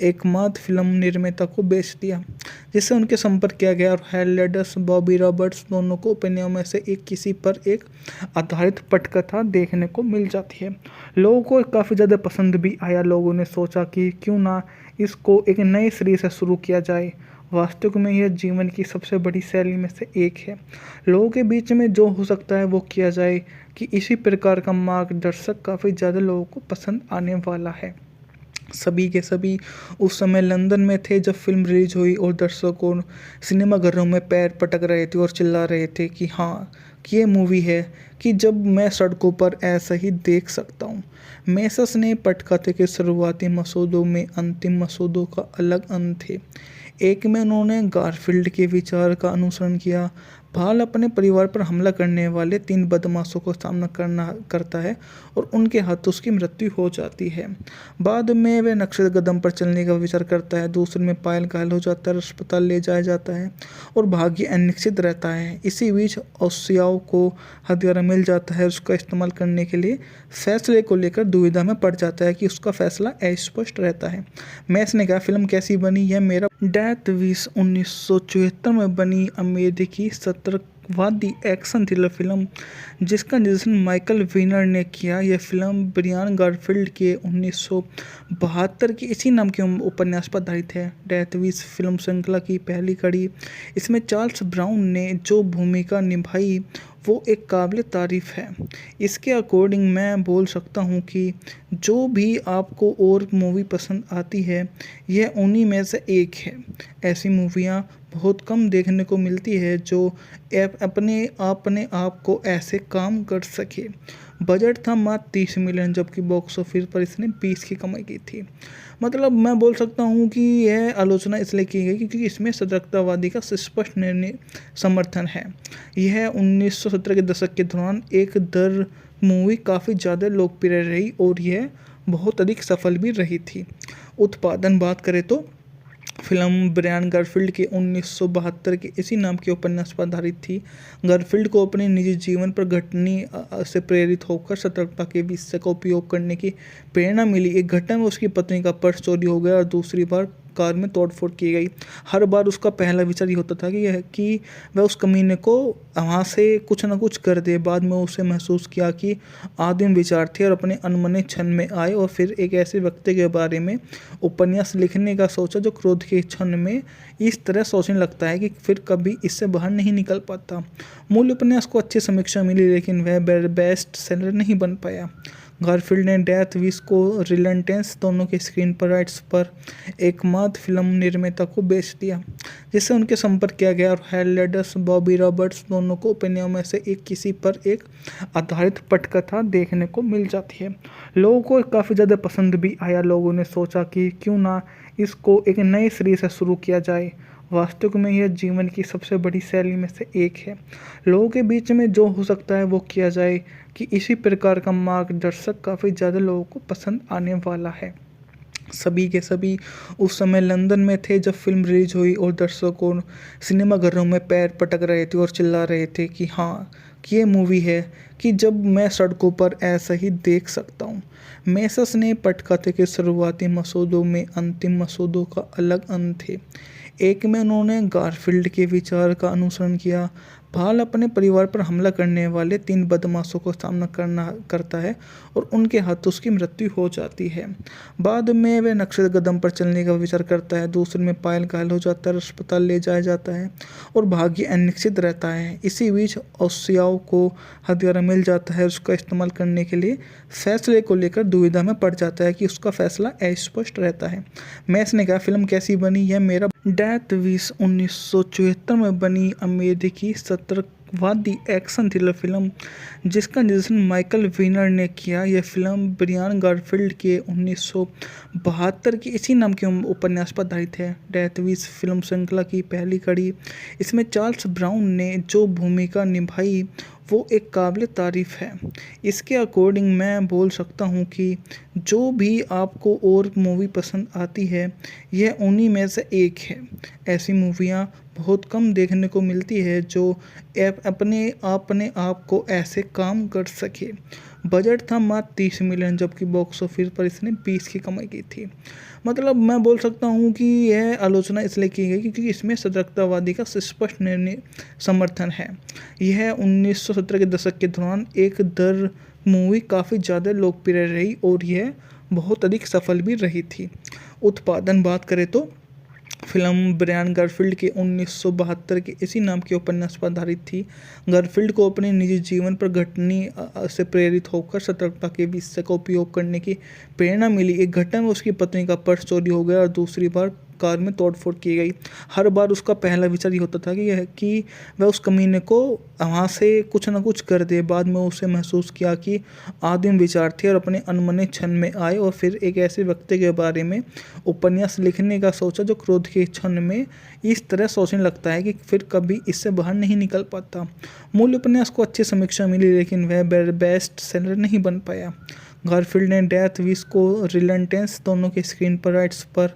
एकमात्र फिल्म निर्माता को बेच दिया जिससे उनके संपर्क किया गया और हेलेडस बॉबी रॉबर्ट्स दोनों को उपन्यासों में से एक किसी पर एक आधारित पटकथा देखने को मिल जाती है। लोगों को काफ़ी ज़्यादा पसंद भी आया। लोगों ने सोचा कि क्यों ना इसको एक नए सिरे से शुरू किया जाए। वास्तव में यह जीवन की सबसे बड़ी शैली में से एक है। लोगों के बीच में जो हो सकता है वो किया जाए कि इसी प्रकार का मार्गदर्शक काफ़ी ज़्यादा लोगों को पसंद आने वाला है। सभी के सभी उस समय लंदन में थे जब फिल्म रिलीज हुई और दर्शकों सिनेमाघरों में पैर पटक रहे थे और चिल्ला रहे थे कि हाँ कि ये मूवी है कि जब मैं सड़कों पर ऐसा ही देख सकता हूँ। मेसस ने पटकथे के शुरुआती मसौदों में अंतिम मसौदों का अलग अंत थे। एक में उन्होंने गारफील्ड के विचार का अनुसरण किया। भाल अपने परिवार पर हमला करने वाले 3 बदमाशों का सामना करता है और उनके हाथों उसकी मृत्यु हो जाती है। बाद में वह नक्शे कदम पर चलने का विचार करता है। दूसरे में पायल घायल हो जाता है और अस्पताल ले जाया जाता है और भाग्य अनिश्चित रहता है। इसी बीच ओसियाओ को हथियार मिल जाता है। उसका इस्तेमाल करने के लिए फैसले को लेकर दुविधा में पड़ जाता है कि उसका फैसला अस्पष्ट रहता है। मैस ने कहा, फिल्म कैसी बनी? यह मेरा डेथ विश 1974 में बनी अमेरिकी सतर्कवादी एक्शन थ्रिलर फिल्म जिसका निर्देशन माइकल वीनर ने किया। यह फिल्म ब्रियान गारफील्ड के 1972 की इसी नाम के उपन्यास पर आधारित है। डेथ विश फिल्म श्रृंखला की पहली कड़ी। इसमें चार्ल्स ब्राउन ने जो भूमिका निभाई वो एक काबिल तारीफ़ है। इसके अकॉर्डिंग मैं बोल सकता हूँ कि जो भी आपको और मूवी पसंद आती है यह उन्हीं में से एक है। ऐसी मूवियाँ बहुत कम देखने को मिलती है जो अपने आप को ऐसे काम कर सके। बजट था मात्र 30 मिलियन जबकि बॉक्स ऑफिस पर इसने 20 की कमाई की थी। मतलब मैं बोल सकता हूँ कि यह आलोचना इसलिए की गई क्योंकि इसमें सतर्कतावादी का स्पष्ट निर्णय समर्थन है। यह 1970 के दशक के दौरान एक दर मूवी काफ़ी ज़्यादा लोकप्रिय रही और यह बहुत अधिक सफल भी रही थी। उत्पादन बात करें तो फिल्म ब्रायन गारफील्ड के 1972 के इसी नाम के उपन्यास पर आधारित थी। गारफील्ड को अपने निजी जीवन पर घटनी से प्रेरित होकर सतर्कता के विषय का उपयोग करने की प्रेरणा मिली। एक घटना में उसकी पत्नी का पर्स चोरी हो गया और दूसरी बार कार में तोड़फोड़ की गई। हर बार उसका पहला विचार ये होता था कि वह उस कमीने को वहाँ से कुछ ना कुछ कर दे। बाद में उसे महसूस किया कि आदिम विचार थे और अपने अनमने क्षण में आए, और फिर एक ऐसे व्यक्ति के बारे में उपन्यास लिखने का सोचा जो क्रोध के क्षण में इस तरह सोचने लगता है कि फिर कभी इससे बाहर नहीं निकल पाता। मूल उपन्यास को अच्छी समीक्षा मिली, लेकिन वह बेस्ट सेलर नहीं बन पाया। गारफील्ड ने डेथ विश को रिलेंटेंस दोनों के स्क्रीन पर राइट्स पर एकमात्र फिल्म निर्माता को बेच दिया, जिससे उनके संपर्क किया गया, और हेलेडस बॉबी रॉबर्ट्स दोनों को उपन्यासों में से एक किसी पर एक आधारित पटकथा देखने को मिल जाती है। लोगों को काफ़ी ज़्यादा पसंद भी आया। लोगों ने सोचा कि क्यों ना इसको एक नए सिरे से शुरू किया जाए। वास्तव में यह जीवन की सबसे बड़ी शैली में से एक है। लोगों के बीच में जो हो सकता है वो किया जाए, कि इसी प्रकार का मार्गदर्शक काफ़ी ज़्यादा लोगों को पसंद आने वाला है। सभी के सभी उस समय लंदन में थे जब फिल्म रिलीज हुई, और दर्शकों सिनेमाघरों में पैर पटक रहे थे और चिल्ला रहे थे कि हाँ, कि ये मूवी है कि जब मैं सड़कों पर ऐसा ही देख सकता हूँ। मेसस ने पटकथे के शुरुआती मसौदों में अंतिम मसौदों का अलग अंत थे। एक में उन्होंने गारफील्ड के विचार का अनुसरण किया। भाल अपने परिवार पर हमला करने वाले 3 बदमाशों को सामना करता है और उनके हाथों उसकी मृत्यु हो जाती है। बाद में वह नक्शे कदम पर चलने का विचार करता है। दूसरे में पायल घायल हो जाता है, अस्पताल ले जाया जाता है और भाग्य अनिश्चित रहता है। इसी बीच ओसियाओ को हथियार मिल जाता है। उसका इस्तेमाल करने के लिए फैसले को लेकर दुविधा में पड़ जाता है कि उसका फैसला अस्पष्ट रहता है। मैस ने कहा, फिल्म कैसी बनी? यह मेरा डेथ विश 1974 में बनी अमेरिकी सतर्कवादी एक्शन थ्रिलर फिल्म, जिसका निर्देशन माइकल वीनर ने किया। यह फिल्म ब्रियान गारफील्ड के 1972 की इसी नाम के उपन्यास पर आधारित है। डेथ विश फिल्म श्रृंखला की पहली कड़ी। इसमें चार्ल्स ब्राउन ने जो भूमिका निभाई वो एक काबिल तारीफ़ है। इसके अकॉर्डिंग मैं बोल सकता हूँ कि जो भी आपको और मूवी पसंद आती है, यह उन्हीं में से एक है। ऐसी मूवियाँ बहुत कम देखने को मिलती है जो अपने आप को ऐसे काम कर सके। बजट था मात्र 30 मिलियन, जबकि बॉक्स ऑफिस पर इसने 20 की कमाई की थी। मतलब मैं बोल सकता हूँ कि यह आलोचना इसलिए की गई क्योंकि इसमें सतर्कतावादी का स्पष्ट निर्णय समर्थन है। यह 1970 के दशक के दौरान एक दर मूवी काफ़ी ज़्यादा लोकप्रिय रही और यह बहुत अधिक सफल भी रही थी। उत्पादन बात करें तो फिल्म ब्रायन गारफील्ड के 1972 के इसी नाम के उपन्यास पर आधारित थी। गारफील्ड को अपने निजी जीवन पर घटनी से प्रेरित होकर सतर्कता के विषय का उपयोग करने की प्रेरणा मिली। एक घटना में उसकी पत्नी का पर्स चोरी हो गया और दूसरी बार कार में तोड़फोड़ की गई। हर बार उसका पहला विचार ये होता था कि वह उस कमीने को वहाँ से कुछ ना कुछ कर दे। बाद में उसे महसूस किया कि आदिम विचार थे और अपने अनमने क्षण में आए, और फिर एक ऐसे व्यक्ति के बारे में उपन्यास लिखने का सोचा जो क्रोध के क्षण में इस तरह सोचने लगता है कि फिर कभी इससे बाहर नहीं निकल पाता। मूल उपन्यास को अच्छी समीक्षा मिली, लेकिन वह बेस्ट सेलर नहीं बन पाया। गारफील्ड ने डेथ विश को रिलेंटेंस दोनों के स्क्रीन पर राइट्स पर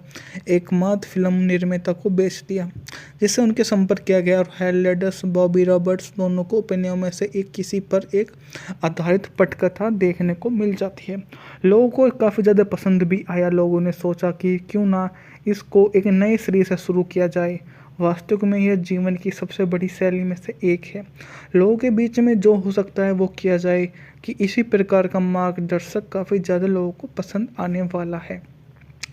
एकमात्र फिल्म निर्माता को बेच दिया, जिससे उनके संपर्क किया गया, और हेलेडस बॉबी रॉबर्ट्स दोनों को उपन्यासों में से एक किसी पर एक आधारित पटकथा देखने को मिल जाती है। लोगों को काफ़ी ज़्यादा पसंद भी आया। लोगों ने सोचा कि क्यों ना इसको एक नए सिरे से शुरू किया जाए। वास्तव में यह जीवन की सबसे बड़ी शैली में से एक है। लोगों के बीच में जो हो सकता है वो किया जाए, कि इसी प्रकार का मार्गदर्शक काफ़ी ज़्यादा लोगों को पसंद आने वाला है।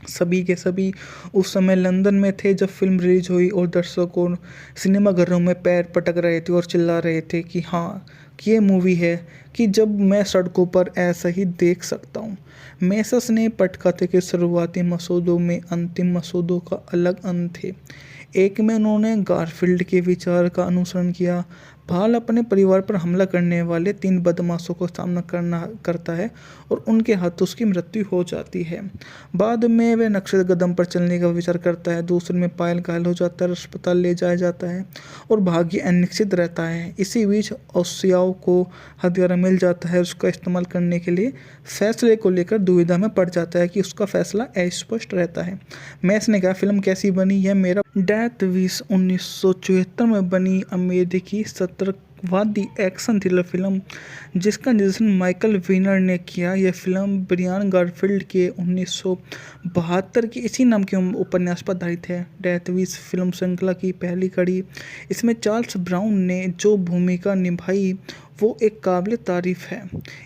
सभी के सभी उस समय लंदन में थे जब फिल्म रिलीज हुई, और दर्शकों सिनेमाघरों में पैर पटक रहे थे और चिल्ला रहे थे कि हाँ, कि ये मूवी है कि जब मैं सड़कों पर ऐसा ही देख सकता हूँ। मेसस ने पटकथे के शुरुआती मसौदों में अंतिम मसौदों का अलग अंत थे। एक में उन्होंने गारफील्ड के विचार का अनुसरण किया। भाल अपने परिवार पर हमला करने वाले 3 बदमाशों को सामना करता है और उनके हाथों उसकी मृत्यु हो जाती है। बाद में वह नक्शे कदम पर चलने का विचार करता है। दूसरे में पायल घायल हो जाता है, अस्पताल ले जाया जाता है और भाग्य अनिश्चित रहता है। इसी बीच ओसियाओ को हथियार मिल जाता है। उसका इस्तेमाल करने के लिए फैसले को लेकर दुविधा में पड़ जाता है कि उसका फैसला अस्पष्ट रहता है। मैस ने कहा, फिल्म कैसी बनी? यह मेरा डेथ विश 1974 में बनी अमेरिकी आतंकवादी एक्शन थ्रिलर फिल्म जिसका निर्देशन माइकल विनर ने किया। यह फिल्म ब्रियान गारफील्ड के 1972 की इसी नाम के उपन्यास पर आधारित है। डेथ विश फिल्म श्रृंखला की पहली कड़ी। इसमें चार्ल्स ब्राउन ने जो भूमिका निभाई वो एक काबिल तारीफ़ है।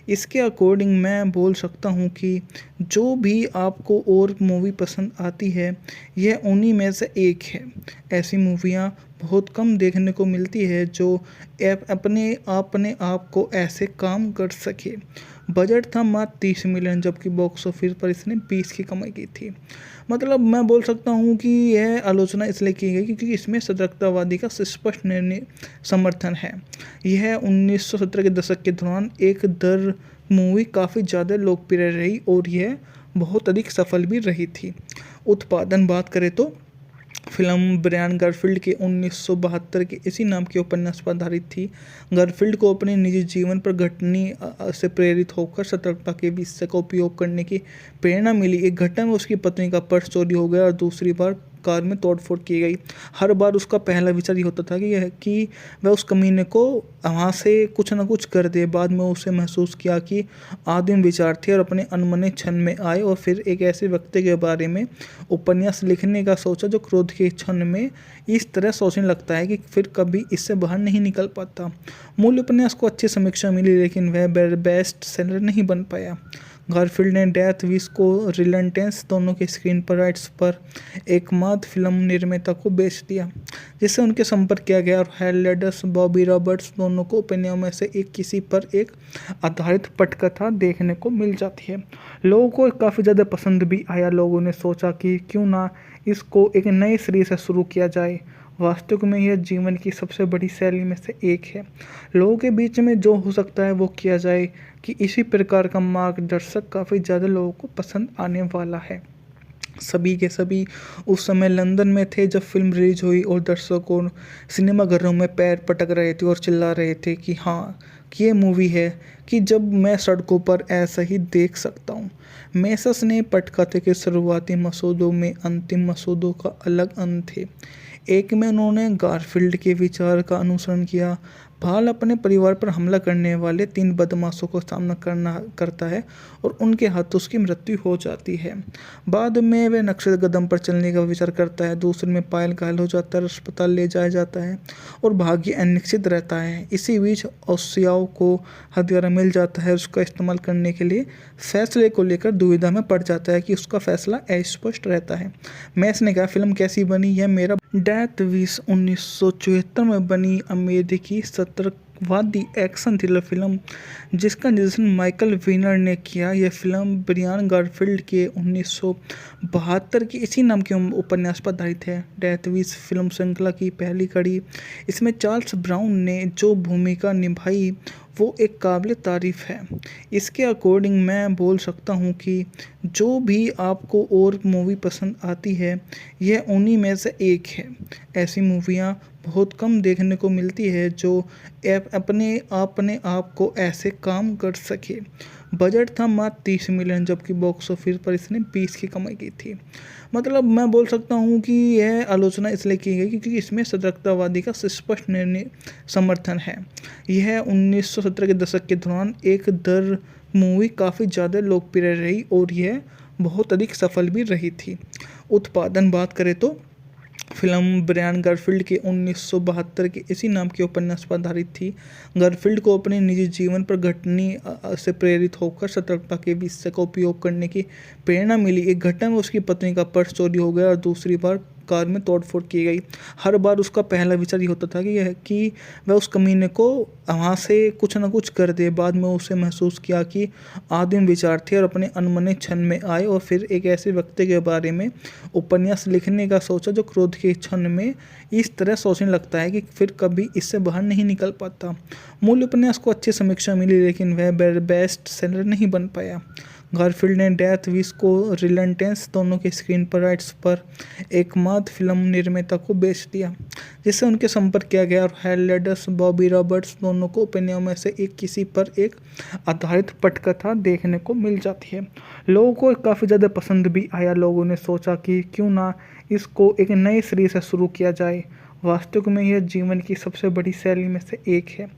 इसके अकॉर्डिंग मैं बोल सकता हूँ कि जो भी आपको और मूवी पसंद आती है यह उन्हीं में से एक है। ऐसी मूवियाँ बहुत कम देखने को मिलती है जो अपने आप को ऐसे काम कर सके। बजट था मात्र 30 मिलियन, जबकि बॉक्स ऑफिस पर इसने 20 की कमाई की थी। मतलब मैं बोल सकता हूँ कि यह आलोचना इसलिए की गई क्योंकि इसमें सतर्कतावादी का स्पष्ट निर्णय समर्थन है। यह 1970 के दशक के दौरान एक दर मूवी काफ़ी ज़्यादा लोकप्रिय रही और यह बहुत अधिक सफल भी रही थी। उत्पादन बात करें तो फिल्म ब्रायन गारफील्ड के 1972 के इसी नाम के उपन्यास पर आधारित थी। गारफील्ड को अपने निजी जीवन पर घटनी से प्रेरित होकर सतर्कता के विषय का उपयोग करने की प्रेरणा मिली। एक घटना में उसकी पत्नी का पर्स चोरी हो गया और दूसरी बार कार में तोड़फोड़ की गई। हर बार उसका पहला विचार ये होता था कि वह उस कमीने को वहाँ से कुछ ना कुछ कर दे। बाद में उसे महसूस किया कि आदिम विचार थे और अपने अनमने क्षण में आए और फिर एक ऐसे व्यक्ति के बारे में उपन्यास लिखने का सोचा जो क्रोध के क्षण में इस तरह सोचने लगता है कि फिर कभी इससे बाहर नहीं निकल पाता। मूल उपन्यास को अच्छी समीक्षा मिली लेकिन वह बेस्ट सेलर नहीं बन पाया। गारफील्ड ने डेथ विश को रिलेंटेंस दोनों के स्क्रीन पर राइट्स पर एकमात्र फिल्म निर्माता को बेच दिया, जिससे उनके संपर्क किया गया और हेलेडस बॉबी रॉबर्ट्स दोनों को उपन्यासों में से एक किसी पर एक आधारित पटकथा देखने को मिल जाती है। लोगों को काफ़ी ज़्यादा पसंद भी आया। लोगों ने सोचा कि क्यों ना इसको एक नए सिरे से शुरू किया जाए। वास्तव में यह जीवन की सबसे बड़ी शैली में से एक है। लोगों के बीच में जो हो सकता है वो किया जाए कि इसी प्रकार का मार्गदर्शक काफ़ी ज़्यादा लोगों को पसंद आने वाला है। सभी के सभी उस समय लंदन में थे जब फिल्म रिलीज हुई और दर्शकों सिनेमाघरों में पैर पटक रहे थे और चिल्ला रहे थे कि हाँ ये मूवी है कि जब मैं सड़कों पर ऐसा ही देख सकता हूँ। मेसस ने पटकथे के शुरुआती मसौदों में अंतिम मसौदों का अलग अंत थे। एक में उन्होंने गारफील्ड के विचार का अनुसरण किया। भाल अपने परिवार पर हमला करने वाले 3 बदमाशों को सामना करता है और उनके हाथों उसकी मृत्यु हो जाती है। बाद में वह नक्शे कदम पर चलने का विचार करता है। दूसरे में पायल घायल हो जाता है, अस्पताल ले जाया जाता है और भाग्य अनिश्चित रहता है। इसी बीच ओसियाओ को हथियारा मिल जाता है। उसका इस्तेमाल करने के लिए फैसले को लेकर दुविधा में पड़ जाता है कि उसका फैसला अस्पष्ट रहता है। मैस ने कहा फिल्म कैसी बनी यह मेरा। डेथ विश 1974 में बनी अमेरिकी सतर्कवादी एक्शन थ्रिलर फिल्म जिसका निर्देशन माइकल विनर ने किया। यह फिल्म ब्रियान गारफील्ड के 1972 की इसी नाम के उपन्यास पर आधारित है। डेथ विश फिल्म श्रृंखला की पहली कड़ी। इसमें चार्ल्स ब्राउन ने जो भूमिका निभाई वो एक काबिल तारीफ़ है। इसके अकॉर्डिंग मैं बोल सकता हूँ कि जो भी आपको और मूवी पसंद आती है यह उन्हीं में से एक है। ऐसी मूवियाँ बहुत कम देखने को मिलती है जो अपने आप को ऐसे काम कर सके। बजट था मात्र 30 मिलियन, जबकि बॉक्स ऑफिस पर इसने 20 की कमाई की थी। मतलब मैं बोल सकता हूँ कि यह आलोचना इसलिए की गई क्योंकि इसमें सतर्कतावादी का स्पष्ट निर्णय समर्थन है। यह 1970 के दशक के दौरान एक दर मूवी काफ़ी ज़्यादा लोकप्रिय रही और यह बहुत अधिक सफल भी रही थी। उत्पादन बात करें तो फिल्म ब्रायन गारफील्ड के 1972 के इसी नाम के उपन्यास पर आधारित थी। गारफील्ड को अपने निजी जीवन पर घटनी से प्रेरित होकर सतर्कता के विषय का उपयोग करने की प्रेरणा मिली। एक घटना में उसकी पत्नी का पर्स चोरी हो गया और दूसरी बार कार में तोड़फोड़ की गई। हर बार उसका पहला विचार ये होता था कि वह उस कमीने को वहाँ से कुछ ना कुछ कर दे। बाद में उसे महसूस किया कि आदिम विचार थे और अपने अनमने क्षण में आए और फिर एक ऐसे व्यक्ति के बारे में उपन्यास लिखने का सोचा जो क्रोध के क्षण में इस तरह सोचने लगता है कि फिर कभी इससे बाहर नहीं निकल पाता। मूल उपन्यास को अच्छी समीक्षा मिली लेकिन वह बेस्ट सेलर नहीं बन पाया। गारफील्ड ने डेथ विश को रिलेंटेंस दोनों के स्क्रीन पर राइट्स पर एकमात्र फिल्म निर्माता को बेच दिया, जिससे उनके संपर्क किया गया और हेलेडस बॉबी रॉबर्ट्स दोनों को उपन्यासों में से एक किसी पर एक आधारित पटकथा देखने को मिल जाती है। लोगों को काफ़ी ज़्यादा पसंद भी आया। लोगों ने सोचा कि क्यों ना इसको एक नए सिरे से शुरू किया जाए। वास्तविक में यह जीवन की सबसे बड़ी शैली में से एक है।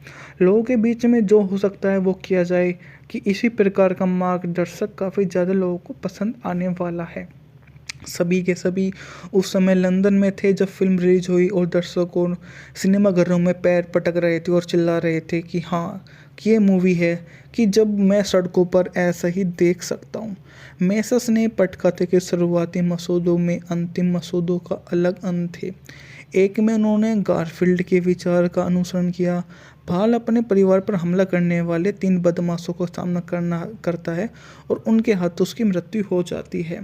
लोगों के बीच में जो हो सकता है वो किया जाए कि इसी प्रकार का मार्गदर्शक काफ़ी ज़्यादा लोगों को पसंद आने वाला है। सभी के सभी उस समय लंदन में थे जब फ़िल्म रिलीज़ हुई और दर्शकों सिनेमाघरों में पैर पटक रहे थे और चिल्ला रहे थे कि हाँ, कि ये मूवी है कि जब मैं सड़कों पर ऐसा ही देख सकता हूँ। मेसस ने पटकथे के शुरुआती मसौदों में अंतिम मसौदों का अलग अंत थे। एक में उन्होंने गारफील्ड के विचार का अनुसरण किया। भाल अपने परिवार पर हमला करने वाले 3 बदमाशों का सामना करता है और उनके हाथों उसकी मृत्यु हो जाती है।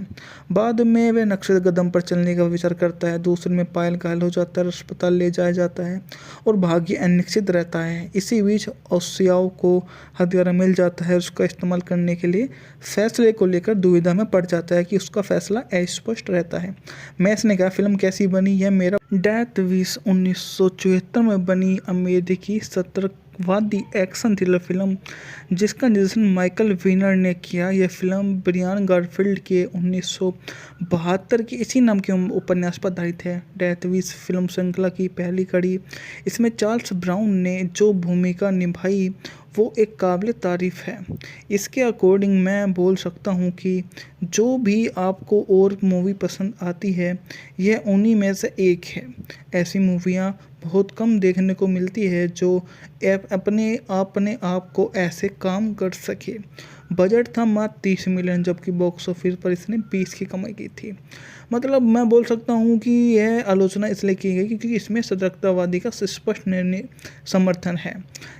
बाद में वह नक्शे कदम पर चलने का विचार करता है। दूसरे में पायल घायल हो जाता है और अस्पताल ले जाया जाता है और भाग्य अनिश्चित रहता है। इसी बीच ओसियाओ को हथियार मिल जाता है। उसका इस्तेमाल करने के लिए फैसले को लेकर दुविधा में पड़ जाता है कि उसका फैसला अस्पष्ट रहता है। मैस ने कहा, फिल्म कैसी बनी? यह मेरा डेथ विश 1974 में बनी अमेरिकी सतर्कवादी एक्शन थ्रिलर फिल्म जिसका निर्देशन माइकल वीनर ने किया। यह फिल्म ब्रियान गारफील्ड के 1972 के इसी नाम के उपन्यास पर आधारित है। डेथ विश फिल्म श्रृंखला की पहली कड़ी। इसमें चार्ल्स ब्राउन ने जो भूमिका निभाई वो एक काबिल तारीफ़ है। इसके अकॉर्डिंग मैं बोल सकता हूँ कि जो भी आपको और मूवी पसंद आती है यह उन्हीं में से एक है। ऐसी मूवियाँ बहुत कम देखने को मिलती है जो अपने आप को ऐसे काम कर सके। बजट था मात्र 30 मिलियन जबकि बॉक्स ऑफिस पर इसने 20 की कमाई की थी। मतलब मैं बोल सकता हूँ कि यह आलोचना इसलिए की गई क्योंकि इसमें सतर्कतावादी का स्पष्ट निर्णय समर्थन है।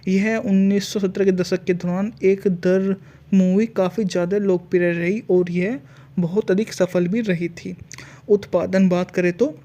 यह 1970 के दशक के दौरान एक दर मूवी काफ़ी ज़्यादा लोकप्रिय रही और यह बहुत अधिक सफल भी रही थी। उत्पादन बात करें तो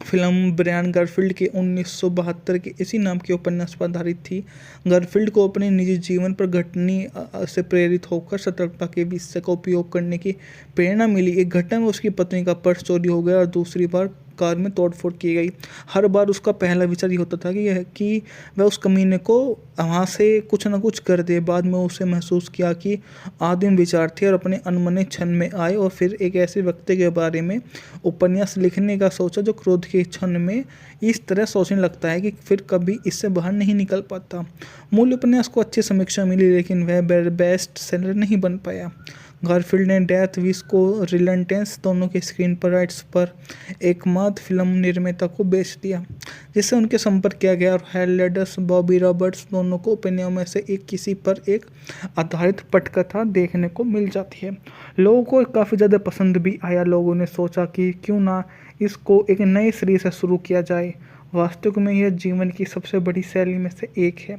फिल्म ब्रायन गारफील्ड के 1972 के इसी नाम के उपन्यास पर आधारित थी। गारफील्ड को अपने निजी जीवन पर घटनी से प्रेरित होकर सतर्कता के विषय का उपयोग करने की प्रेरणा मिली। एक घटना में उसकी पत्नी का पर्स चोरी हो गया और दूसरी बार कार में तोड़फोड़ की गई। हर बार उसका पहला विचार ये होता था कि वह उस कमीने को वहाँ से कुछ ना कुछ कर दे। बाद में उसे महसूस किया कि आदिम विचार थे और अपने अनमने क्षण में आए और फिर एक ऐसे व्यक्ति के बारे में उपन्यास लिखने का सोचा जो क्रोध के क्षण में इस तरह सोचने लगता है कि फिर कभी इससे बाहर नहीं निकल पाता। मूल उपन्यास को अच्छी समीक्षा मिली लेकिन वह बेस्ट सेलर नहीं बन पाया। गारफील्ड ने डेथ विश को रिलेंटेंस दोनों के स्क्रीन पर राइट्स पर एकमात्र फिल्म निर्माता को बेच दिया जिससे उनके संपर्क किया गया और हेलेडस बॉबी रॉबर्ट्स दोनों को उपन्यासों में से एक किसी पर एक आधारित पटकथा देखने को मिल जाती है। लोगों को काफ़ी ज़्यादा पसंद भी आया। लोगों ने सोचा कि क्यों ना इसको एक नए सिरे से शुरू किया जाए। वास्तविक में यह जीवन की सबसे बड़ी शैली में से एक है।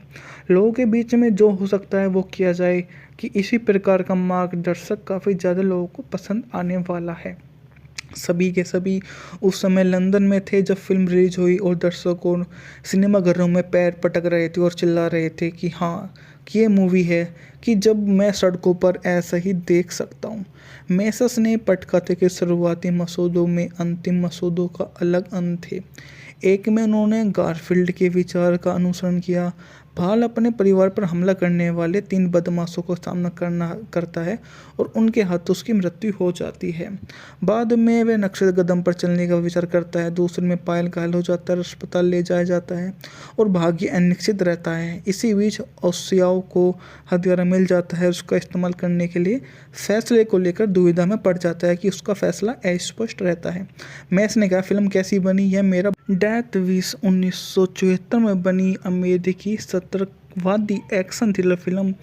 लोगों के बीच में जो हो सकता है वो किया जाए कि इसी प्रकार का मार्गदर्शक काफ़ी ज़्यादा लोगों को पसंद आने वाला है। सभी के सभी उस समय लंदन में थे जब फ़िल्म रिलीज़ हुई और दर्शकों सिनेमाघरों में पैर पटक रहे थे और चिल्ला रहे थे कि हाँ, कि ये मूवी है कि जब मैं सड़कों पर ऐसा ही देख सकता हूँ। मेसस ने पटकथे के शुरुआती मसौदों में अंतिम मसौदों का अलग अंत थे। एक में उन्होंने गारफील्ड के विचार का अनुसरण किया। भाल अपने परिवार पर हमला करने वाले 3 बदमाशों का सामना करता है और उनके हाथों उसकी मृत्यु हो जाती है। बाद में वह नक्शे कदम पर चलने का विचार करता है। दूसरे में पायल घायल हो जाता है और अस्पताल ले जाया जाता है और भाग्य अनिश्चित रहता है। इसी बीच ओसियाओ को हथियार मिल जाता है। उसका इस्तेमाल करने के लिए फैसले को लेकर दुविधा में पड़ जाता है कि उसका फैसला अस्पष्ट रहता है। मैस ने कहा, फिल्म कैसी बनी? यह मेरा डेथ विश 1974 में बनी अमेरिकी सतर्कवादी एक्शन थ्रिलर फिल्म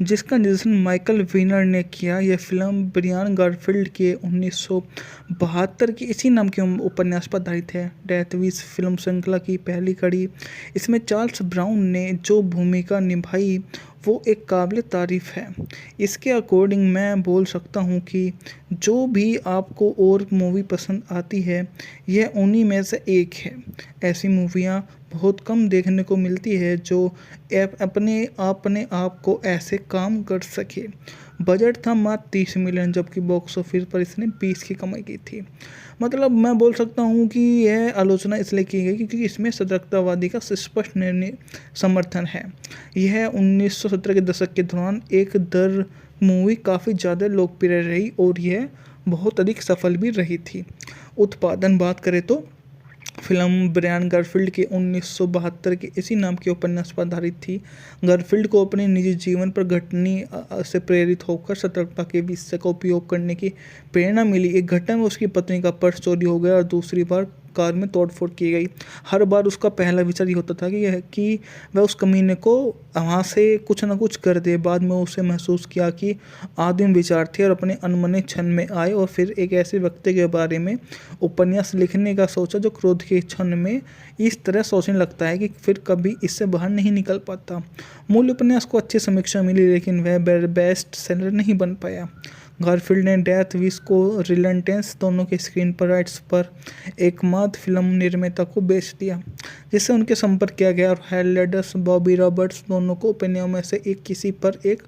जिसका निर्देशन माइकल वीनर ने किया। यह फिल्म ब्रियान गारफील्ड के 1972 के इसी नाम के उपन्यास पर आधारित है। डेथ विश फिल्म श्रृंखला की पहली कड़ी। इसमें चार्ल्स ब्राउन ने जो भूमिका निभाई वो एक काबिल तारीफ़ है। इसके अकॉर्डिंग मैं बोल सकता हूँ कि जो भी आपको और मूवी पसंद आती है यह उन्हीं में से एक है। ऐसी मूवियाँ बहुत कम देखने को मिलती है जो अपने आप को ऐसे काम कर सके। बजट था मात्र 30 मिलियन जबकि बॉक्स ऑफिस पर इसने 20 की कमाई की थी। मतलब मैं बोल सकता हूँ कि यह आलोचना इसलिए की गई क्योंकि इसमें सतर्कतावादी का स्पष्ट निर्णय समर्थन है। यह 1970 के दशक के दौरान एक दर मूवी काफ़ी ज़्यादा लोकप्रिय रही और यह बहुत अधिक सफल भी रही थी। उत्पादन बात करें तो फिल्म ब्रायन गारफील्ड के 1972 के इसी नाम के उपन्यास पर आधारित थी। गारफील्ड को अपने निजी जीवन पर घटनी से प्रेरित होकर सतर्कता के विषय का उपयोग करने की प्रेरणा मिली। एक घटना में उसकी पत्नी का पर्स चोरी हो गया और दूसरी बार कार में तोड़फोड़ की गई। हर बार उसका पहला विचार ये होता था कि वह उस कमीने को वहाँ से कुछ ना कुछ कर दे। बाद में उसे महसूस किया कि आदिम विचार थे और अपने अनमने क्षण में आए, और फिर एक ऐसे व्यक्ति के बारे में उपन्यास लिखने का सोचा जो क्रोध के क्षण में इस तरह सोचने लगता है कि फिर कभी इससे बाहर नहीं निकल पाता। मूल उपन्यास को अच्छी समीक्षा मिली, लेकिन वह बेस्ट सेलर नहीं बन पाया। गारफील्ड ने डेथ विश को रिलेंटेंस दोनों के स्क्रीन पर राइट्स पर एकमात्र फिल्म निर्माता को बेच दिया, जिससे उनके संपर्क किया गया, और हेलेडस बॉबी रॉबर्ट्स दोनों को उपन्यासों में से एक किसी पर एक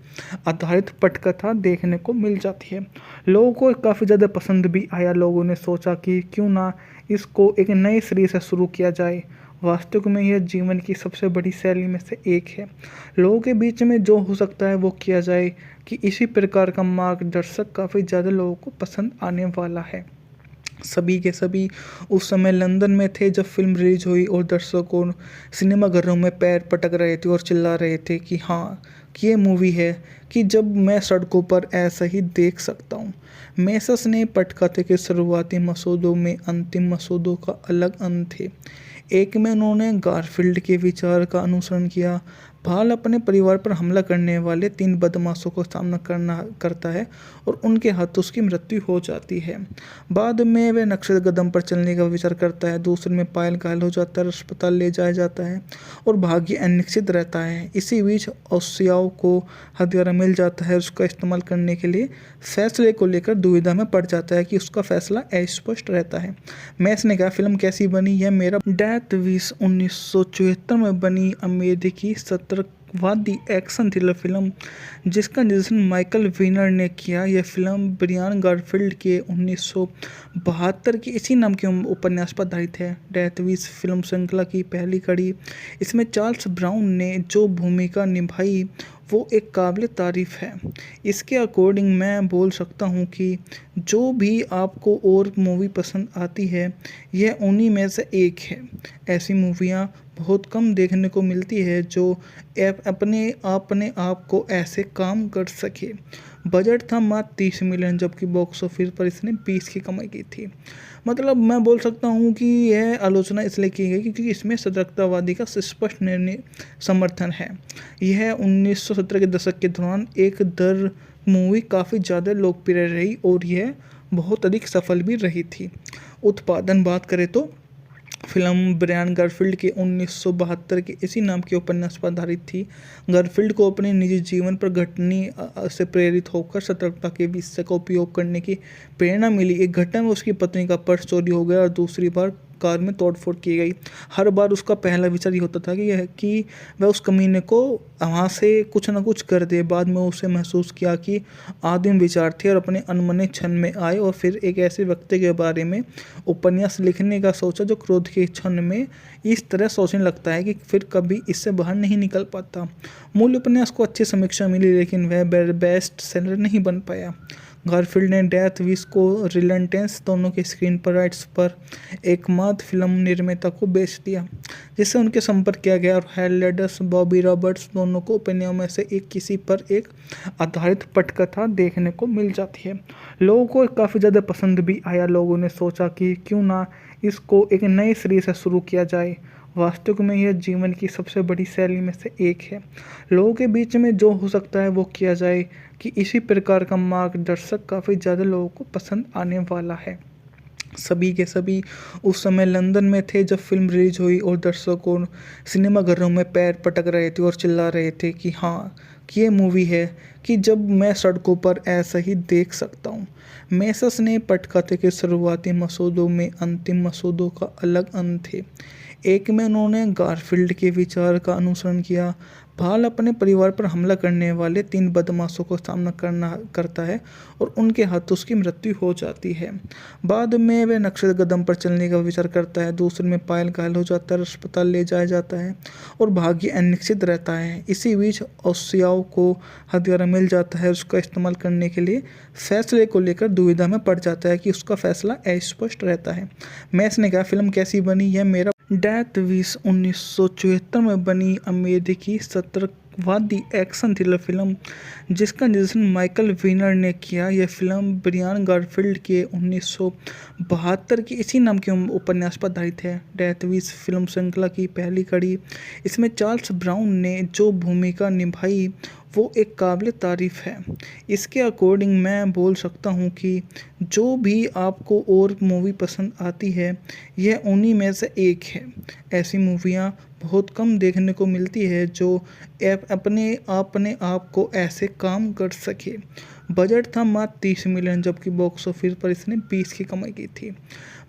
आधारित पटकथा देखने को मिल जाती है। लोगों को काफ़ी ज़्यादा पसंद भी आया। लोगों ने सोचा कि क्यों ना इसको एक नए सिरे से शुरू किया जाए। वास्तव में यह जीवन की सबसे बड़ी शैली में से एक है। लोगों के बीच में जो हो सकता है वो किया जाए, कि इसी प्रकार का मार्गदर्शक काफ़ी ज़्यादा लोगों को पसंद आने वाला है। सभी के सभी उस समय लंदन में थे जब फिल्म रिलीज हुई, और दर्शकों सिनेमाघरों में पैर पटक रहे थे और चिल्ला रहे थे कि हाँ, कि ये मूवी है कि जब मैं सड़कों पर ऐसा ही देख सकता हूँ। मेसस ने पटकथे के शुरुआती मसौदों में अंतिम मसौदों का अलग अंत थे। एक में उन्होंने गारफील्ड के विचार का अनुसरण किया। भाल अपने परिवार पर हमला करने वाले 3 बदमाशों को सामना करता है और उनके हाथों उसकी मृत्यु हो जाती है। बाद में वह नक्शे कदम पर चलने का विचार करता है। दूसरे में पायल घायल हो जाता है, अस्पताल ले जाया जाता है और भाग्य अनिश्चित रहता है। इसी बीच ओसियाओ को हथियारा मिल जाता है। उसका इस्तेमाल करने के लिए फैसले को लेकर दुविधा में पड़ जाता है कि उसका फैसला अस्पष्ट रहता है। मैस ने कहा, फिल्म कैसी बनी? यह मेरा डेथ विश 1974 में बनी अमेरिकी सतर्कवादी एक्शन थ्रिलर फिल्म जिसका निर्देशन माइकल वीनर ने किया। यह फिल्म ब्रायन गारफील्ड के 1972 के इसी नाम के उपन्यास पर आधारित है। डेथ विश फिल्म श्रृंखला की पहली कड़ी। इसमें चार्ल्स ब्राउन ने जो भूमिका निभाई वो एक काबिल तारीफ़ है। इसके अकॉर्डिंग मैं बोल सकता हूँ कि जो भी आपको और मूवी पसंद आती है, यह उन्हीं में से एक है। ऐसी मूवियाँ बहुत कम देखने को मिलती है जो अपने आप को ऐसे काम कर सके। बजट था मात्र 30 मिलियन, जबकि बॉक्स ऑफिस पर इसने 20 की कमाई की थी। मतलब मैं बोल सकता हूँ कि यह आलोचना इसलिए की गई क्योंकि इसमें सतर्कतावादी का स्पष्ट निर्णय समर्थन है। यह 1970 के दशक के दौरान एक दर मूवी काफ़ी ज़्यादा लोकप्रिय रही और यह बहुत अधिक सफल भी रही थी। उत्पादन बात करें तो फिल्म ब्रायन गारफील्ड के 1972 के इसी नाम के उपन्यास पर आधारित थी। गारफील्ड को अपने निजी जीवन पर घटनी से प्रेरित होकर सतर्कता के विषय का उपयोग करने की प्रेरणा मिली। एक घटना में उसकी पत्नी का पर्स चोरी हो गया और दूसरी बार कार में तोड़फोड़ की गई। हर बार उसका पहला विचार ये होता था कि वह उस कमीने को वहाँ से कुछ ना कुछ कर दे। बाद में उसे महसूस किया कि आदिम विचार थे और अपने अनमने क्षण में आए, और फिर एक ऐसे व्यक्ति के बारे में उपन्यास लिखने का सोचा जो क्रोध के क्षण में इस तरह सोचने लगता है कि फिर कभी इससे बाहर नहीं निकल पाता। मूल उपन्यास को अच्छी समीक्षा मिली, लेकिन वह बेस्ट सेलर नहीं बन पाया। गारफील्ड ने डेथ विश को रिलेंटेंस दोनों के स्क्रीन पर राइट्स पर एकमात्र फिल्म निर्माता को बेच दिया, जिससे उनके संपर्क किया गया, और हेलेडस बॉबी रॉबर्ट्स दोनों को उपन्यासों में से एक किसी पर एक आधारित पटकथा देखने को मिल जाती है। लोगों को काफ़ी ज़्यादा पसंद भी आया। लोगों ने सोचा कि क्यों ना इसको एक नए सिरे से शुरू किया जाए। वास्तव में यह जीवन की सबसे बड़ी शैली में से एक है। लोगों के बीच में जो हो सकता है वो किया जाए, कि इसी प्रकार का मार्गदर्शक काफ़ी ज़्यादा लोगों को पसंद आने वाला है। सभी के सभी उस समय लंदन में थे जब फिल्म रिलीज हुई, और दर्शकों सिनेमाघरों में पैर पटक रहे थे और चिल्ला रहे थे कि हाँ, कि ये मूवी है कि जब मैं सड़कों पर ऐसा ही देख सकता हूँ। मेसस ने पटकथे के शुरुआती मसौदों में अंतिम मसौदों का अलग अंत थे। एक में उन्होंने गारफील्ड के विचार का अनुसरण किया। भाल अपने परिवार पर हमला करने वाले 3 बदमाशों को सामना करता है और उनके हाथों उसकी मृत्यु हो जाती है। बाद में वह नक्शे कदम पर चलने का विचार करता है। दूसरे में पायल घायल हो जाता है, अस्पताल ले जाया जाता है और भाग्य अनिश्चित रहता है। इसी बीच ओसियाओ को हथियारा मिल जाता है उसका इस्तेमाल करने के लिए फैसले को लेकर दुविधा में पड़ जाता है कि उसका फैसला अस्पष्ट रहता है। मैस ने कहा, फिल्म कैसी बनी यह मेरा डेथ विश 1974 में बनी अमेरिकी सतर्कवादी एक्शन थ्रिलर फिल्म जिसका निर्देशन माइकल वीनर ने किया। यह फिल्म ब्रियान गारफील्ड के 1972 की इसी नाम के उपन्यास पर आधारित है। डेथ विश फिल्म श्रृंखला की पहली कड़ी। इसमें चार्ल्स ब्राउन ने जो भूमिका निभाई वो एक काबिल तारीफ़ है। इसके अकॉर्डिंग मैं बोल सकता हूँ कि जो भी आपको और मूवी पसंद आती है यह उन्हीं में से एक है। ऐसी मूवियाँ बहुत कम देखने को मिलती है जो अपने आप को ऐसे काम कर सके। बजट था मात्र 30 मिलियन जबकि बॉक्स ऑफिस पर इसने 20 की कमाई की थी।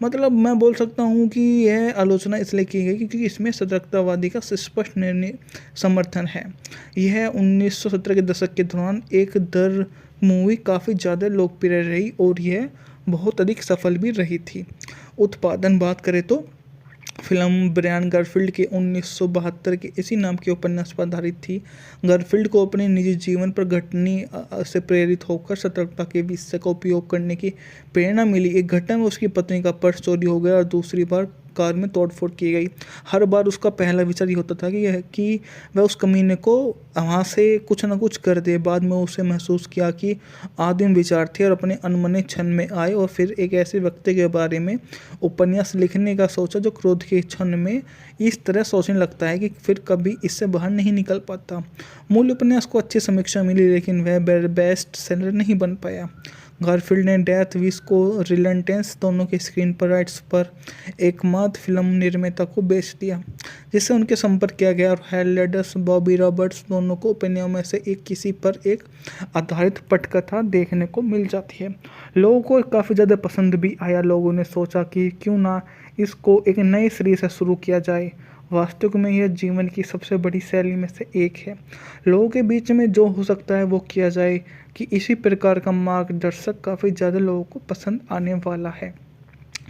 मतलब मैं बोल सकता हूँ कि यह आलोचना इसलिए की गई क्योंकि इसमें सतर्कतावादी का स्पष्ट निर्णय समर्थन है। यह 1970 के दशक के दौरान एक दर मूवी काफ़ी ज़्यादा लोकप्रिय रही और यह बहुत अधिक सफल भी रही थी। उत्पादन बात करें तो फिल्म ब्रायन गारफील्ड के 1972 के इसी नाम के उपन्यास पर आधारित थी। गारफील्ड को अपने निजी जीवन पर घटनी से प्रेरित होकर सतर्कता के विषय का उपयोग करने की प्रेरणा मिली। एक घटना में उसकी पत्नी का पर्स चोरी हो गया और दूसरी बार कार में तोड़फोड़ की गई। हर बार उसका पहला विचार ये होता था कि वह उस कमीने को वहाँ से कुछ ना कुछ कर दे। बाद में उसे महसूस किया कि आदिम विचार थे और अपने अनमने क्षण में आए और फिर एक ऐसे व्यक्ति के बारे में उपन्यास लिखने का सोचा जो क्रोध के क्षण में इस तरह सोचने लगता है कि फिर कभी इससे बाहर नहीं निकल पाता। मूल उपन्यास को अच्छी समीक्षा मिली लेकिन वह बेस्ट सेलर नहीं बन पाया। गारफील्ड ने डेथ विश को रिलेंटेंस दोनों के स्क्रीन पर राइट्स पर एकमात्र फिल्म निर्माता को बेच दिया जिससे उनके संपर्क किया गया और हेलेडस बॉबी रॉबर्ट्स दोनों को उपन्यासों में से एक किसी पर एक आधारित पटकथा देखने को मिल जाती है। लोगों को काफ़ी ज़्यादा पसंद भी आया। लोगों ने सोचा कि क्यों ना इसको एक नए सिरे से शुरू किया जाए। वास्तव में यह जीवन की सबसे बड़ी शैली में से एक है। लोगों के बीच में जो हो सकता है वो किया जाए कि इसी प्रकार का मार्गदर्शक काफ़ी ज़्यादा लोगों को पसंद आने वाला है।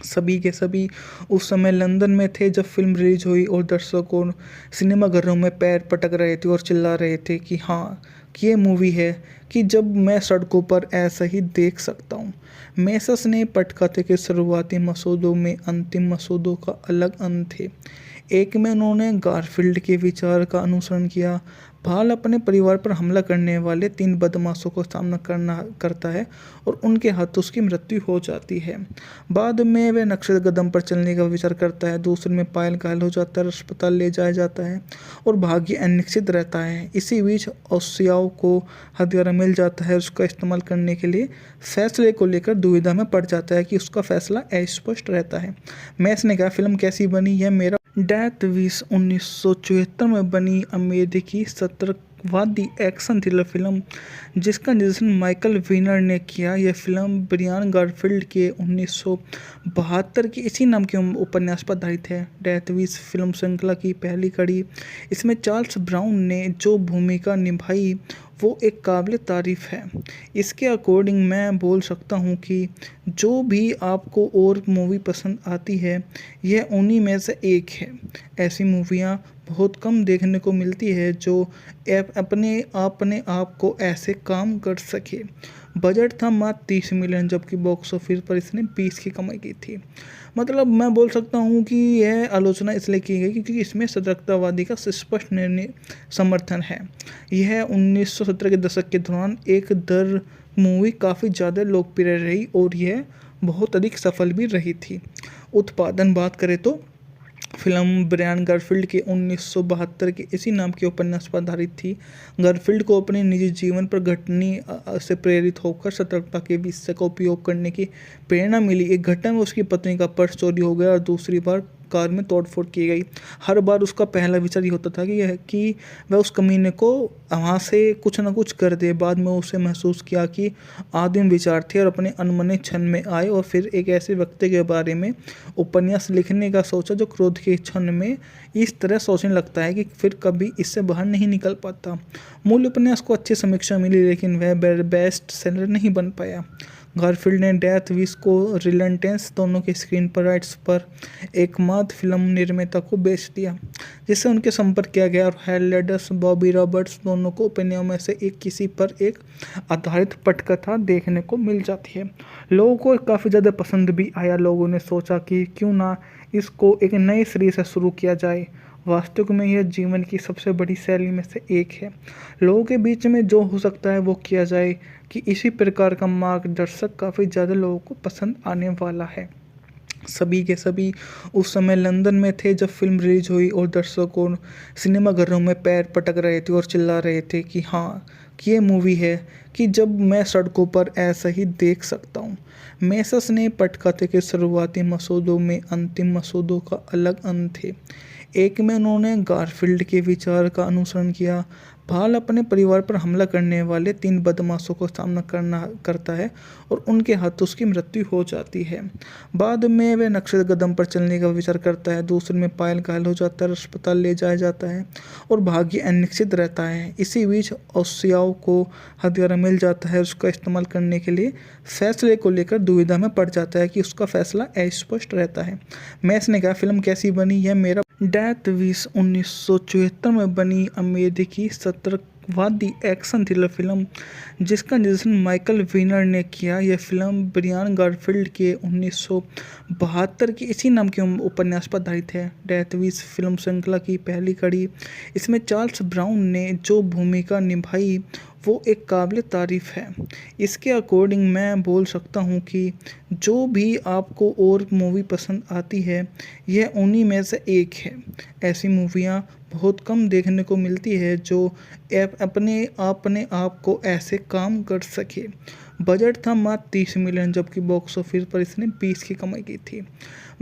सभी के सभी उस समय लंदन में थे जब फिल्म रिलीज हुई और दर्शकों सिनेमाघरों में पैर पटक रहे थे और चिल्ला रहे थे कि हाँ कि ये मूवी है कि जब मैं सड़कों पर ऐसा ही देख सकता हूँ। मेसस ने पटकथे के शुरुआती मसौदों में अंतिम मसौदों का अलग अंत थे। एक में उन्होंने गारफील्ड के विचार का अनुसरण किया। भाल अपने परिवार पर हमला करने वाले 3 बदमाशों को सामना करता है और उनके हाथों उसकी मृत्यु हो जाती है। बाद में वह नक्शे कदम पर चलने का विचार करता है। दूसरे में पायल घायल हो जाता है, अस्पताल ले जाया जाता है और भाग्य अनिश्चित रहता है। इसी बीच ओसियाओ को हथियार मिल जाता है। उसका इस्तेमाल करने के लिए फैसले को लेकर दुविधा में पड़ जाता है कि उसका फैसला अस्पष्ट रहता है। मैस ने कहा, फिल्म कैसी बनी यह मेरा डेथ विश 1974 में बनी अमेरिकी सतर्कवादी एक्शन थ्रिलर फिल्म जिसका निर्देशन माइकल वीनर ने किया। यह फिल्म ब्रियान गारफील्ड के 1972 की इसी नाम के उपन्यास पर आधारित है। डेथ विश फिल्म श्रृंखला की पहली कड़ी। इसमें चार्ल्स ब्राउन ने जो भूमिका निभाई वो एक काबिल तारीफ़ है। इसके अकॉर्डिंग मैं बोल सकता हूँ कि जो भी आपको और मूवी पसंद आती है यह उन्हीं में से एक है। ऐसी मूवियाँ बहुत कम देखने को मिलती है जो अपने आप को ऐसे काम कर सके। बजट था मात्र 30 मिलियन जबकि बॉक्स ऑफिस पर इसने 20 की कमाई की थी। मतलब मैं बोल सकता हूँ कि यह आलोचना इसलिए की गई क्योंकि इसमें सतर्कतावादी का स्पष्ट निर्णय समर्थन है। यह 1970 के दशक के दौरान एक दर मूवी काफ़ी ज़्यादा लोकप्रिय रही और यह बहुत अधिक सफल भी रही थी। उत्पादन बात करें तो फिल्म ब्रायन गारफील्ड के 1972 के इसी नाम के उपन्यास पर आधारित थी। गारफील्ड को अपने निजी जीवन पर घटनी से प्रेरित होकर सतर्कता के विषय का उपयोग करने की प्रेरणा मिली। एक घटना में उसकी पत्नी का पर्स चोरी हो गया और दूसरी बार कार में तोड़फोड़ की गई। हर बार उसका पहला विचार ये होता था कि वह उस कमीने को वहाँ से कुछ ना कुछ कर दे। बाद में उसे महसूस किया कि आदिम विचार थे और अपने अनमने क्षण में आए और फिर एक ऐसे व्यक्ति के बारे में उपन्यास लिखने का सोचा जो क्रोध के क्षण में इस तरह सोचने लगता है कि फिर कभी इससे बाहर नहीं निकल पाता। मूल उपन्यास को अच्छी समीक्षा मिली लेकिन वह बेस्ट सेलर नहीं बन पाया। गारफील्ड ने डेथ विश को रिलेंटेंस दोनों के स्क्रीन पर राइट्स पर एकमात्र फिल्म निर्माता को बेच दिया जिससे उनके संपर्क किया गया और हेथ लेडर्स, बॉबी रॉबर्ट्स दोनों को उपन्यासों में से एक किसी पर एक आधारित पटकथा देखने को मिल जाती है। लोगों को काफ़ी ज़्यादा पसंद भी आया। लोगों ने सोचा कि क्यों ना इसको एक नए सिरे से शुरू किया जाए। वास्तविक में यह जीवन की सबसे बड़ी शैली में से एक है। लोगों के बीच में जो हो सकता है वो किया जाए कि इसी प्रकार का मार्गदर्शक काफ़ी ज़्यादा लोगों को पसंद आने वाला है। सभी के सभी उस समय लंदन में थे जब फिल्म रिलीज हुई और दर्शकों सिनेमाघरों में पैर पटक रहे थे और चिल्ला रहे थे कि हाँ, कि ये मूवी है कि जब मैं सड़कों पर ऐसा ही देख सकता हूँ। मेसस ने पटकथे के शुरुआती मसौदों में अंतिम मसौदों का अलग अंत थे। एक में उन्होंने गारफील्ड के विचार का अनुसरण किया। भाल अपने परिवार पर हमला करने वाले 3 बदमाशों का सामना करता है और उनके हाथों उसकी मृत्यु हो जाती है। बाद में वह नक्शे कदम पर चलने का विचार करता है। दूसरे में पायल घायल हो जाता है, अस्पताल ले जाया जाता है और भाग्य अनिश्चित रहता है। इसी बीच ओसियाओ को हथियार मिल जाता है। उसका इस्तेमाल करने के लिए फैसले को लेकर दुविधा में पड़ जाता है कि उसका फैसला अस्पष्ट रहता है। मैस ने कहा, फिल्म कैसी बनी यह मेरा डेथ विश 1974 में बनी अमेरिकी सतर्कवादी एक्शन थ्रिलर फिल्म जिसका निर्देशन माइकल वीनर ने किया। यह फिल्म ब्रियान गारफील्ड के 1972 की इसी नाम के उपन्यास पर आधारित है। डेथ विश फिल्म श्रृंखला की पहली कड़ी। इसमें चार्ल्स ब्राउन ने जो भूमिका निभाई वो एक काबिल तारीफ़ है। इसके अकॉर्डिंग मैं बोल सकता हूँ कि जो भी आपको और मूवी पसंद आती है यह उन्हीं में से एक है। ऐसी मूवियाँ बहुत कम देखने को मिलती है जो अपने आप को ऐसे काम कर सके। बजट था मात्र 30 मिलियन जबकि बॉक्स ऑफिस पर इसने 20 की कमाई की थी।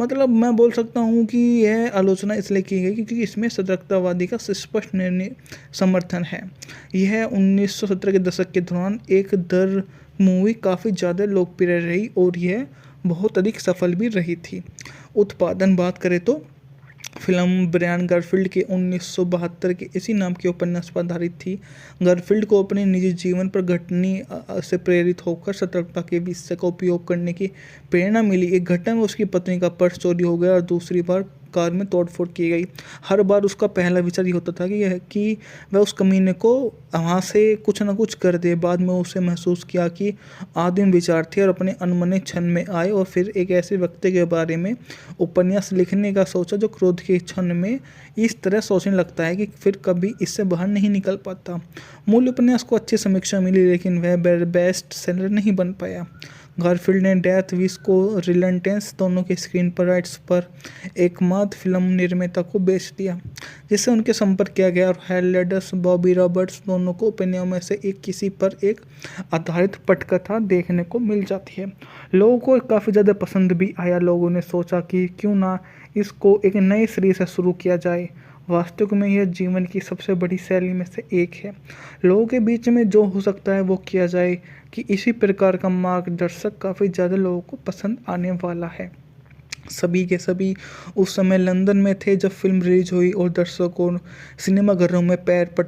मतलब मैं बोल सकता हूँ कि यह आलोचना इसलिए की गई क्योंकि इसमें सतर्कतावादी का स्पष्ट निर्णय समर्थन है। यह 1970 के दशक के दौरान एक दर मूवी काफ़ी ज़्यादा लोकप्रिय रही और यह बहुत अधिक सफल भी रही थी। उत्पादन बात करें तो फिल्म ब्रियान गारफील्ड के 1972 के इसी नाम के उपन्यास पर आधारित थी। गारफील्ड को अपने निजी जीवन पर घटनी से प्रेरित होकर सतर्कता के विषय का उपयोग करने की प्रेरणा मिली। एक घटना में उसकी पत्नी का पर्स चोरी हो गया और दूसरी बार कार में तोड़फोड़ की गई। हर बार उसका पहला विचार ये होता था कि वह उस कमीने को वहाँ से कुछ ना कुछ कर दे। बाद में उसे महसूस किया कि आदिम विचार थे और अपने अनमने क्षण में आए और फिर एक ऐसे व्यक्ति के बारे में उपन्यास लिखने का सोचा जो क्रोध के क्षण में इस तरह सोचने लगता है कि फिर कभी इससे बाहर नहीं निकल पाता। मूल उपन्यास को अच्छी समीक्षा मिली लेकिन वह बेस्ट सेलर नहीं बन पाया। गारफील्ड ने डेथ विश को रिलेंटेंस दोनों के स्क्रीन पर राइट्स पर एकमात्र फिल्म निर्माता को बेच दिया, जिससे उनके संपर्क किया गया और हेथ लेडर्स, बॉबी रॉबर्ट्स दोनों को उपन्यासों में से एक किसी पर एक आधारित पटकथा देखने को मिल जाती है। लोगों को काफ़ी ज़्यादा पसंद भी आया। लोगों ने सोचा कि क्यों ना इसको एक नए सिरे से शुरू किया जाए। वास्तविक में यह जीवन की सबसे बड़ी शैली में से एक है। लोगों के बीच में जो हो सकता है वो किया जाए कि इसी प्रकार का मार्गदर्शक काफ़ी ज़्यादा लोगों को पसंद आने वाला है। सभी के सभी उस समय लंदन में थे जब फिल्म रिलीज हुई और दर्शकों सिनेमाघरों में पैर पटक